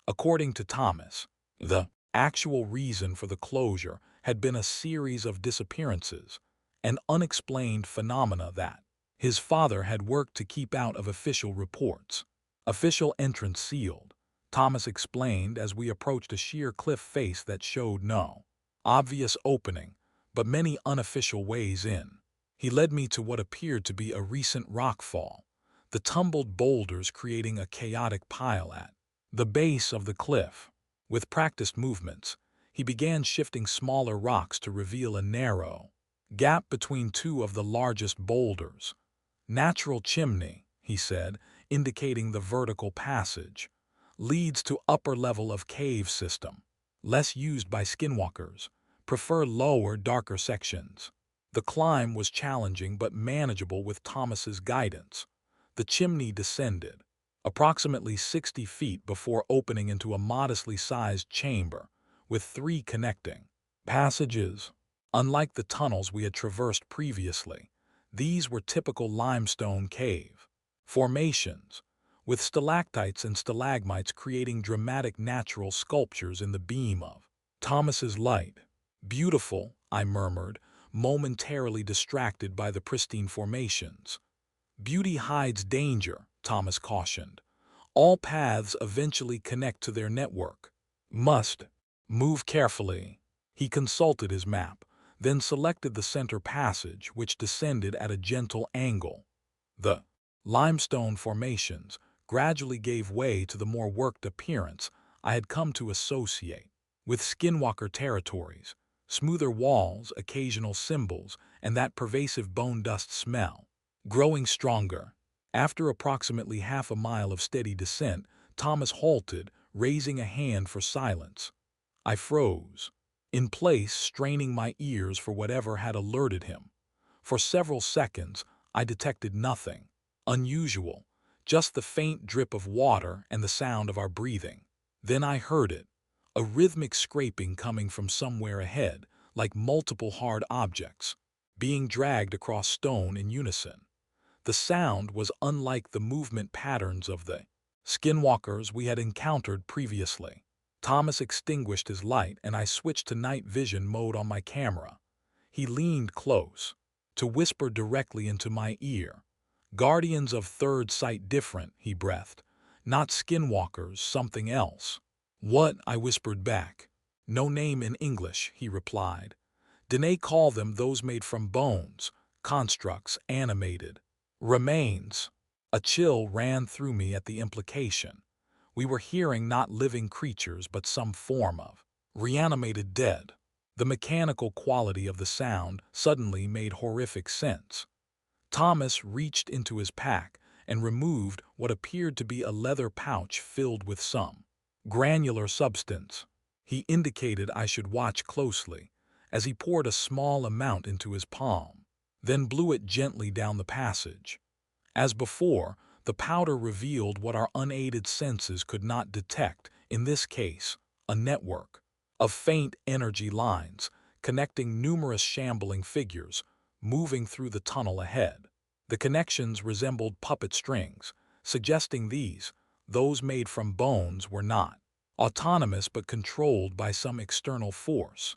According to Thomas, the actual reason for the closure had been a series of disappearances, an unexplained phenomena that his father had worked to keep out of official reports. Official entrance sealed, Thomas explained as we approached a sheer cliff face that showed no obvious opening, but many unofficial ways in. He led me to what appeared to be a recent rockfall, the tumbled boulders creating a chaotic pile at the base of the cliff. With practiced movements, he began shifting smaller rocks to reveal a narrow gap between two of the largest boulders. Natural chimney, he said, indicating the vertical passage, leads to upper level of cave system. Less used by skinwalkers, prefer lower, darker sections. The climb was challenging but manageable with Thomas's guidance. The chimney descended approximately 60 feet before opening into a modestly sized chamber with 3 connecting passages. Unlike the tunnels we had traversed previously, these were typical limestone cave formations, with stalactites and stalagmites creating dramatic natural sculptures in the beam of Thomas's light. Beautiful, I murmured, momentarily distracted by the pristine formations. Beauty hides danger, Thomas cautioned. All paths eventually connect to their network. Must move carefully. He consulted his map, then selected the center passage, which descended at a gentle angle. The limestone formations gradually gave way to the more worked appearance I had come to associate with skinwalker territories, smoother walls, occasional symbols, and that pervasive bone dust smell. Growing stronger. After approximately half a mile of steady descent, Thomas halted, raising a hand for silence. I froze, in place, straining my ears for whatever had alerted him. For several seconds, I detected nothing unusual, just the faint drip of water and the sound of our breathing. Then I heard it, a rhythmic scraping coming from somewhere ahead, like multiple hard objects being dragged across stone in unison. The sound was unlike the movement patterns of the skinwalkers we had encountered previously. Thomas extinguished his light and I switched to night vision mode on my camera. He leaned close to whisper directly into my ear. "Guardians of third sight different," he breathed. "Not skinwalkers, something else." "What?" I whispered back. "No name in English," he replied. "Dene call them those made from bones, constructs, animated remains." A chill ran through me at the implication. We were hearing not living creatures but some form of reanimated dead. The mechanical quality of the sound suddenly made horrific sense. Thomas reached into his pack and removed what appeared to be a leather pouch filled with some granular substance. He indicated I should watch closely as he poured a small amount into his palm, then blew it gently down the passage. As before, the powder revealed what our unaided senses could not detect, in this case, a network of faint energy lines connecting numerous shambling figures moving through the tunnel ahead. The connections resembled puppet strings, suggesting those made from bones, were not autonomous but controlled by some external force.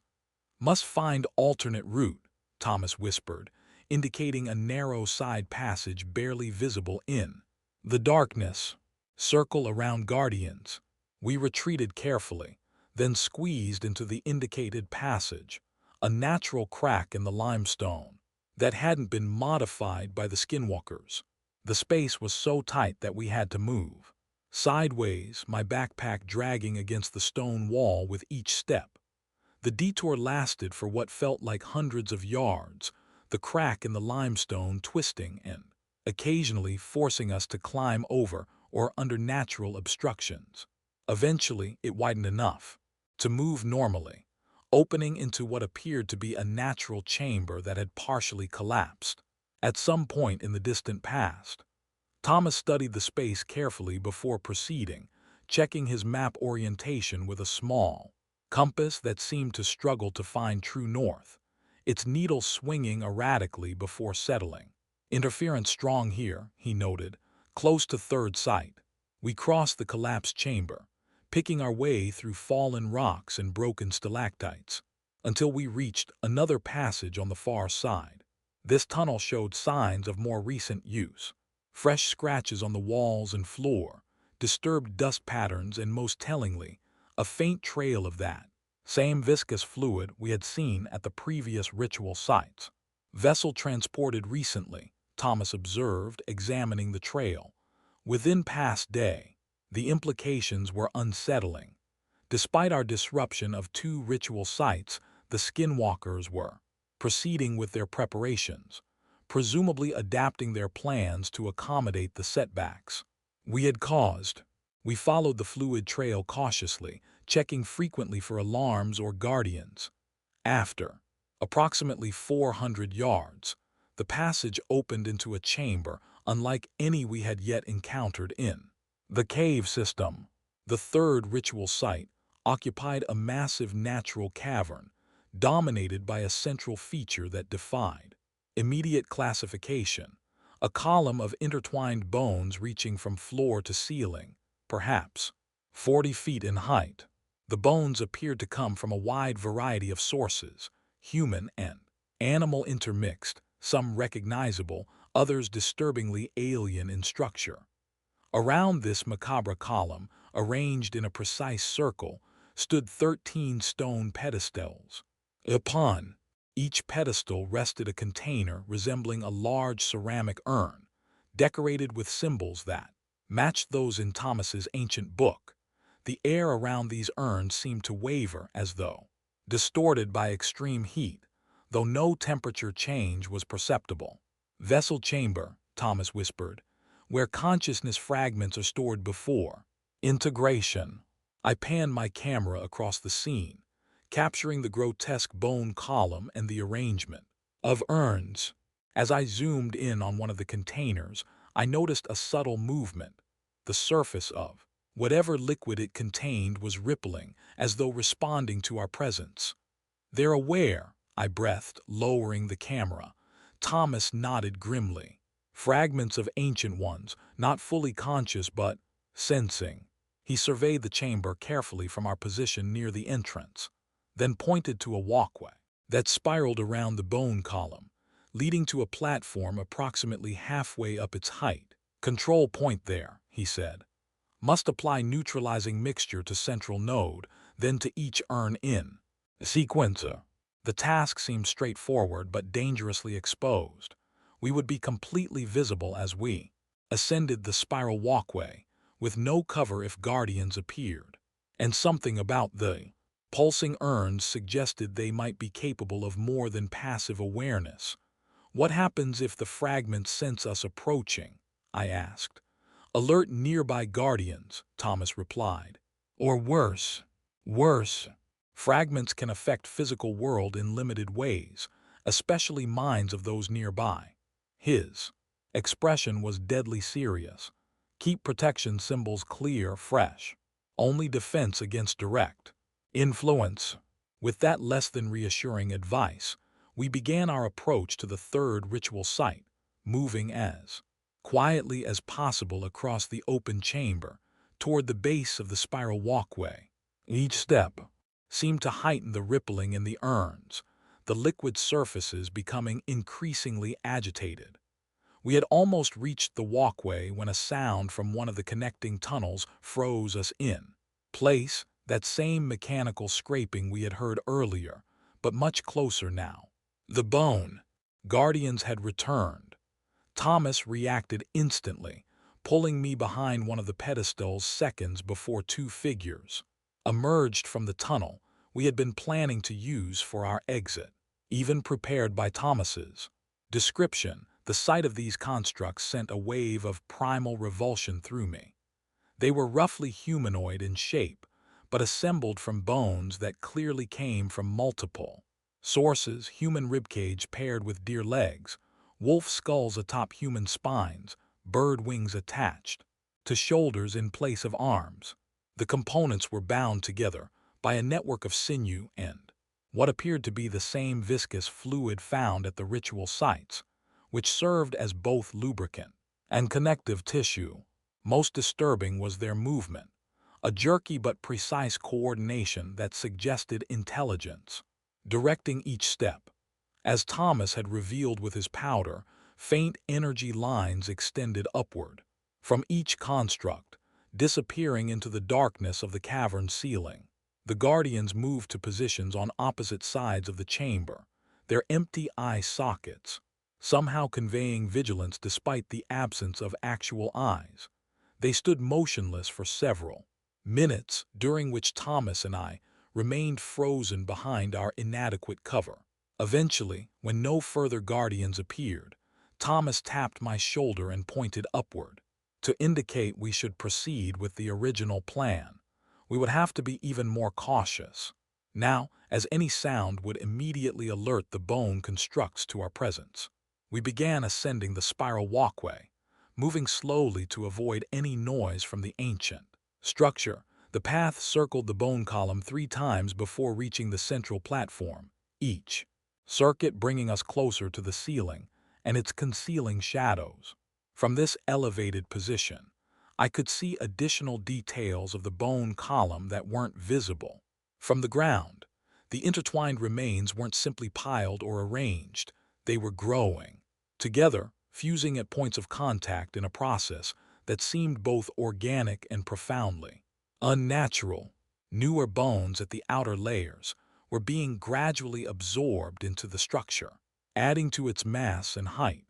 "Must find alternate route," Thomas whispered, indicating a narrow side passage barely visible in the darkness. "Circle around guardians." We retreated carefully, then squeezed into the indicated passage, a natural crack in the limestone that hadn't been modified by the skinwalkers. The space was so tight that we had to move sideways, my backpack dragging against the stone wall with each step. The detour lasted for what felt like hundreds of yards, the crack in the limestone twisting and occasionally forcing us to climb over or under natural obstructions. Eventually, it widened enough to move normally, opening into what appeared to be a natural chamber that had partially collapsed. At some point in the distant past, Thomas studied the space carefully before proceeding, checking his map orientation with a small compass that seemed to struggle to find true north, its needle swinging erratically before settling. "Interference strong here," he noted, "close to third sight." We crossed the collapsed chamber, picking our way through fallen rocks and broken stalactites, until we reached another passage on the far side. This tunnel showed signs of more recent use. Fresh scratches on the walls and floor, disturbed dust patterns, and most tellingly, a faint trail of that same viscous fluid we had seen at the previous ritual sites. "Vessel transported recently," Thomas observed, examining the trail. "Within past day." The implications were unsettling. Despite our disruption of 2 ritual sites, the skinwalkers were proceeding with their preparations, presumably adapting their plans to accommodate the setbacks we had caused. We followed the fluid trail cautiously, checking frequently for alarms or guardians. After approximately 400 yards, the passage opened into a chamber unlike any we had yet encountered in the cave system. The third ritual site occupied a massive natural cavern, dominated by a central feature that defied immediate classification, a column of intertwined bones reaching from floor to ceiling, perhaps 40 feet in height. The bones appeared to come from a wide variety of sources, human and animal intermixed, some recognizable, others disturbingly alien in structure. Around this macabre column, arranged in a precise circle, stood 13 stone pedestals. Upon each pedestal rested a container resembling a large ceramic urn, decorated with symbols that matched those in Thomas's ancient book. The air around these urns seemed to waver as though distorted by extreme heat, though no temperature change was perceptible. "Vessel chamber," Thomas whispered, "where consciousness fragments are stored before integration." I panned my camera across the scene, capturing the grotesque bone column and the arrangement of urns. As I zoomed in on one of the containers, I noticed a subtle movement. The surface of whatever liquid it contained was rippling, as though responding to our presence. "They're aware," I breathed, lowering the camera. Thomas nodded grimly. "Fragments of ancient ones, not fully conscious but sensing." He surveyed the chamber carefully from our position near the entrance, then pointed to a walkway that spiraled around the bone column, leading to a platform approximately halfway up its height. "Control point there," he said. "Must apply neutralizing mixture to central node, then to each urn in sequencer." The task seemed straightforward but dangerously exposed. We would be completely visible as we ascended the spiral walkway, with no cover if guardians appeared. And something about the pulsing urns suggested they might be capable of more than passive awareness. "What happens if the fragments sense us approaching?" I asked. "Alert nearby guardians," Thomas replied. "Or worse." "Worse. Fragments can affect physical world in limited ways, especially minds of those nearby." His expression was deadly serious. "Keep protection symbols clear, fresh. Only defense against direct influence." With that less than reassuring advice, we began our approach to the third ritual site, moving as quietly as possible across the open chamber toward the base of the spiral walkway. Each step seemed to heighten the rippling in the urns, the liquid surfaces becoming increasingly agitated. We had almost reached the walkway when a sound from one of the connecting tunnels froze us in place, that same mechanical scraping we had heard earlier, but much closer now. The bone guardians had returned. Thomas reacted instantly, pulling me behind one of the pedestals seconds before two figures emerged from the tunnel we had been planning to use for our exit. Even prepared by Thomas's description, the sight of these constructs sent a wave of primal revulsion through me. They were roughly humanoid in shape, but assembled from bones that clearly came from multiple sources: human ribcage paired with deer legs, wolf skulls atop human spines, bird wings attached to shoulders in place of arms. The components were bound together by a network of sinew and what appeared to be the same viscous fluid found at the ritual sites, which served as both lubricant and connective tissue. Most disturbing was their movement, a jerky but precise coordination that suggested intelligence, directing each step. As Thomas had revealed with his powder, faint energy lines extended upward from each construct, disappearing into the darkness of the cavern ceiling. The guardians moved to positions on opposite sides of the chamber, their empty eye sockets somehow conveying vigilance despite the absence of actual eyes. They stood motionless for several minutes, during which Thomas and I remained frozen behind our inadequate cover. Eventually, when no further guardians appeared, Thomas tapped my shoulder and pointed upward to indicate we should proceed with the original plan. We would have to be even more cautious now, as any sound would immediately alert the bone constructs to our presence. We began ascending the spiral walkway, moving slowly to avoid any noise from the ancient structure. The path circled the bone column 3 times before reaching the central platform, each circuit bringing us closer to the ceiling and its concealing shadows. From this elevated position, I could see additional details of the bone column that weren't visible from the ground. The intertwined remains weren't simply piled or arranged, they were growing together, fusing at points of contact in a process that seemed both organic and profoundly unnatural. Newer bones at the outer layers were being gradually absorbed into the structure, adding to its mass and height.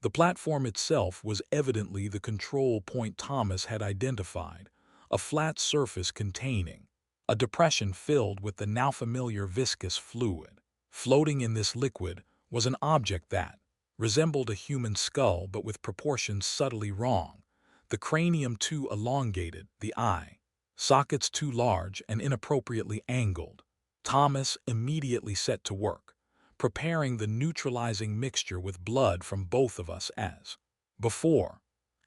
The platform itself was evidently the control point Thomas had identified, a flat surface containing a depression filled with the now familiar viscous fluid. Floating in this liquid was an object that resembled a human skull but with proportions subtly wrong, the cranium too elongated, the eye sockets too large and inappropriately angled. Thomas immediately set to work, preparing the neutralizing mixture with blood from both of us as before.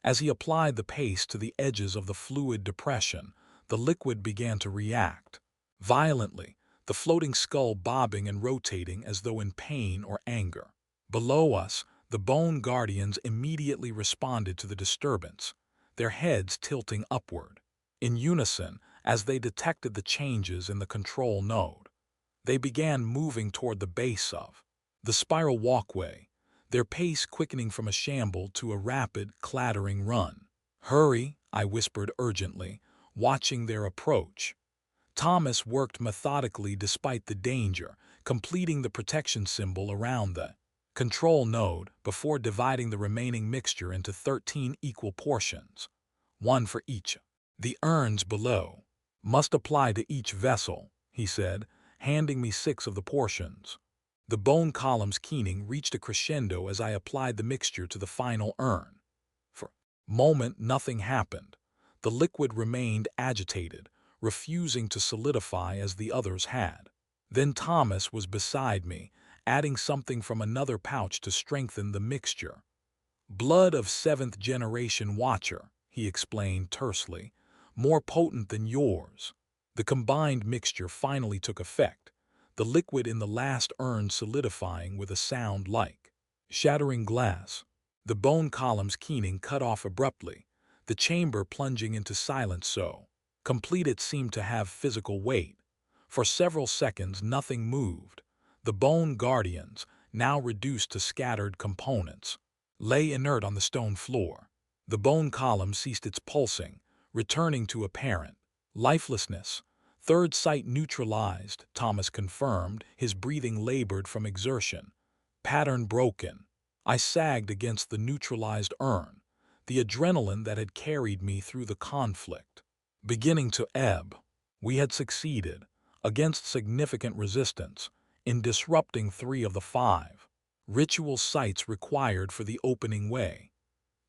As he applied the paste to the edges of the fluid depression, the liquid began to react violently, the floating skull bobbing and rotating as though in pain or anger. Below us, the bone guardians immediately responded to the disturbance, their heads tilting upward. in unison as they detected the changes in the control node. They began moving toward the base of the spiral walkway, their pace quickening from a shamble to a rapid, clattering run. "Hurry," I whispered urgently, watching their approach. Thomas worked methodically despite the danger, completing the protection symbol around the control node before dividing the remaining mixture into 13 equal portions, one for each. "The urns below must apply to each vessel," he said, handing me 6 of the portions. The bone column's keening reached a crescendo as I applied the mixture to the final urn. For a moment, nothing happened. The liquid remained agitated, refusing to solidify as the others had. Then Thomas was beside me, adding something from another pouch to strengthen the mixture. "Blood of 7th-generation Watcher," he explained tersely, "more potent than yours." The combined mixture finally took effect, the liquid in the last urn solidifying with a sound like shattering glass. The bone column's keening cut off abruptly, the chamber plunging into silence so complete it seemed to have physical weight. For several seconds nothing moved. The bone guardians, now reduced to scattered components, lay inert on the stone floor. The bone column ceased its pulsing, returning to apparent lifelessness. "Third sight neutralized," Thomas confirmed, his breathing labored from exertion. "Pattern broken." I sagged against the neutralized urn, the adrenaline that had carried me through the conflict beginning to ebb. We had succeeded, against significant resistance, in disrupting 3 of the 5 ritual sites required for the opening way.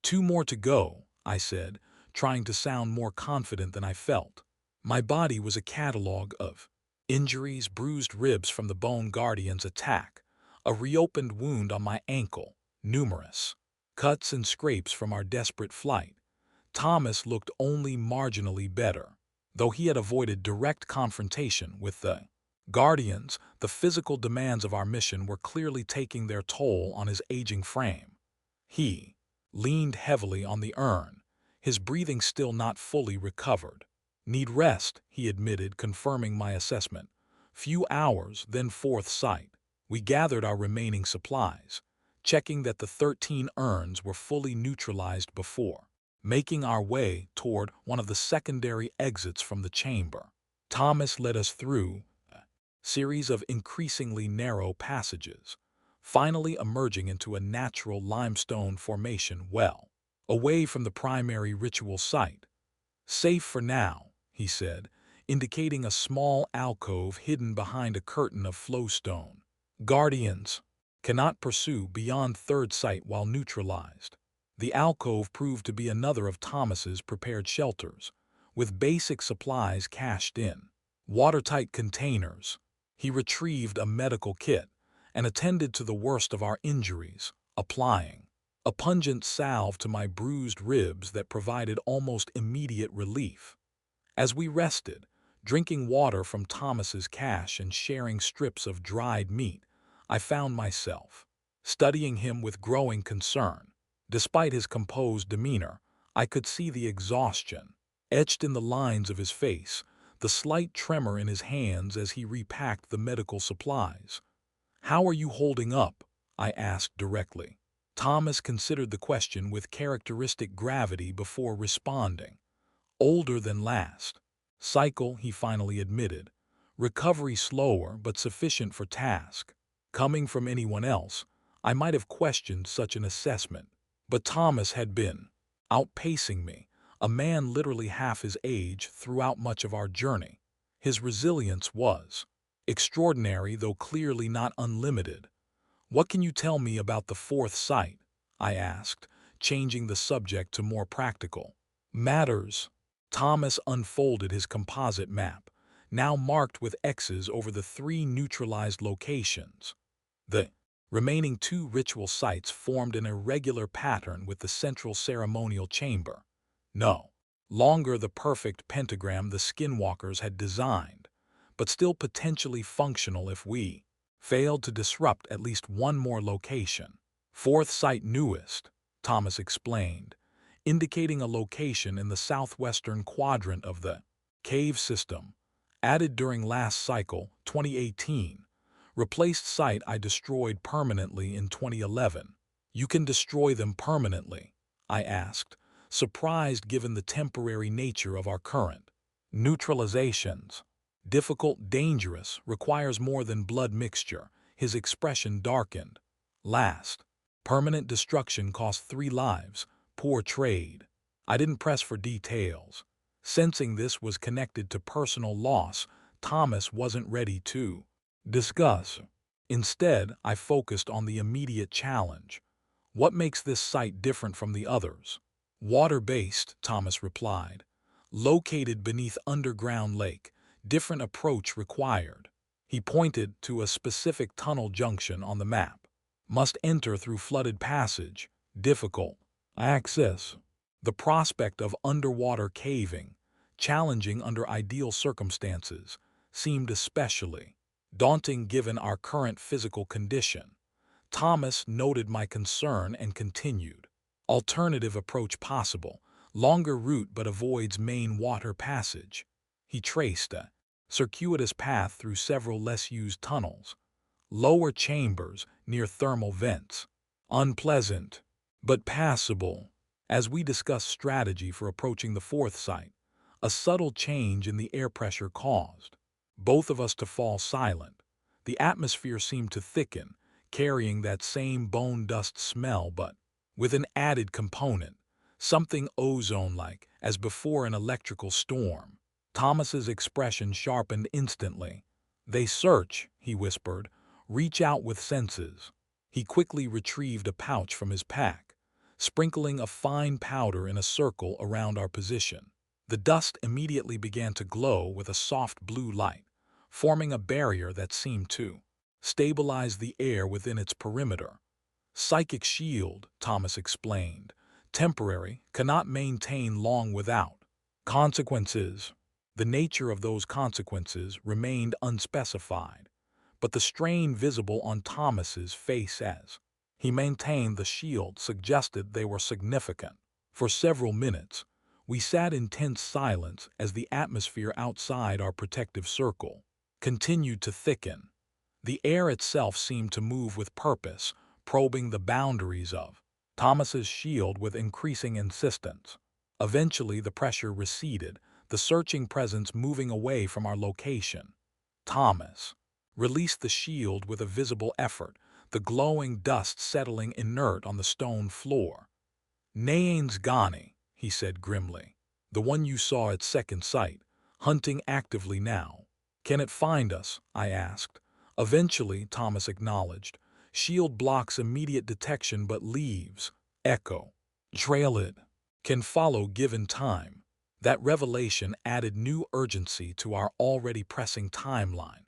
"2 more to go," I said, trying to sound more confident than I felt. My body was a catalog of injuries, bruised ribs from the bone guardian's attack, a reopened wound on my ankle, numerous cuts and scrapes from our desperate flight. Thomas looked only marginally better. Though he had avoided direct confrontation with the guardians, the physical demands of our mission were clearly taking their toll on his aging frame. He leaned heavily on the urn, his breathing still not fully recovered. "Need rest," he admitted, confirming my assessment. "Few hours, then 4th sight." We gathered our remaining supplies, checking that the 13 urns were fully neutralized before making our way toward one of the secondary exits from the chamber. Thomas led us through a series of increasingly narrow passages, finally emerging into a natural limestone formation well away from the primary ritual site. "Safe for now," he said, indicating a small alcove hidden behind a curtain of flowstone. "Guardians cannot pursue beyond 3rd sight while neutralized." The alcove proved to be another of Thomas's prepared shelters, with basic supplies cached in watertight containers. He retrieved a medical kit and attended to the worst of our injuries, applying a pungent salve to my bruised ribs that provided almost immediate relief. As we rested, drinking water from Thomas's cache and sharing strips of dried meat, I found myself studying him with growing concern. Despite his composed demeanor, I could see the exhaustion etched in the lines of his face, the slight tremor in his hands as he repacked the medical supplies. "How are you holding up?" I asked directly. Thomas considered the question with characteristic gravity before responding. "Older than last cycle," he finally admitted. "Recovery slower but sufficient for task." Coming from anyone else, I might have questioned such an assessment. But Thomas had been outpacing me, a man literally half his age, throughout much of our journey. His resilience was extraordinary, though clearly not unlimited. "What can you tell me about the 4th sight?" I asked, changing the subject to more practical matters. Thomas unfolded his composite map, now marked with X's over the 3 neutralized locations. The remaining 2 ritual sites formed an irregular pattern with the central ceremonial chamber. No longer the perfect pentagram the skinwalkers had designed, but still potentially functional if we failed to disrupt at least one more location. 4th site newest, Thomas explained, indicating a location in the southwestern quadrant of the cave system. Added during last cycle, 2018. Replaced site I destroyed permanently in 2011. You can destroy them permanently, I asked, surprised given the temporary nature of our current neutralizations. Difficult, dangerous, requires more than blood mixture. His expression darkened. Last. Permanent destruction cost 3 lives. Poor trade. I didn't press for details. Sensing this was connected to personal loss, Thomas wasn't ready to discuss. Instead, I focused on the immediate challenge. What makes this site different from the others? Water-based, Thomas replied. Located beneath underground lake, different approach required. He pointed to a specific tunnel junction on the map. Must enter through flooded passage. Difficult. Access. The prospect of underwater caving, challenging under ideal circumstances, seemed especially daunting given our current physical condition. Thomas noted my concern and continued. Alternative approach possible. Longer route but avoids main water passage. He traced a circuitous path through several less used tunnels. Lower chambers near thermal vents. Unpleasant, but passable. As we discussed strategy for approaching the 4th site, a subtle change in the air pressure caused both of us to fall silent. The atmosphere seemed to thicken, carrying that same bone dust smell but with an added component, something ozone-like, as before an electrical storm. Thomas's expression sharpened instantly. They search, he whispered. Reach out with senses. He quickly retrieved a pouch from his pack, sprinkling a fine powder in a circle around our position. The dust immediately began to glow with a soft blue light, forming a barrier that seemed to stabilize the air within its perimeter. Psychic shield, Thomas explained. Temporary, cannot maintain long without. Consequences. The nature of those consequences remained unspecified, but the strain visible on Thomas's face as he maintained the shield suggested they were significant. For several minutes, we sat in tense silence as the atmosphere outside our protective circle continued to thicken. The air itself seemed to move with purpose, probing the boundaries of Thomas's shield with increasing insistence. Eventually, the pressure receded, the searching presence moving away from our location. Thomas released the shield with a visible effort, the glowing dust settling inert on the stone floor. Nayane's Ghani, he said grimly. The one you saw at second sight, hunting actively now. Can it find us? I asked. Eventually, Thomas acknowledged. Shield blocks immediate detection but leaves. Echo. Trail it. Can follow given time. That revelation added new urgency to our already pressing timeline.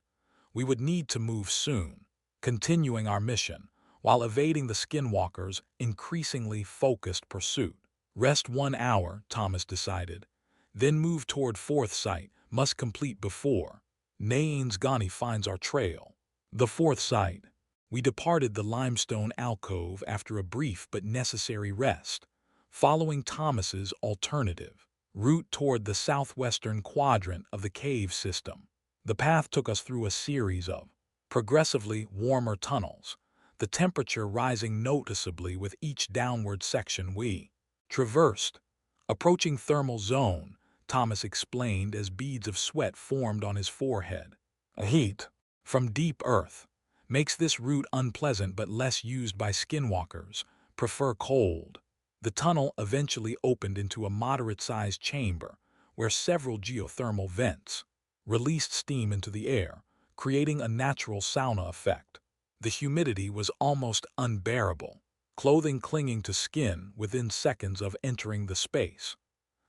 We would need to move soon, continuing our mission, while evading the Skinwalkers' increasingly focused pursuit. Rest 1 hour, Thomas decided. Then move toward 4th site, must complete before Nayane's Ghani finds our trail. The 4th site. We departed the limestone alcove after a brief but necessary rest, following Thomas's alternative route toward the southwestern quadrant of the cave system. The path took us through a series of progressively warmer tunnels, the temperature rising noticeably with each downward section we traversed. Approaching thermal zone, Thomas explained as beads of sweat formed on his forehead. A heat from deep earth makes this route unpleasant but less used by skinwalkers, prefer cold. The tunnel eventually opened into a moderate-sized chamber where several geothermal vents released steam into the air, creating a natural sauna effect. The humidity was almost unbearable, clothing clinging to skin within seconds of entering the space.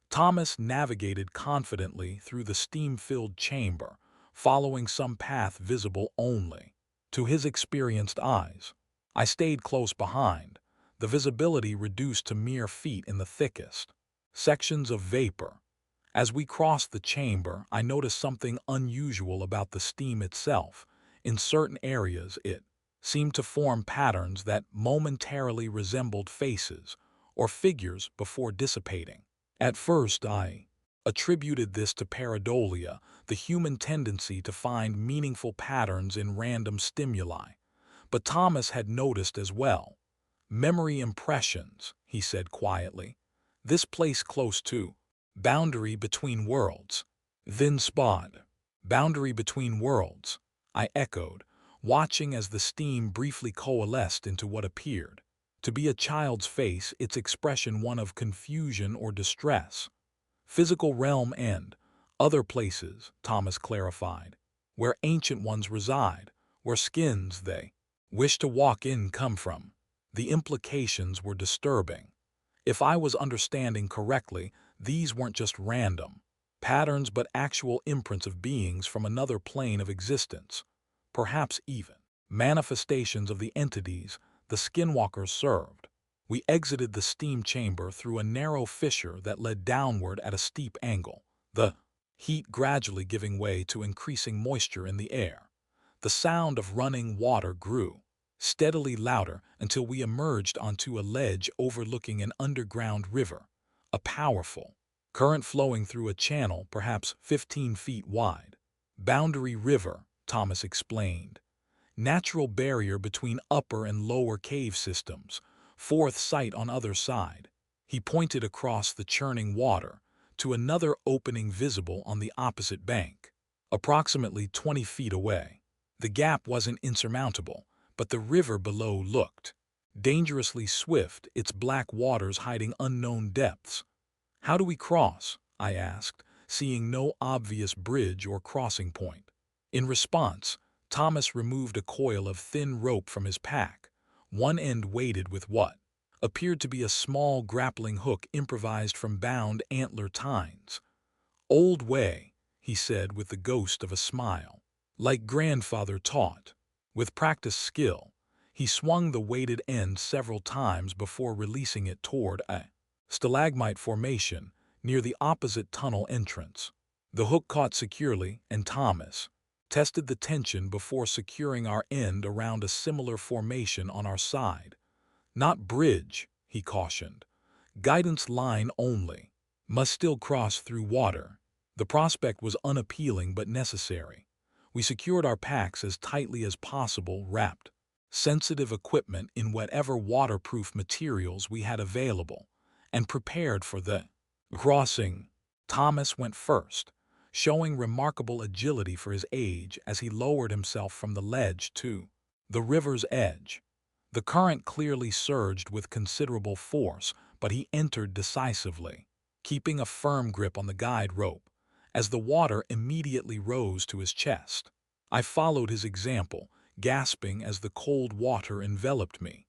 Thomas navigated confidently through the steam-filled chamber, following some path visible only to his experienced eyes. I stayed close behind, the visibility reduced to mere feet in the thickest sections of vapor. As we crossed the chamber, I noticed something unusual about the steam itself. In certain areas, it seemed to form patterns that momentarily resembled faces or figures before dissipating. At first, I attributed this to pareidolia, the human tendency to find meaningful patterns in random stimuli. But Thomas had noticed as well. Memory impressions, he said quietly. This place close to boundary between worlds. Then spot. Boundary between worlds, I echoed, watching as the steam briefly coalesced into what appeared to be a child's face, its expression one of confusion or distress. Physical realm and other places, Thomas clarified, where ancient ones reside, where skins they wish to walk in come from. The implications were disturbing. If I was understanding correctly, these weren't just random patterns but actual imprints of beings from another plane of existence, perhaps even manifestations of the entities the skinwalkers served. We exited the steam chamber through a narrow fissure that led downward at a steep angle, the heat gradually giving way to increasing moisture in the air. The sound of running water grew steadily louder until we emerged onto a ledge overlooking an underground river, a powerful current flowing through a channel perhaps 15 feet wide. Boundary River, Thomas explained. Natural barrier between upper and lower cave systems, fourth site on other side. He pointed across the churning water to another opening visible on the opposite bank, approximately 20 feet away. The gap wasn't insurmountable, but the river below looked dangerously swift, its black waters hiding unknown depths. How do we cross? I asked, seeing no obvious bridge or crossing point. In response, Thomas removed a coil of thin rope from his pack, one end weighted with what appeared to be a small grappling hook improvised from bound antler tines. Old way, he said with the ghost of a smile. Like grandfather taught. With practiced skill, he swung the weighted end several times before releasing it toward a stalagmite formation near the opposite tunnel entrance. The hook caught securely, and Thomas tested the tension before securing our end around a similar formation on our side. Not bridge, he cautioned. Guidance line only. Must still cross through water. The prospect was unappealing but necessary. We secured our packs as tightly as possible, wrapped sensitive equipment in whatever waterproof materials we had available, and prepared for the crossing. Thomas went first, showing remarkable agility for his age as he lowered himself from the ledge to the river's edge. The current clearly surged with considerable force, but he entered decisively, keeping a firm grip on the guide rope, as the water immediately rose to his chest. I followed his example, gasping as the cold water enveloped me.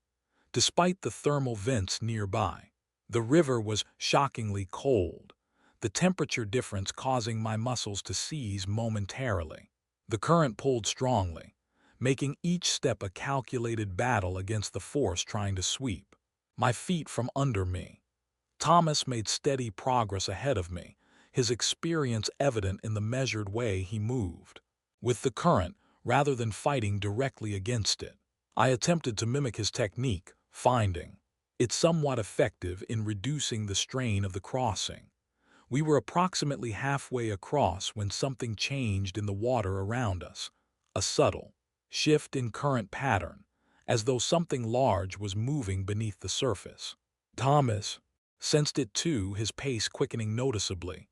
Despite the thermal vents nearby, the river was shockingly cold, the temperature difference causing my muscles to seize momentarily. The current pulled strongly, making each step a calculated battle against the force trying to sweep my feet from under me. Thomas made steady progress ahead of me, his experience evident in the measured way he moved with the current rather than fighting directly against it. I attempted to mimic his technique, finding it somewhat effective in reducing the strain of the crossing. We were approximately halfway across when something changed in the water around us, a subtle shift in current pattern, as though something large was moving beneath the surface. Thomas sensed it too, his pace quickening noticeably.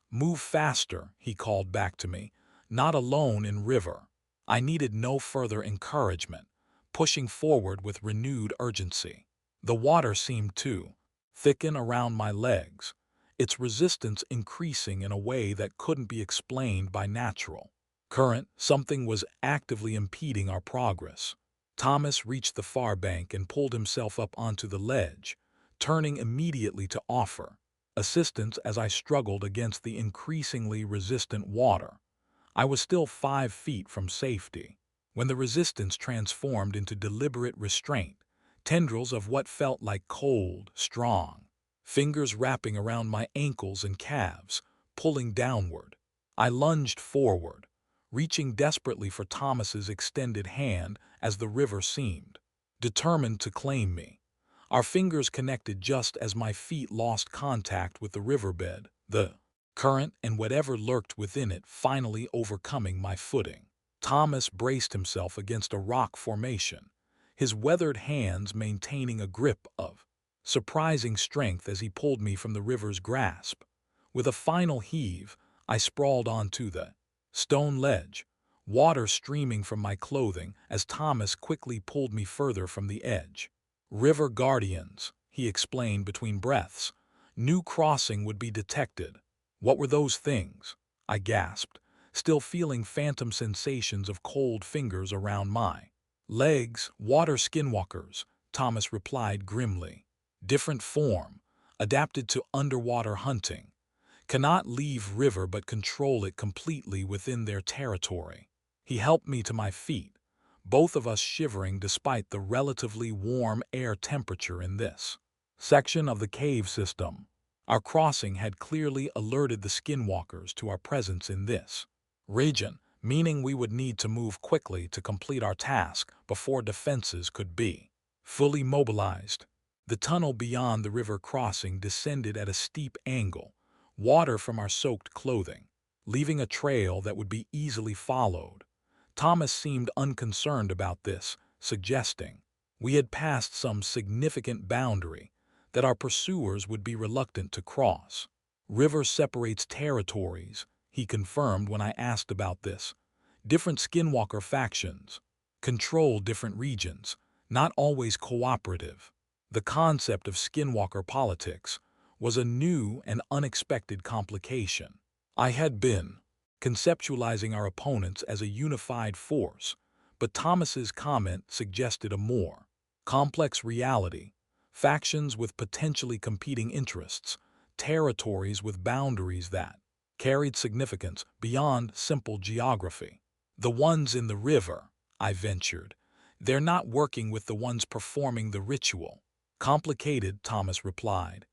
Move faster, he called back to me, not alone in river. I needed no further encouragement, pushing forward with renewed urgency. The water seemed to thicken around my legs, its resistance increasing in a way that couldn't be explained by natural current. Something was actively impeding our progress. Thomas reached the far bank and pulled himself up onto the ledge, turning immediately to offer assistance as I struggled against the increasingly resistant water. I was still 5 feet from safety when the resistance transformed into deliberate restraint, tendrils of what felt like cold, strong fingers wrapping around my ankles and calves, pulling downward. I lunged forward, reaching desperately for Thomas's extended hand as the river seemed determined to claim me. Our fingers connected just as my feet lost contact with the riverbed, the current and whatever lurked within it finally overcoming my footing. Thomas braced himself against a rock formation, his weathered hands maintaining a grip of surprising strength as he pulled me from the river's grasp. With a final heave, I sprawled onto the stone ledge, water streaming from my clothing as Thomas quickly pulled me further from the edge. "River guardians," he explained between breaths. "New crossing would be detected." "What were those things?" I gasped, still feeling phantom sensations of cold fingers around my legs. "Water skinwalkers," Thomas replied grimly. "Different form, adapted to underwater hunting. Cannot leave river but control it completely within their territory." He helped me to my feet, both of us shivering despite the relatively warm air temperature in this section of the cave system. Our crossing had clearly alerted the skinwalkers to our presence in this region, meaning we would need to move quickly to complete our task before defenses could be fully mobilized. The tunnel beyond the river crossing descended at a steep angle, water from our soaked clothing, leaving a trail that would be easily followed. Thomas seemed unconcerned about this, suggesting we had passed some significant boundary that our pursuers would be reluctant to cross. "River separates territories," he confirmed when I asked about this. "Different skinwalker factions control different regions, not always cooperative." The concept of skinwalker politics was a new and unexpected complication. I had been conceptualizing our opponents as a unified force, but Thomas's comment suggested a more complex reality: factions with potentially competing interests, territories with boundaries that carried significance beyond simple geography. "The ones in the river," I ventured. "They're not working with the ones performing the ritual." "Complicated," Thomas replied.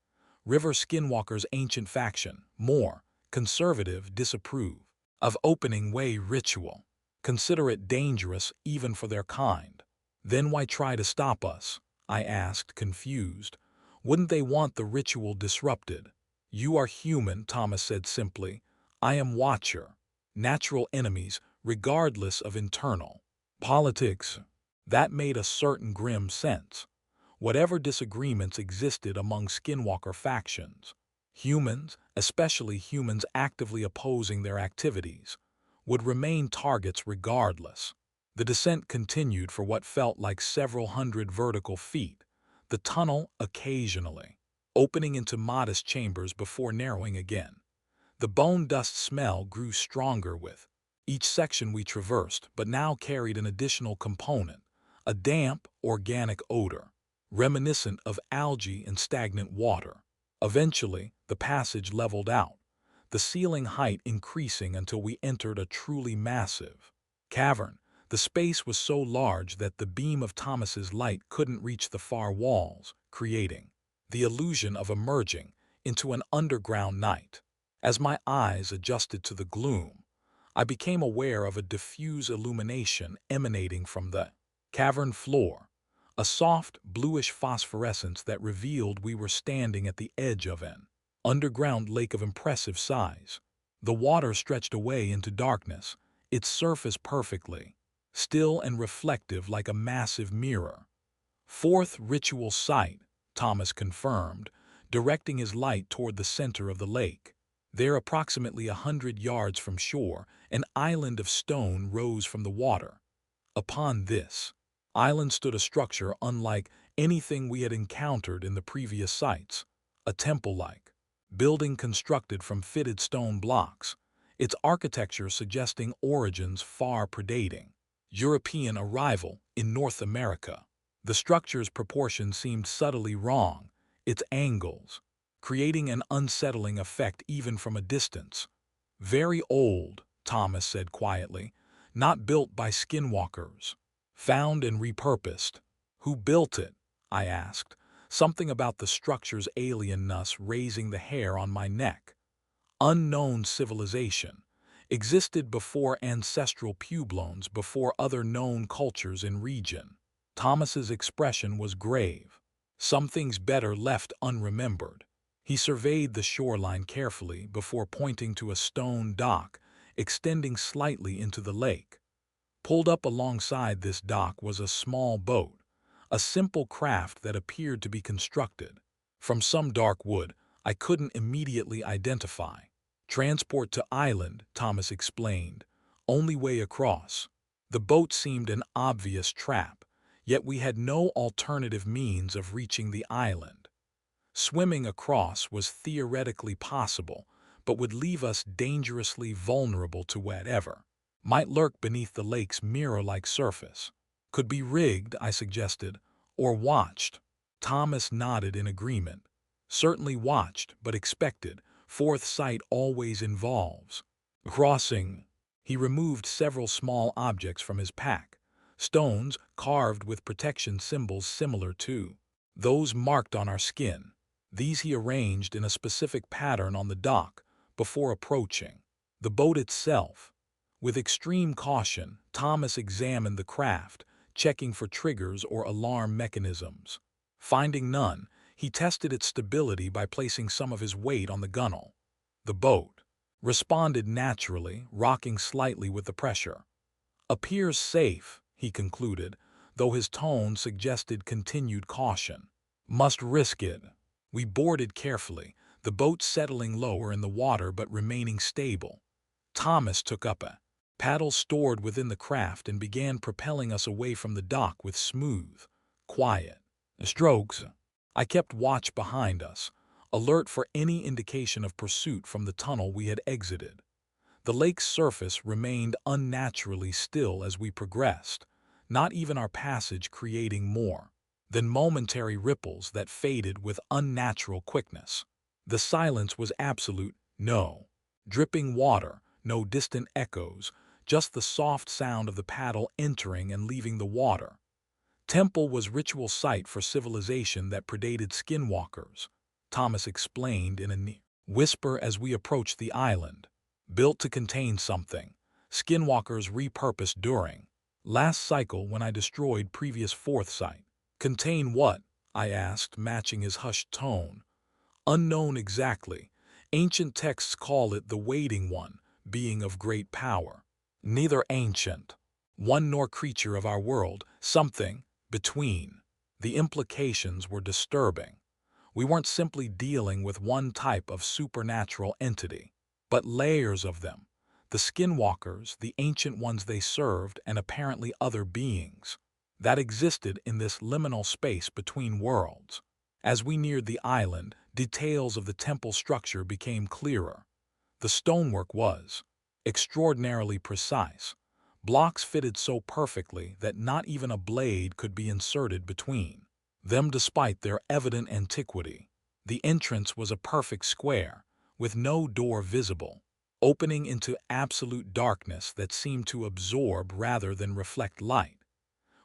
"River skinwalkers' ancient faction, more conservative, disapprove of opening way ritual. Consider it dangerous even for their kind." "Then why try to stop us?" I asked, confused. "Wouldn't they want the ritual disrupted?" "You are human," Thomas said simply. "I am Watcher. Natural enemies, regardless of internal politics." That made a certain grim sense. Whatever disagreements existed among skinwalker factions, humans, especially humans actively opposing their activities, would remain targets regardless. The descent continued for what felt like several hundred vertical feet, the tunnel occasionally opening into modest chambers before narrowing again. The bone dust smell grew stronger with each section we traversed, but now carried an additional component: a damp, organic odor, reminiscent of algae and stagnant water. Eventually, the passage leveled out, the ceiling height increasing until we entered a truly massive cavern. The space was so large that the beam of Thomas's light couldn't reach the far walls, creating the illusion of emerging into an underground night. As my eyes adjusted to the gloom, I became aware of a diffuse illumination emanating from the cavern floor, a soft, bluish phosphorescence that revealed we were standing at the edge of an underground lake of impressive size. The water stretched away into darkness, its surface perfectly still and reflective like a massive mirror. "Fourth ritual site," Thomas confirmed, directing his light toward the center of the lake. There, approximately 100 yards from shore, an island of stone rose from the water. Upon this island stood a structure unlike anything we had encountered in the previous sites, a temple-like building constructed from fitted stone blocks, its architecture suggesting origins far predating European arrival in North America. The structure's proportions seemed subtly wrong, its angles creating an unsettling effect even from a distance. "Very old," Thomas said quietly, "not built by skinwalkers. Found and repurposed." "Who built it?" I asked, something about the structure's alienness raising the hair on my neck. "Unknown civilization. Existed before ancestral Pueblones, before other known cultures in region." Thomas's expression was grave. Some things better left unremembered. He surveyed the shoreline carefully before pointing to a stone dock extending slightly into the lake. Pulled up alongside this dock was a small boat, a simple craft that appeared to be constructed from some dark wood I couldn't immediately identify. Transport to island, Thomas explained. Only way across. The boat seemed an obvious trap, yet we had no alternative means of reaching the island. Swimming across was theoretically possible, but would leave us dangerously vulnerable to whatever might lurk beneath the lake's mirror-like surface. Could be rigged, I suggested, or watched. Thomas nodded in agreement. Certainly watched, but expected. Fourth sight always involves crossing. He removed several small objects from his pack, stones carved with protection symbols similar to those marked on our skin. These he arranged in a specific pattern on the dock before approaching the boat itself. With extreme caution, Thomas examined the craft, checking for triggers or alarm mechanisms. Finding none, he tested its stability by placing some of his weight on the gunwale. The boat responded naturally, rocking slightly with the pressure. Appears safe, he concluded, though his tone suggested continued caution. Must risk it. We boarded carefully, the boat settling lower in the water but remaining stable. Thomas took up a paddle stored within the craft and began propelling us away from the dock with smooth, quiet strokes. I kept watch behind us, alert for any indication of pursuit from the tunnel we had exited. The lake's surface remained unnaturally still as we progressed, not even our passage creating more than momentary ripples that faded with unnatural quickness. The silence was absolute, no dripping water, no distant echoes, just the soft sound of the paddle entering and leaving the water. Temple was ritual site for civilization that predated skinwalkers, Thomas explained in a whisper as we approached the island. Built to contain something, skinwalkers repurposed during last cycle when I destroyed previous fourth site. Contain what? I asked, matching his hushed tone. Unknown exactly. Ancient texts call it the Waiting One, being of great power. Neither ancient one nor creature of our world, something between. The implications were disturbing. We weren't simply dealing with one type of supernatural entity, but layers of them. The skinwalkers, the ancient ones they served, and apparently other beings that existed in this liminal space between worlds. As we neared the island, details of the temple structure became clearer. The stonework was extraordinarily precise. Blocks fitted so perfectly that not even a blade could be inserted between them despite their evident antiquity. The entrance was a perfect square, with no door visible, opening into absolute darkness that seemed to absorb rather than reflect light.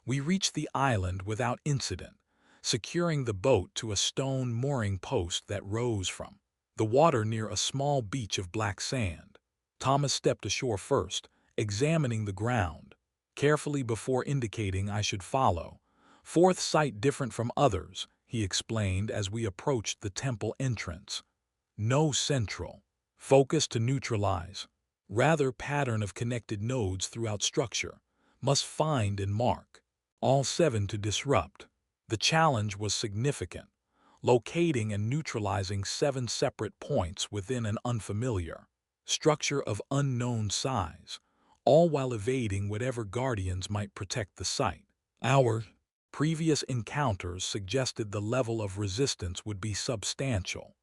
We reached the island without incident, securing the boat to a stone mooring post that rose from the water near a small beach of black sand. Thomas stepped ashore first, examining the ground carefully before indicating I should follow. Fourth site different from others, he explained as we approached the temple entrance. No central focus to neutralize, rather pattern of connected nodes throughout structure. Must find and mark all 7 to disrupt. The challenge was significant, locating and neutralizing 7 separate points within an unfamiliar structure of unknown size, all while evading whatever guardians might protect the site. Our previous encounters suggested the level of resistance would be substantial.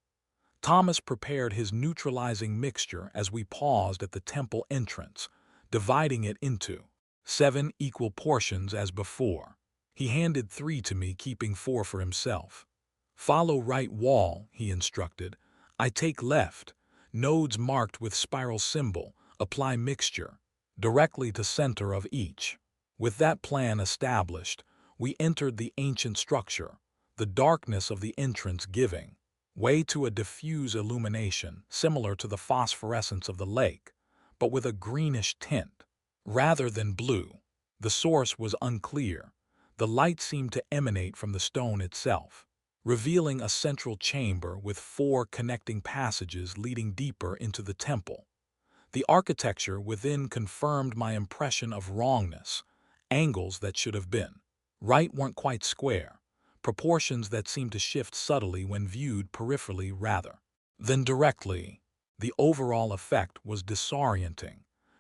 Thomas prepared his neutralizing mixture as we paused at the temple entrance, dividing it into 7 equal portions as before. He handed 3 to me, keeping 4 for himself. Follow right wall, he instructed. I take left. Nodes marked with spiral symbol. Apply mixture directly to center of each. With that plan established, we entered the ancient structure, the darkness of the entrance giving way to a diffuse illumination similar to the phosphorescence of the lake, but with a greenish tint rather than blue. The source was unclear. The light seemed to emanate from the stone itself. revealing a central chamber with 4 connecting passages leading deeper into the temple. The architecture within confirmed my impression of wrongness. Angles that should have been right weren't quite square, proportions that seemed to shift subtly when viewed peripherally rather than directly. The overall effect was disorienting,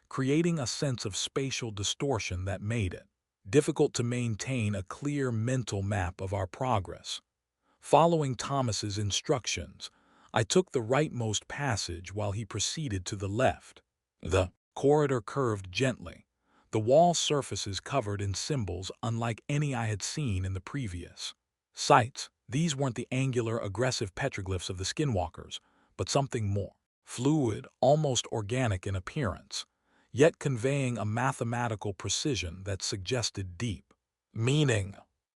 creating a sense of spatial distortion that made it difficult to maintain a clear mental map of our progress. Following Thomas's instructions, I took the rightmost passage while he proceeded to the left. The corridor curved gently, the wall surfaces covered in symbols unlike any I had seen in the previous sites. These weren't the angular, aggressive petroglyphs of the skinwalkers, but something more fluid, almost organic in appearance, yet conveying a mathematical precision that suggested deep meaning.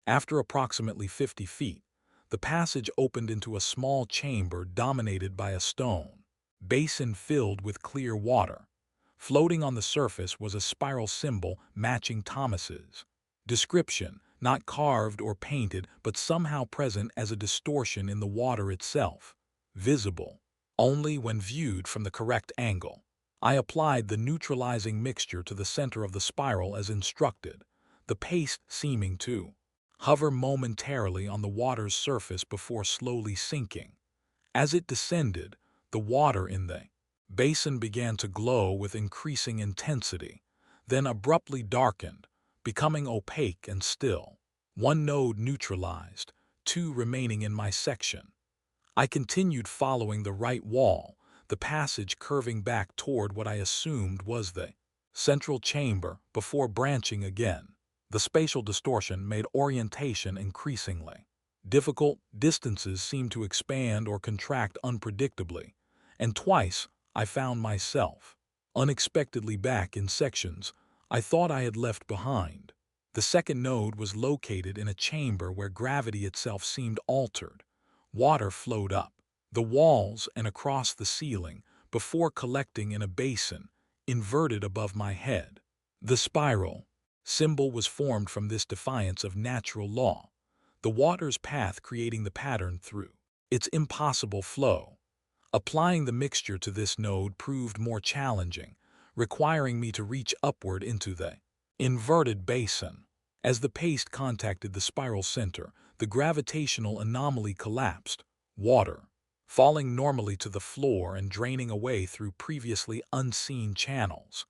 After approximately 50 feet, the passage opened into a small chamber dominated by a stone basin filled with clear water. Floating on the surface was a spiral symbol matching Thomas's description, not carved or painted, but somehow present as a distortion in the water itself, visible only when viewed from the correct angle. I applied the neutralizing mixture to the center of the spiral as instructed, the paste seeming to hover momentarily on the water's surface before slowly sinking. As it descended, the water in the basin began to glow with increasing intensity, then abruptly darkened, becoming opaque and still. 1 node neutralized, 2 remaining in my section. I continued following the right wall, the passage curving back toward what I assumed was the central chamber before branching again. The spatial distortion made orientation increasingly difficult. Distances seemed to expand or contract unpredictably, and twice I found myself unexpectedly back in sections I thought I had left behind. The second node was located in a chamber where gravity itself seemed altered. Water flowed up the walls and across the ceiling before collecting in a basin inverted above my head. The spiral symbol was formed from this defiance of natural law, the water's path creating the pattern through its impossible flow. Applying the mixture to this node proved more challenging, requiring me to reach upward into the inverted basin. As the paste contacted the spiral center, the gravitational anomaly collapsed, water falling normally to the floor and draining away through previously unseen channels.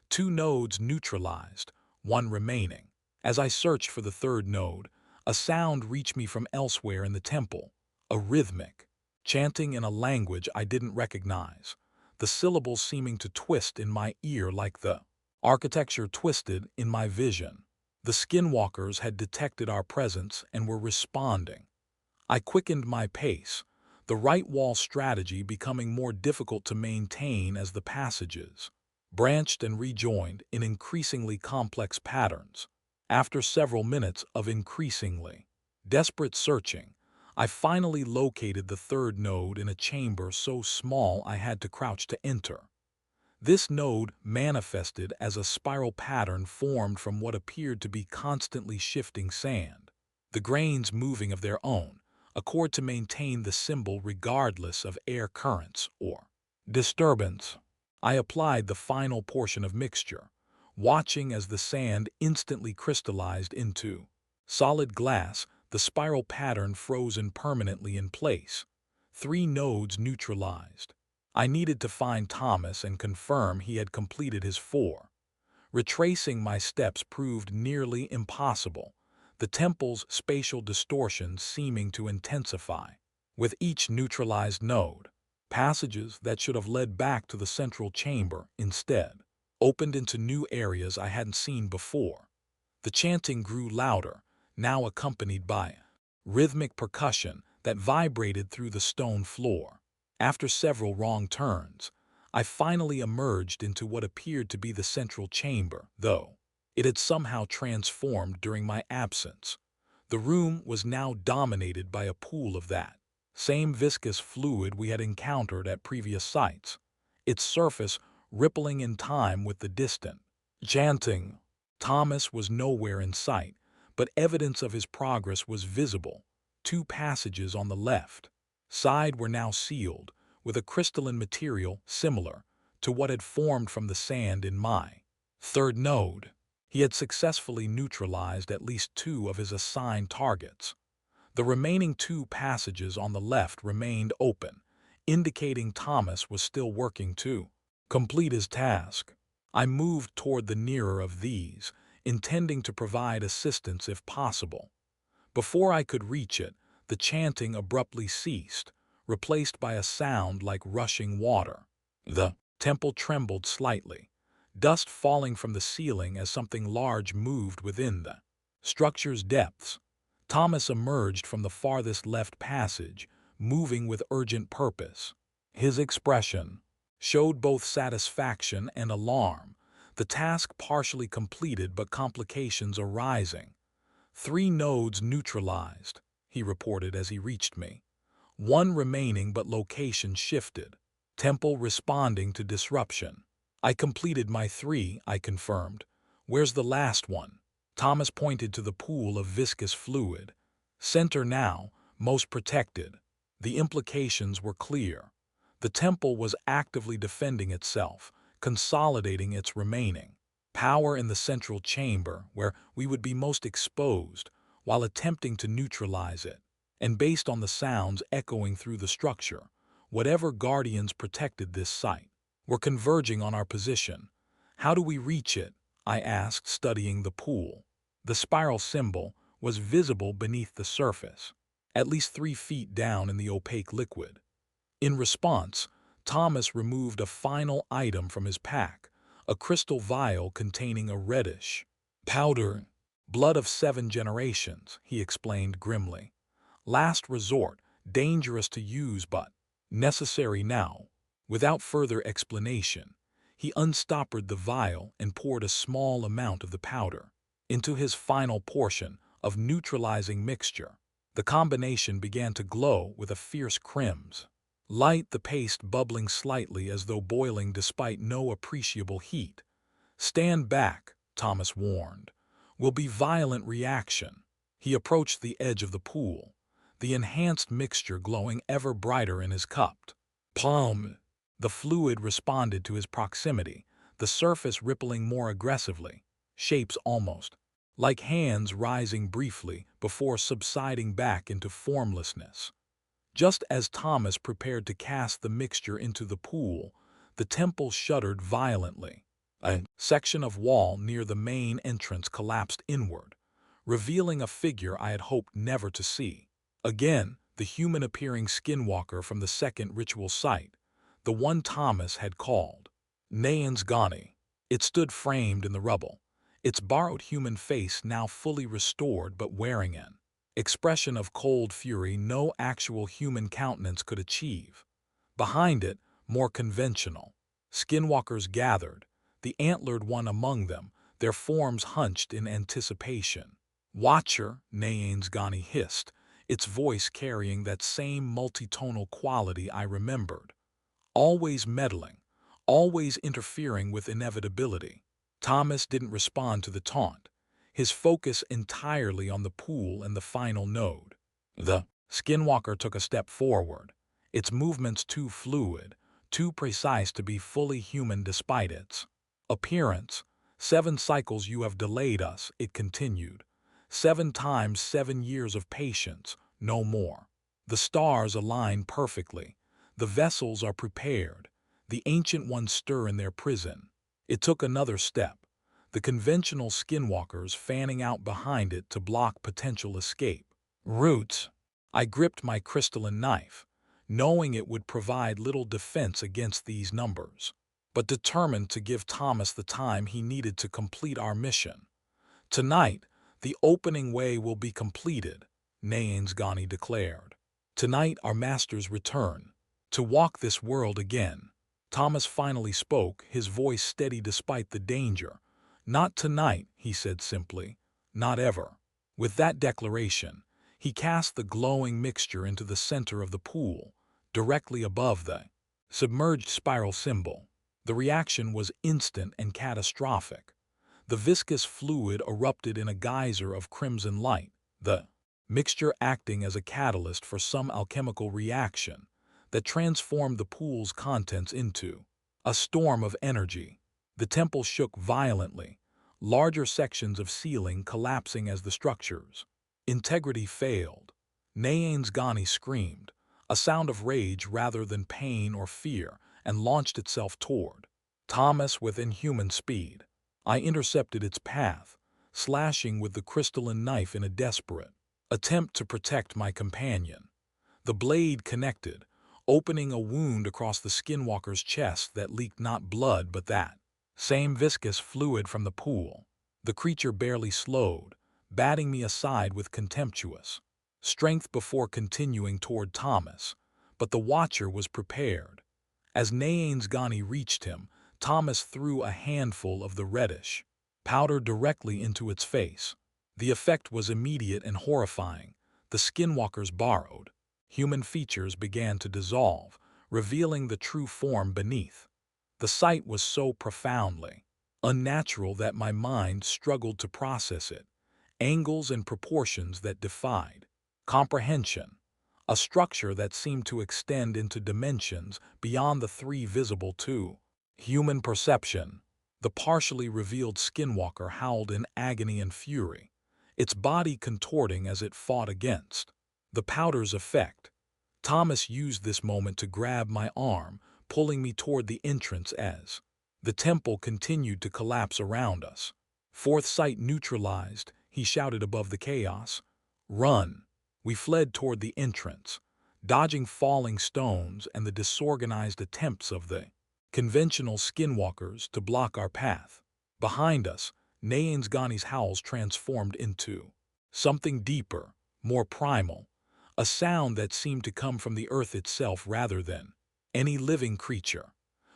2 nodes neutralized, 1 remaining. As I searched for the third node, a sound reached me from elsewhere in the temple, a rhythmic chanting in a language I didn't recognize, the syllables seeming to twist in my ear like the architecture twisted in my vision. The skinwalkers had detected our presence and were responding. I quickened my pace, the right wall strategy becoming more difficult to maintain as the passages branched and rejoined in increasingly complex patterns. After several minutes of increasingly desperate searching, I finally located the third node in a chamber so small I had to crouch to enter. This node manifested as a spiral pattern formed from what appeared to be constantly shifting sand, the grains moving of their own accord to maintain the symbol regardless of air currents or disturbance. I applied the final portion of mixture, watching as the sand instantly crystallized into solid glass, the spiral pattern frozen permanently in place. 3 nodes neutralized. I needed to find Thomas and confirm he had completed his 4. Retracing my steps proved nearly impossible, the temple's spatial distortion seeming to intensify. With each neutralized node, passages that should have led back to the central chamber instead opened into new areas I hadn't seen before. The chanting grew louder, now accompanied by rhythmic percussion that vibrated through the stone floor. After several wrong turns, I finally emerged into what appeared to be the central chamber, though it had somehow transformed during my absence. The room was now dominated by a pool of that same viscous fluid we had encountered at previous sites, its surface rippling in time with the distant chanting. Thomas was nowhere in sight, but evidence of his progress was visible. 2 passages on the left side were now sealed with a crystalline material similar to what had formed from the sand in my third node. He had successfully neutralized at least 2 of his assigned targets. The remaining 2 passages on the left remained open, indicating Thomas was still working to complete his task. I moved toward the nearer of these, intending to provide assistance if possible. Before I could reach it, the chanting abruptly ceased, replaced by a sound like rushing water. The temple trembled slightly, dust falling from the ceiling as something large moved within the structure's depths. Thomas emerged from the farthest left passage, moving with urgent purpose. His expression showed both satisfaction and alarm, the task partially completed but complications arising. 3 nodes neutralized, he reported as he reached me. 1 remaining but location shifted. Temple responding to disruption. I completed my 3, I confirmed. Where's the last one? Thomas pointed to the pool of viscous fluid. Center now, most protected. The implications were clear. The temple was actively defending itself, consolidating its remaining power in the central chamber where we would be most exposed while attempting to neutralize it. And based on the sounds echoing through the structure, whatever guardians protected this site were converging on our position. How do we reach it? I asked, studying the pool. The spiral symbol was visible beneath the surface, at least 3 feet down in the opaque liquid. In response, Thomas removed a final item from his pack, a crystal vial containing a reddish powder. Blood of 7 generations, he explained grimly. Last resort, dangerous to use but necessary now. Without further explanation, he unstoppered the vial and poured a small amount of the powder into his final portion of neutralizing mixture. The combination began to glow with a fierce crimson light, the paste bubbling slightly as though boiling despite no appreciable heat. Stand back, Thomas warned. Will be violent reaction. He approached the edge of the pool, the enhanced mixture glowing ever brighter in his cupped palm. The fluid responded to his proximity, the surface rippling more aggressively, shapes almost like hands rising briefly before subsiding back into formlessness. Just as Thomas prepared to cast the mixture into the pool, the temple shuddered violently. A section of wall near the main entrance collapsed inward, revealing a figure I had hoped never to see. Again, the human-appearing skinwalker from the second ritual site, the one Thomas had called Naansgani. It stood framed in the rubble, its borrowed human face now fully restored but wearing an expression of cold fury no actual human countenance could achieve. Behind it, more conventional skinwalkers gathered, the antlered one among them, their forms hunched in anticipation. "Watcher," Naansgani hissed, its voice carrying that same multitonal quality I remembered. Always meddling, always interfering with inevitability. Thomas didn't respond to the taunt, his focus entirely on the pool and the final node. The skinwalker took a step forward, its movements too fluid, too precise to be fully human despite its appearance. 7 cycles you have delayed us, it continued. 7 times 7 years of patience, no more. The stars align perfectly. The vessels are prepared. The ancient ones stir in their prison. It took another step, the conventional skinwalkers fanning out behind it to block potential escape. Roots. I gripped my crystalline knife, knowing it would provide little defense against these numbers, but determined to give Thomas the time he needed to complete our mission. Tonight, the opening way will be completed, Naansgani declared. Tonight our masters return, to walk this world again. Thomas finally spoke, his voice steady despite the danger. Not tonight, he said simply, not ever. With that declaration, he cast the glowing mixture into the center of the pool, directly above the submerged spiral symbol. The reaction was instant and catastrophic. The viscous fluid erupted in a geyser of crimson light. The mixture acting as a catalyst for some alchemical reaction that transformed the pool's contents into a storm of energy. The temple shook violently, larger sections of ceiling collapsing as the structure's integrity failed. Naansgani screamed, a sound of rage rather than pain or fear, and launched itself toward Thomas with inhuman speed. I intercepted its path, slashing with the crystalline knife in a desperate attempt to protect my companion. The blade connected, opening a wound across the skinwalker's chest that leaked not blood but that same viscous fluid from the pool. The creature barely slowed, batting me aside with contemptuous strength before continuing toward Thomas, but the watcher was prepared. As Naansgani reached him, Thomas threw a handful of the reddish powder directly into its face. The effect was immediate and horrifying. The skinwalker's borrowed human features began to dissolve, revealing the true form beneath. The sight was so profoundly unnatural that my mind struggled to process it. Angles and proportions that defied comprehension. A structure that seemed to extend into dimensions beyond the three visible to human perception. The partially revealed skinwalker howled in agony and fury, its body contorting as it fought against the powder's effect. Thomas used this moment to grab my arm, pulling me toward the entrance as the temple continued to collapse around us. Fourth sight neutralized, he shouted above the chaos. Run! We fled toward the entrance, dodging falling stones and the disorganized attempts of the conventional skinwalkers to block our path. Behind us, Naansgani's howls transformed into something deeper, more primal, a sound that seemed to come from the earth itself rather than any living creature.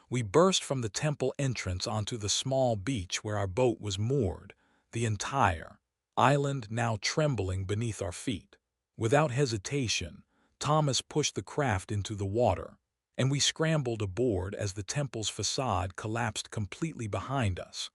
We burst from the temple entrance onto the small beach where our boat was moored, the entire island now trembling beneath our feet. Without hesitation, Thomas pushed the craft into the water, and we scrambled aboard as the temple's facade collapsed completely behind us.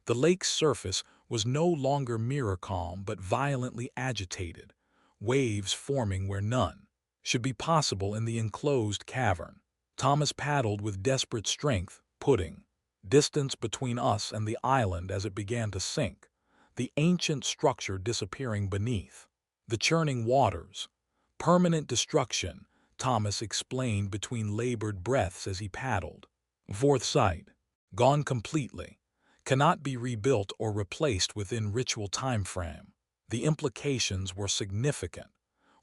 The lake's surface was no longer mirror calm but violently agitated, waves forming where none should be possible in the enclosed cavern. Thomas paddled with desperate strength, putting distance between us and the island as it began to sink, the ancient structure disappearing beneath the churning waters. Permanent destruction, Thomas explained between labored breaths as he paddled. Fourth sight, gone completely, cannot be rebuilt or replaced within ritual timeframe. The implications were significant.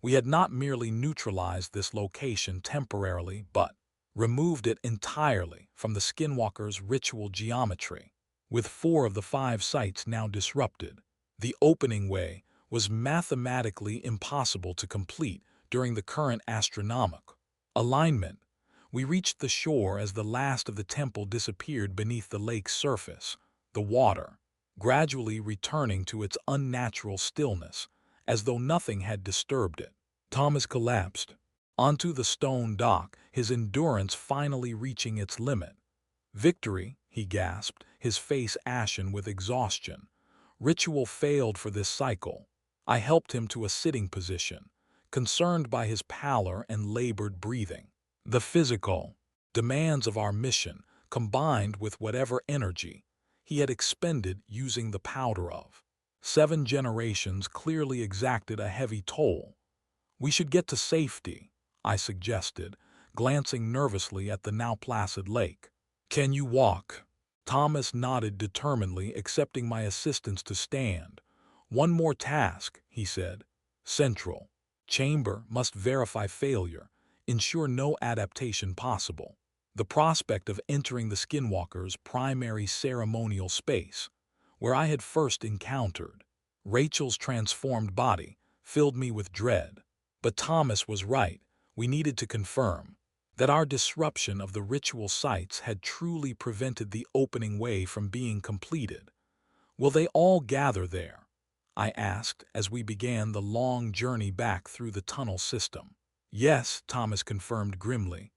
We had not merely neutralized this location temporarily, but removed it entirely from the skinwalker's ritual geometry. With 4 of the 5 sites now disrupted, the opening way was mathematically impossible to complete during the current astronomical alignment. We reached the shore as the last of the temple disappeared beneath the lake's surface, the water gradually returning to its unnatural stillness, as though nothing had disturbed it. Thomas collapsed onto the stone dock, his endurance finally reaching its limit. Victory, he gasped, his face ashen with exhaustion. Ritual failed for this cycle. I helped him to a sitting position, concerned by his pallor and labored breathing. The physical demands of our mission, combined with whatever energy he had expended using the powder of 7 generations, clearly exacted a heavy toll. We should get to safety, I suggested, glancing nervously at the now placid lake. Can you walk? Thomas nodded determinedly, accepting my assistance to stand. One more task, he said. Central chamber must verify failure, ensure no adaptation possible. The prospect of entering the skinwalker's primary ceremonial space, where I had first encountered Rachel's transformed body, filled me with dread. But Thomas was right. We needed to confirm that our disruption of the ritual sites had truly prevented the opening way from being completed. Will they all gather there? I asked as we began the long journey back through the tunnel system. Yes, Thomas confirmed grimly.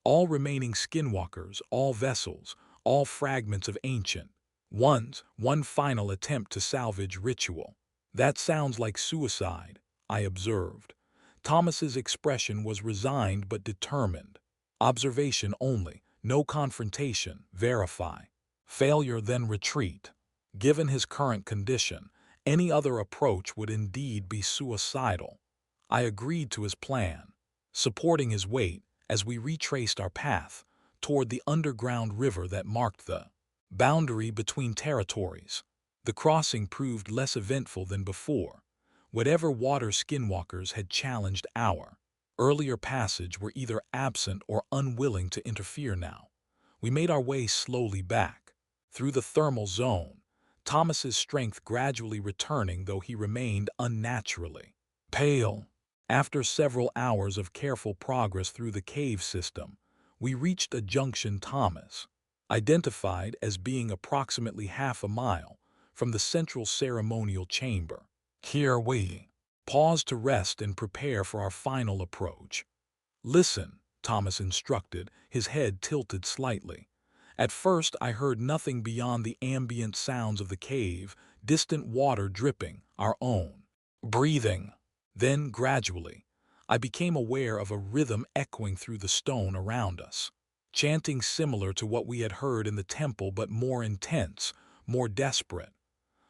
All remaining skinwalkers, all vessels, all fragments of ancient ones, one final attempt to salvage ritual. That sounds like suicide, I observed. Thomas's expression was resigned but determined. Observation only, no confrontation, verify. Failure, then retreat. Given his current condition, any other approach would indeed be suicidal. I agreed to his plan, supporting his weight as we retraced our path toward the underground river that marked the boundary between territories. The crossing proved less eventful than before. Whatever water skinwalkers had challenged our earlier passage were either absent or unwilling to interfere now. We made our way slowly back through the thermal zone, Thomas's strength gradually returning, though he remained unnaturally pale. After several hours of careful progress through the cave system, we reached a junction Thomas identified as being approximately half a mile from the central ceremonial chamber. Here we paused to rest and prepare for our final approach. "Listen," Thomas instructed, his head tilted slightly. At first I heard nothing beyond the ambient sounds of the cave, distant water dripping, our own breathing. Then, gradually, I became aware of a rhythm echoing through the stone around us, chanting similar to what we had heard in the temple but more intense, more desperate.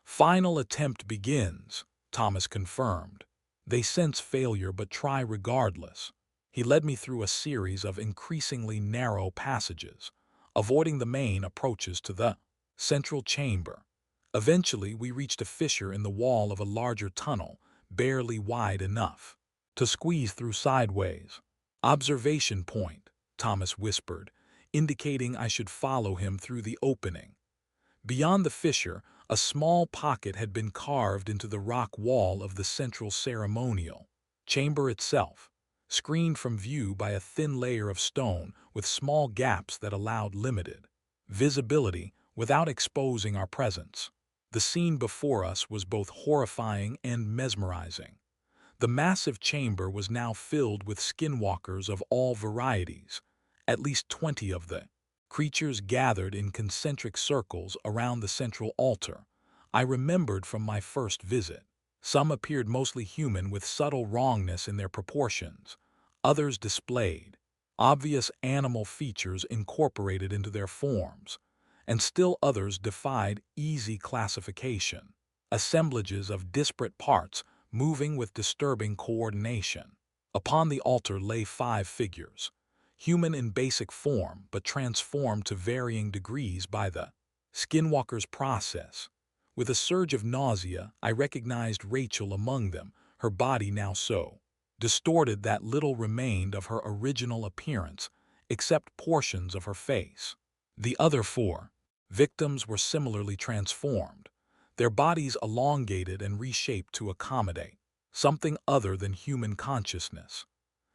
"Final attempt begins," Thomas confirmed. "They sense failure but try regardless." He led me through a series of increasingly narrow passages, avoiding the main approaches to the central chamber. Eventually, we reached a fissure in the wall of a larger tunnel, barely wide enough to squeeze through sideways. "Observation point," Thomas whispered, indicating I should follow him through the opening. Beyond the fissure, a small pocket had been carved into the rock wall of the central ceremonial chamber itself, screened from view by a thin layer of stone with small gaps that allowed limited visibility without exposing our presence. The scene before us was both horrifying and mesmerizing. The massive chamber was now filled with skinwalkers of all varieties. At least 20 of the creatures gathered in concentric circles around the central altar. I remembered from my first visit. Some appeared mostly human with subtle wrongness in their proportions. Others displayed obvious animal features incorporated into their forms, and still others defied easy classification. Assemblages of disparate parts moving with disturbing coordination. Upon the altar lay 5 figures, human in basic form but transformed to varying degrees by the skinwalker's process. With a surge of nausea, I recognized Rachel among them, her body now so distorted that little remained of her original appearance, except portions of her face. The other 4 victims were similarly transformed, their bodies elongated and reshaped to accommodate something other than human consciousness.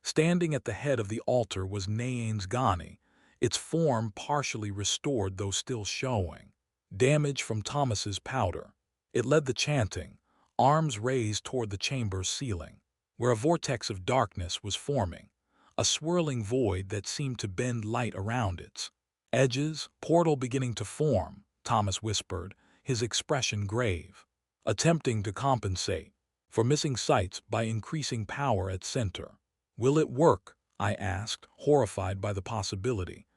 Standing at the head of the altar was Gani, its form partially restored though still showing damage from Thomas's powder. It led the chanting, arms raised toward the chamber's ceiling, where a vortex of darkness was forming, a swirling void that seemed to bend light around its edges. "Portal beginning to form," Thomas whispered, his expression grave. "Attempting to compensate for missing sights by increasing power at center." "Will it work?" I asked, horrified by the possibility.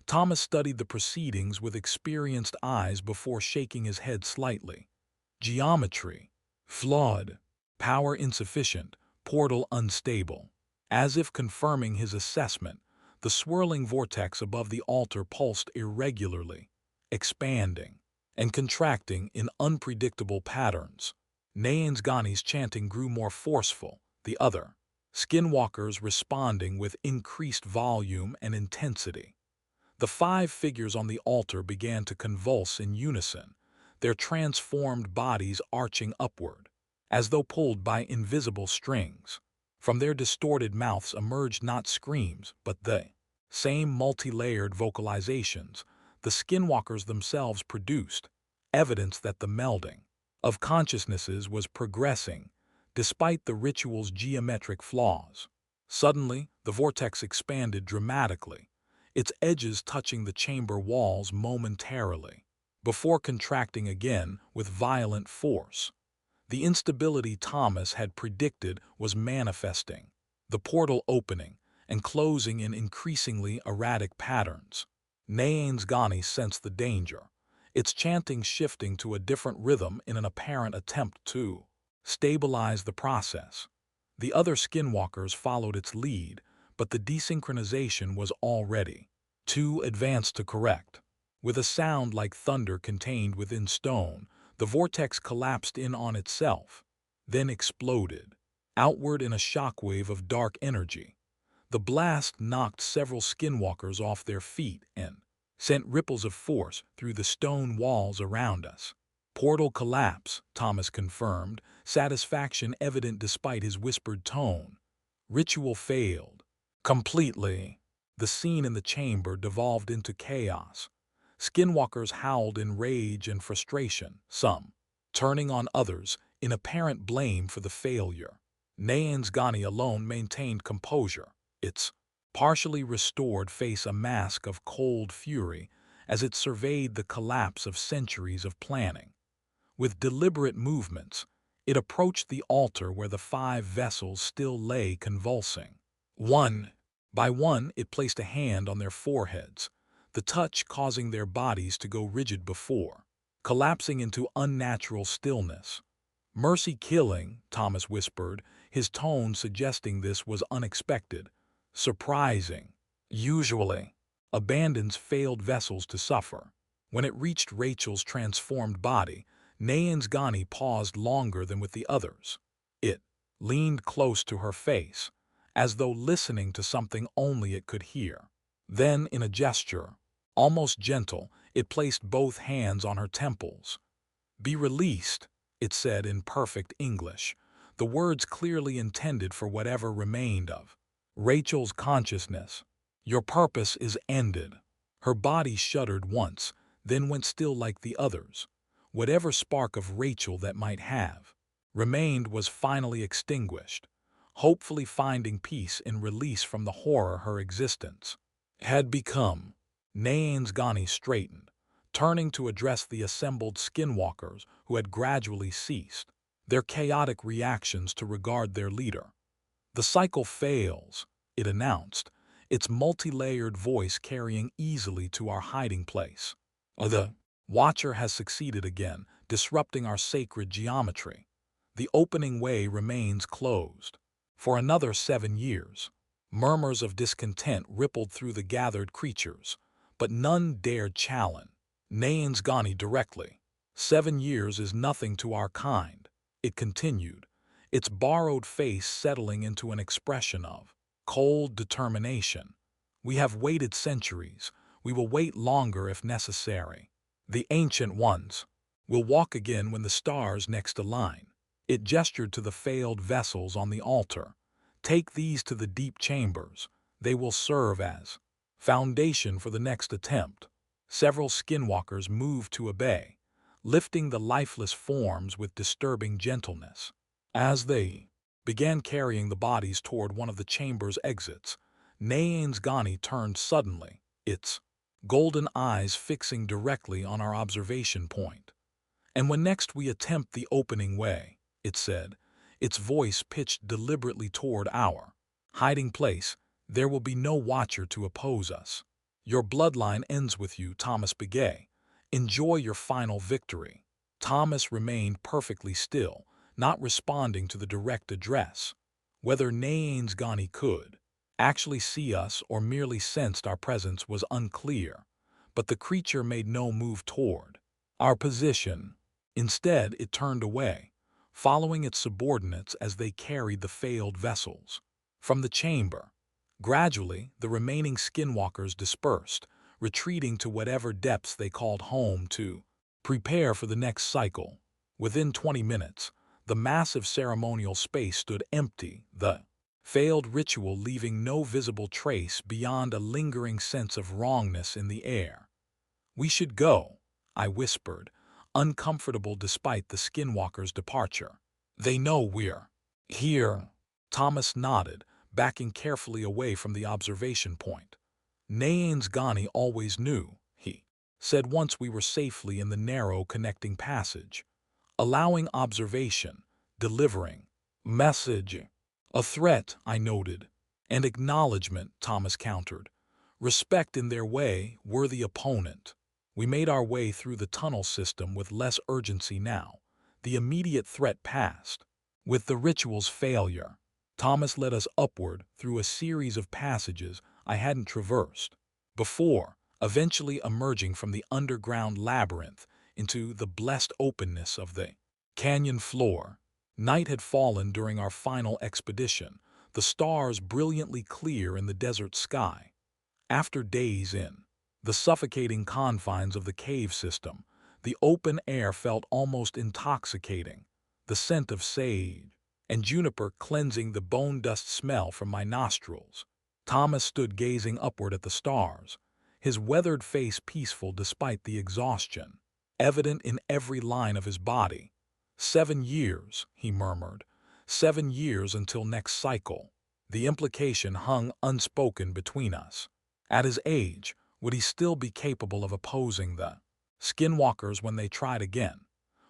Thomas studied the proceedings with experienced eyes before shaking his head slightly. "Geometry flawed, power insufficient, portal unstable." As if confirming his assessment, the swirling vortex above the altar pulsed irregularly, expanding and contracting in unpredictable patterns. Gani's chanting grew more forceful, the other skinwalkers responding with increased volume and intensity. The 5 figures on the altar began to convulse in unison, their transformed bodies arching upward, as though pulled by invisible strings. From their distorted mouths emerged not screams, but the same multi-layered vocalizations the skinwalkers themselves produced, evidence that the melding of consciousnesses was progressing, despite the ritual's geometric flaws. Suddenly, the vortex expanded dramatically, its edges touching the chamber walls momentarily, before contracting again with violent force. The instability Thomas had predicted was manifesting, the portal opening and closing in increasingly erratic patterns. Naansgani sensed the danger, its chanting shifting to a different rhythm in an apparent attempt to stabilize the process. The other skinwalkers followed its lead, but the desynchronization was already too advanced to correct. With a sound like thunder contained within stone, the vortex collapsed in on itself, then exploded, outward in a shockwave of dark energy. The blast knocked several skinwalkers off their feet and sent ripples of force through the stone walls around us. Portal collapse, Thomas confirmed, satisfaction evident despite his whispered tone. Ritual failed. Completely. The scene in the chamber devolved into chaos. Skinwalkers howled in rage and frustration, some turning on others in apparent blame for the failure. Naansgani alone maintained composure, its partially restored face a mask of cold fury as it surveyed the collapse of centuries of planning. With deliberate movements, it approached the altar where the 5 vessels still lay convulsing. One by one, it placed a hand on their foreheads, the touch causing their bodies to go rigid before, collapsing into unnatural stillness. "Mercy-killing," Thomas whispered, his tone suggesting this was unexpected, surprising. Usually, abandons failed vessels to suffer. When it reached Rachel's transformed body, Naansgani paused longer than with the others. It leaned close to her face, as though listening to something only it could hear. Then, in a gesture, almost gentle, it placed both hands on her temples. "Be released," it said in perfect English, the words clearly intended for whatever remained of Rachel's consciousness. "Your purpose is ended." Her body shuddered once, then went still like the others. Whatever spark of Rachel that might have remained was finally extinguished, hopefully finding peace in release from the horror her existence had become. Naansgani straightened, turning to address the assembled skinwalkers who had gradually ceased their chaotic reactions to regard their leader. "The cycle fails," it announced, its multi-layered voice carrying easily to our hiding place. "The Watcher has succeeded again, disrupting our sacred geometry. The opening way remains closed. For another 7 years." Murmurs of discontent rippled through the gathered creatures, but none dared challenge Naansgani directly. "7 years is nothing to our kind," it continued, its borrowed face settling into an expression of cold determination. "We have waited centuries. We will wait longer if necessary. The Ancient Ones will walk again when the stars next align." It gestured to the failed vessels on the altar. "Take these to the deep chambers. They will serve as foundation for the next attempt." Several skinwalkers moved to obey, lifting the lifeless forms with disturbing gentleness. As they began carrying the bodies toward one of the chamber's exits, Naansgani turned suddenly, its golden eyes fixing directly on our observation point. "And when next we attempt the opening way," it said, its voice pitched deliberately toward our hiding place, "there will be no watcher to oppose us. Your bloodline ends with you, Thomas Begay. Enjoy your final victory." Thomas remained perfectly still, not responding to the direct address. Whether Naansgani could actually see us or merely sensed our presence was unclear, but the creature made no move toward our position. Instead, it turned away, following its subordinates as they carried the failed vessels from the chamber. Gradually, the remaining skinwalkers dispersed, retreating to whatever depths they called home to prepare for the next cycle. Within 20 minutes, the massive ceremonial space stood empty, the failed ritual leaving no visible trace beyond a lingering sense of wrongness in the air. "We should go," I whispered, uncomfortable despite the skinwalker's departure. "They know we're here." Thomas nodded, backing carefully away from the observation point. "Naansgani always knew," he said once we were safely in the narrow connecting passage. "Allowing observation, delivering. Message. A threat, I noted. And acknowledgement, Thomas countered. Respect in their way, worthy opponent. We made our way through the tunnel system with less urgency now. The immediate threat passed. With the ritual's failure, Thomas led us upward through a series of passages I hadn't traversed before, eventually emerging from the underground labyrinth into the blessed openness of the canyon floor. Night had fallen during our final expedition, the stars brilliantly clear in the desert sky. After days in the suffocating confines of the cave system, the open air felt almost intoxicating, the scent of sage and juniper cleansing the bone dust smell from my nostrils. Thomas stood gazing upward at the stars, his weathered face peaceful despite the exhaustion evident in every line of his body. 7 years, he murmured. 7 years until next cycle. The implication hung unspoken between us. At his age, would he still be capable of opposing the skinwalkers when they tried again?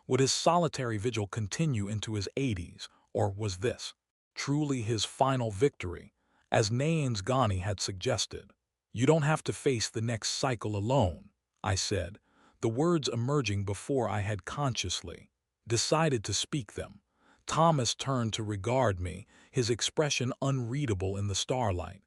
Would his solitary vigil continue into his 80s, or was this truly his final victory, as Naansgani had suggested? You don't have to face the next cycle alone, I said, the words emerging before I had consciously decided to speak them. Thomas turned to regard me, his expression unreadable in the starlight.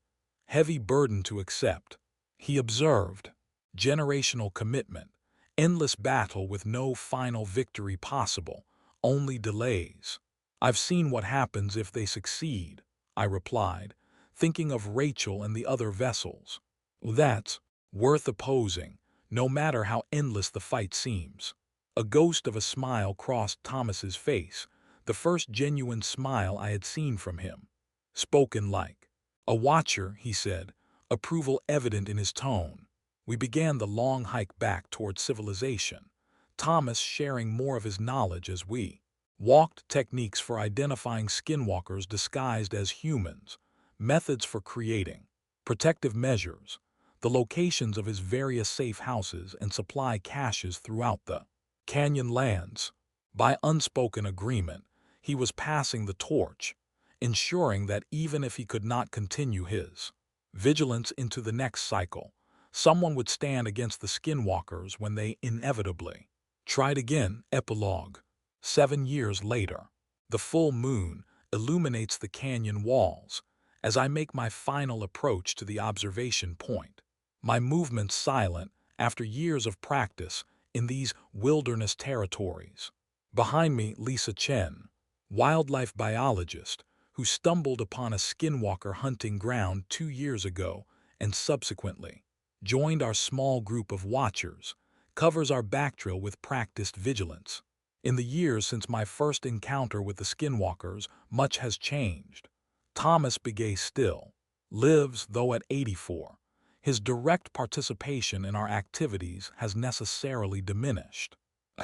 Heavy burden to accept, he observed. Generational commitment, endless battle with no final victory possible, only delays. I've seen what happens if they succeed, I replied, thinking of Rachel and the other vessels. That's worth opposing, no matter how endless the fight seems. A ghost of a smile crossed Thomas's face, the first genuine smile I had seen from him. Spoken like a watcher, he said, approval evident in his tone. We began the long hike back toward civilization, Thomas sharing more of his knowledge as we walked, techniques for identifying skinwalkers disguised as humans, methods for creating protective measures, the locations of his various safe houses and supply caches throughout the canyon lands. By unspoken agreement, he was passing the torch, ensuring that even if he could not continue his vigilance into the next cycle, someone would stand against the skinwalkers when they inevitably tried again. Epilogue. 7 years later, the full moon illuminates the canyon walls as I make my final approach to the observation point. My movements silent after years of practice in these wilderness territories. Behind me, Lisa Chen, wildlife biologist, who stumbled upon a skinwalker hunting ground 2 years ago and subsequently joined our small group of watchers, covers our backtrail with practiced vigilance. In the years since my first encounter with the skinwalkers, much has changed. Thomas Begay still lives, though at 84. His direct participation in our activities has necessarily diminished.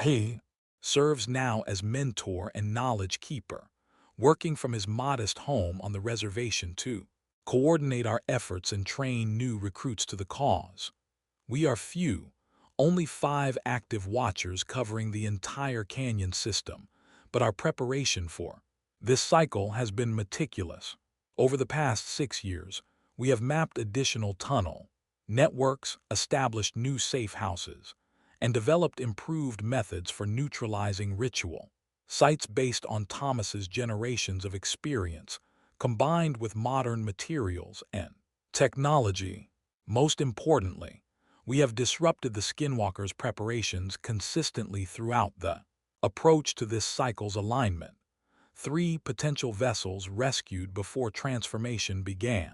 He serves now as mentor and knowledge keeper, working from his modest home on the reservation to coordinate our efforts and train new recruits to the cause. We are few, only 5 active watchers covering the entire canyon system, but our preparation for this cycle has been meticulous. Over the past 6 years, we have mapped additional tunnel networks, established new safe houses, and developed improved methods for neutralizing ritual sites based on Thomas's generations of experience, combined with modern materials and technology. Most importantly, we have disrupted the skinwalkers' preparations consistently throughout the approach to this cycle's alignment. 3 potential vessels rescued before transformation began.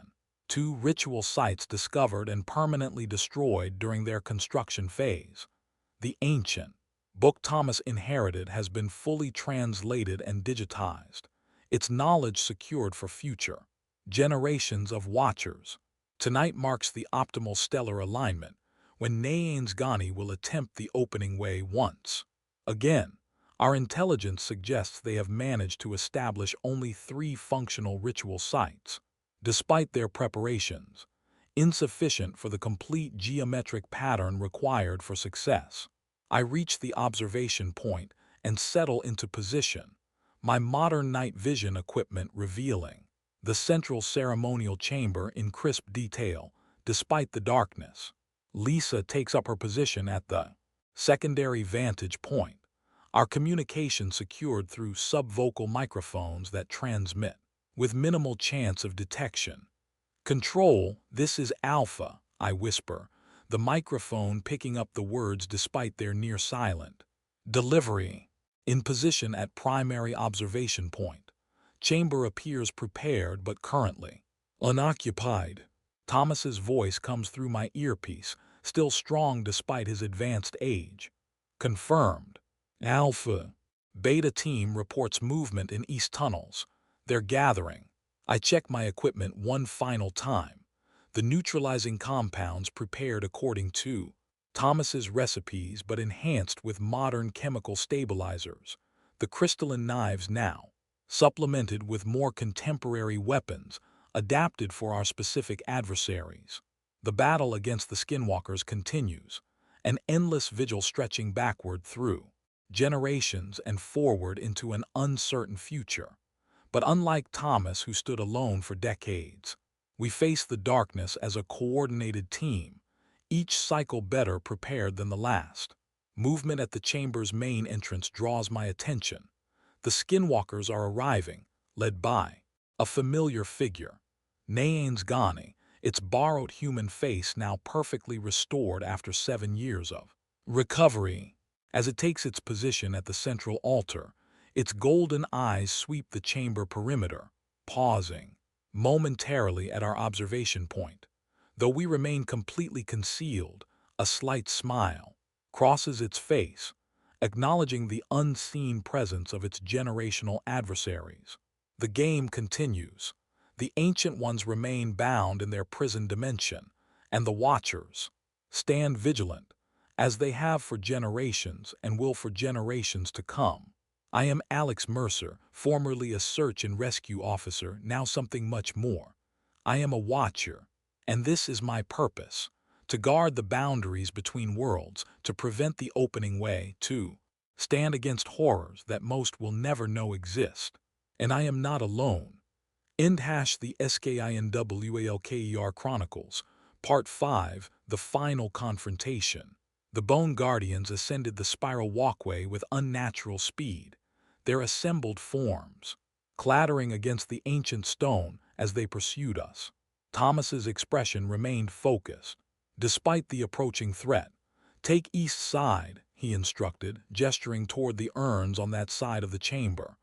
2 ritual sites discovered and permanently destroyed during their construction phase. The ancient book Thomas inherited has been fully translated and digitized, its knowledge secured for future generations of watchers. Tonight marks the optimal stellar alignment, when Naansgani will attempt the opening way once again. Our intelligence suggests they have managed to establish only 3 functional ritual sites, despite their preparations, insufficient for the complete geometric pattern required for success. I reach the observation point and settle into position, my modern night vision equipment revealing the central ceremonial chamber in crisp detail, despite the darkness. Lisa takes up her position at the secondary vantage point, our communication secured through subvocal microphones that transmit with minimal chance of detection. "Control, this is Alpha," I whisper, the microphone picking up the words despite their near silent delivery. In position at primary observation point. Chamber appears prepared but currently unoccupied. Thomas's voice comes through my earpiece, still strong despite his advanced age. "Confirmed. Alpha. Beta team reports movement in east tunnels. They're gathering." I check my equipment one final time. The neutralizing compounds prepared according to Thomas's recipes but enhanced with modern chemical stabilizers. The crystalline knives now supplemented with more contemporary weapons adapted for our specific adversaries. The battle against the Skinwalkers continues, an endless vigil stretching backward through generations and forward into an uncertain future. But unlike Thomas, who stood alone for decades, we face the darkness as a coordinated team, each cycle better prepared than the last. Movement at the chamber's main entrance draws my attention. The Skinwalkers are arriving, led by a familiar figure, Nayane's Ghani, its borrowed human face now perfectly restored after 7 years of recovery. As it takes its position at the central altar, its golden eyes sweep the chamber perimeter, pausing momentarily at our observation point. Though we remain completely concealed, a slight smile crosses its face, acknowledging the unseen presence of its generational adversaries. The game continues. The Ancient Ones remain bound in their prison dimension, and the Watchers stand vigilant, as they have for generations and will for generations to come. I am Alex Mercer, formerly a search and rescue officer, now something much more. I am a Watcher, and this is my purpose: to guard the boundaries between worlds, to prevent the opening way, to stand against horrors that most will never know exist. And I am not alone. End the Skinwalker Chronicles, Part 5, The Final Confrontation. The Bone Guardians ascended the spiral walkway with unnatural speed, their assembled forms clattering against the ancient stone as they pursued us. Thomas's expression remained focused, despite the approaching threat. "Take east side," he instructed, gesturing toward the urns on that side of the chamber.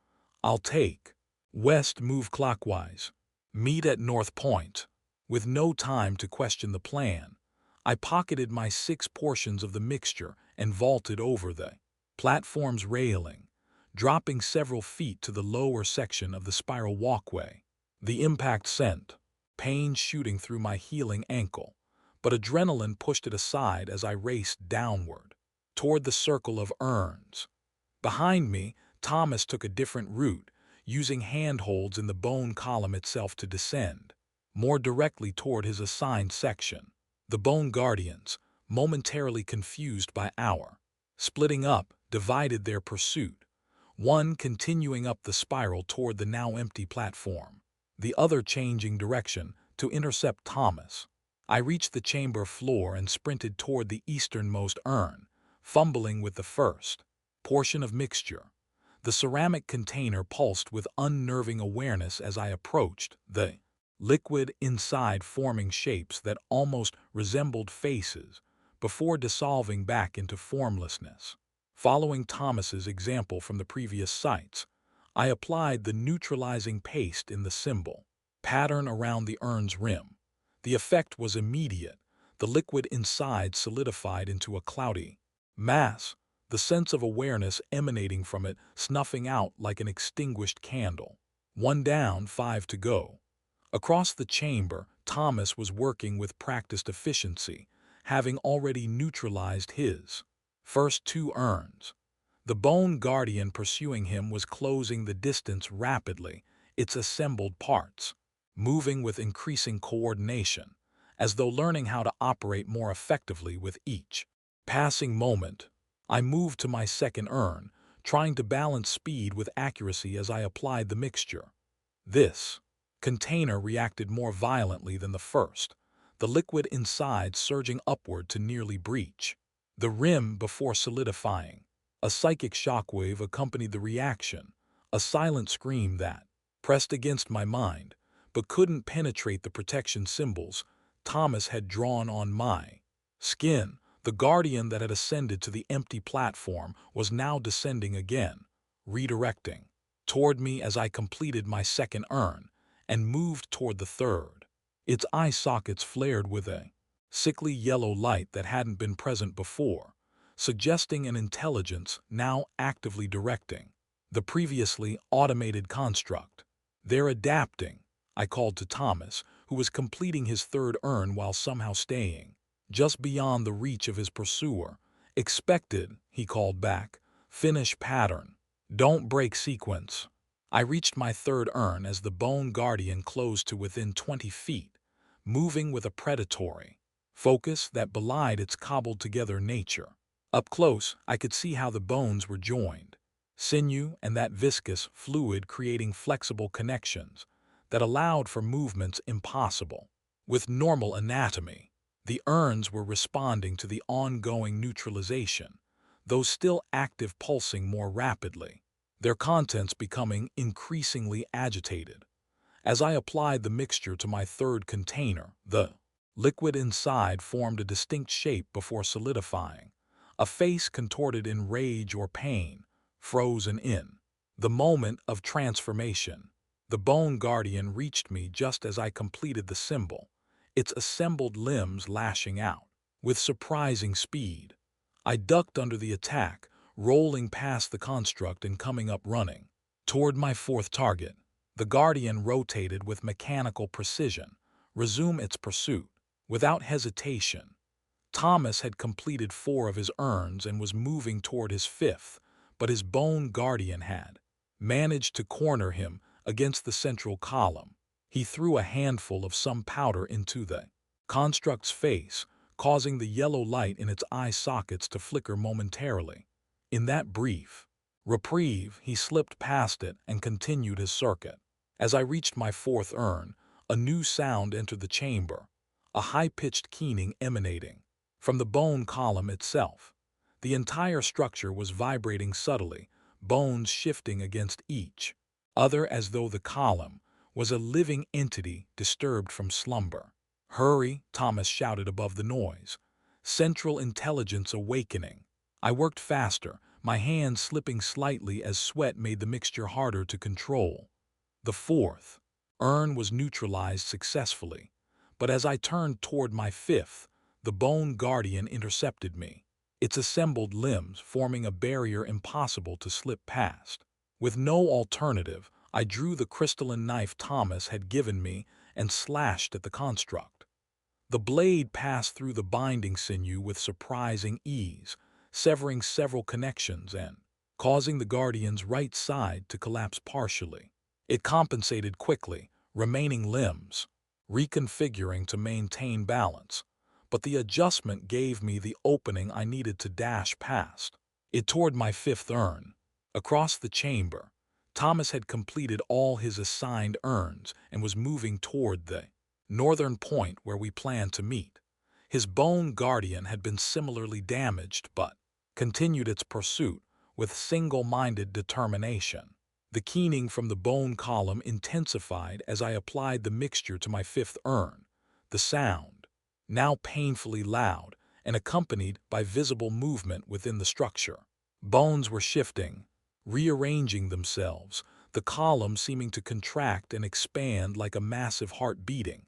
"I'll take west, move clockwise. Meet at North Point." With no time to question the plan, I pocketed my 6 portions of the mixture and vaulted over the platform's railing, dropping several feet to the lower section of the spiral walkway. The impact sent pain shooting through my healing ankle, but adrenaline pushed it aside as I raced downward, toward the circle of urns. Behind me, Thomas took a different route, using handholds in the bone column itself to descend more directly toward his assigned section. The Bone Guardians, momentarily confused by our splitting up, divided their pursuit, one continuing up the spiral toward the now empty platform, the other changing direction to intercept Thomas. I reached the chamber floor and sprinted toward the easternmost urn, fumbling with the first portion of mixture. The ceramic container pulsed with unnerving awareness as I approached, the liquid inside forming shapes that almost resembled faces before dissolving back into formlessness. Following Thomas's example from the previous sites, I applied the neutralizing paste in the symbol pattern around the urn's rim. The effect was immediate. The liquid inside solidified into a cloudy mass, the sense of awareness emanating from it snuffing out like an extinguished candle. 1 down, 5 to go. Across the chamber, Thomas was working with practiced efficiency, having already neutralized his first 2 urns. The Bone Guardian pursuing him was closing the distance rapidly, its assembled parts moving with increasing coordination, as though learning how to operate more effectively with each passing moment. I moved to my second urn, trying to balance speed with accuracy as I applied the mixture. This container reacted more violently than the first, the liquid inside surging upward to nearly breach the rim before solidifying. A psychic shockwave accompanied the reaction, a silent scream that pressed against my mind, but couldn't penetrate the protection symbols Thomas had drawn on my skin. The guardian that had ascended to the empty platform was now descending again, redirecting toward me as I completed my second urn and moved toward the third. Its eye sockets flared with a sickly yellow light that hadn't been present before, suggesting an intelligence now actively directing the previously automated construct. "They're adapting," I called to Thomas, who was completing his third urn while somehow staying just beyond the reach of his pursuer. "Expected," he called back. "Finish pattern. Don't break sequence." I reached my third urn as the bone guardian closed to within 20 feet, moving with a predatory focus that belied its cobbled-together nature. Up close, I could see how the bones were joined, sinew and that viscous fluid creating flexible connections that allowed for movements impossible with normal anatomy. The urns were responding to the ongoing neutralization, though still active, pulsing more rapidly, their contents becoming increasingly agitated. As I applied the mixture to my third container, the liquid inside formed a distinct shape before solidifying, a face contorted in rage or pain, frozen in the moment of transformation. The bone guardian reached me just as I completed the symbol, its assembled limbs lashing out with surprising speed. I ducked under the attack, rolling past the construct and coming up running toward my fourth target. The guardian rotated with mechanical precision, resumed its pursuit. Without hesitation, Thomas had completed 4 of his urns and was moving toward his fifth, but his bone guardian had managed to corner him against the central column. He threw a handful of some powder into the construct's face, causing the yellow light in its eye sockets to flicker momentarily. In that brief reprieve, he slipped past it and continued his circuit. As I reached my fourth urn, a new sound entered the chamber, a high-pitched keening emanating from the bone column itself. The entire structure was vibrating subtly, bones shifting against each other as though the column was a living entity disturbed from slumber. "Hurry," Thomas shouted above the noise. "Central intelligence awakening." I worked faster, my hands slipping slightly as sweat made the mixture harder to control. The fourth urn was neutralized successfully, but as I turned toward my fifth, the bone guardian intercepted me, its assembled limbs forming a barrier impossible to slip past. With no alternative, I drew the crystalline knife Thomas had given me and slashed at the construct. The blade passed through the binding sinew with surprising ease, severing several connections and causing the guardian's right side to collapse partially. It compensated quickly, remaining limbs reconfiguring to maintain balance, but the adjustment gave me the opening I needed to dash past it toward my fifth urn. Across the chamber, Thomas had completed all his assigned urns and was moving toward the northern point where we planned to meet. His bone guardian had been similarly damaged but continued its pursuit with single-minded determination. The keening from the bone column intensified as I applied the mixture to my fifth urn, the sound now painfully loud and accompanied by visible movement within the structure. Bones were shifting, rearranging themselves, the column seeming to contract and expand like a massive heart beating.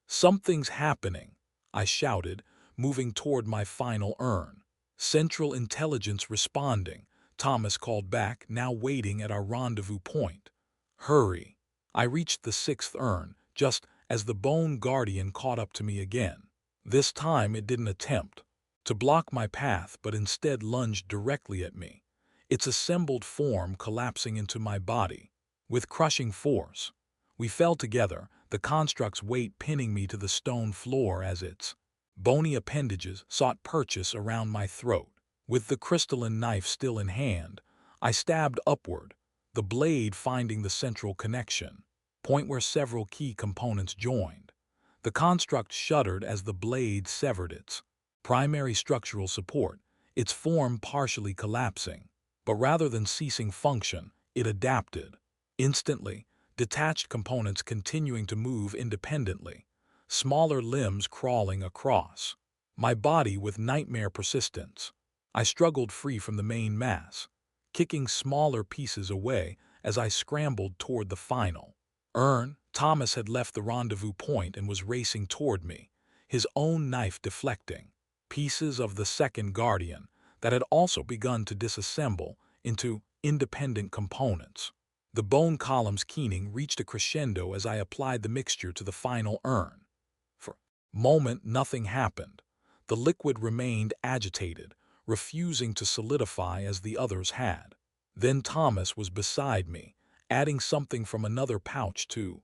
"Something's happening," I shouted, moving toward my final urn. "Central intelligence responding," Thomas called back, now waiting at our rendezvous point. "Hurry." I reached the sixth urn just as the bone guardian caught up to me again. This time it didn't attempt to block my path but instead lunged directly at me, its assembled form collapsing into my body with crushing force. We fell together, the construct's weight pinning me to the stone floor as its bony appendages sought purchase around my throat. With the crystalline knife still in hand, I stabbed upward, the blade finding the central connection, point where several key components joined. The construct shuddered as the blade severed its primary structural support, its form partially collapsing. But rather than ceasing function, it adapted. Instantly, detached components continuing to move independently, smaller limbs crawling across. My body with nightmare persistence. I struggled free from the main mass, kicking smaller pieces away as I scrambled toward the final urn. Thomas had left the rendezvous point and was racing toward me, his own knife deflecting. Pieces of the second guardian that had also begun to disassemble into independent components. The bone column's keening reached a crescendo as I applied the mixture to the final urn. For a moment, nothing happened. The liquid remained agitated, refusing to solidify as the others had. Then Thomas was beside me, adding something from another pouch to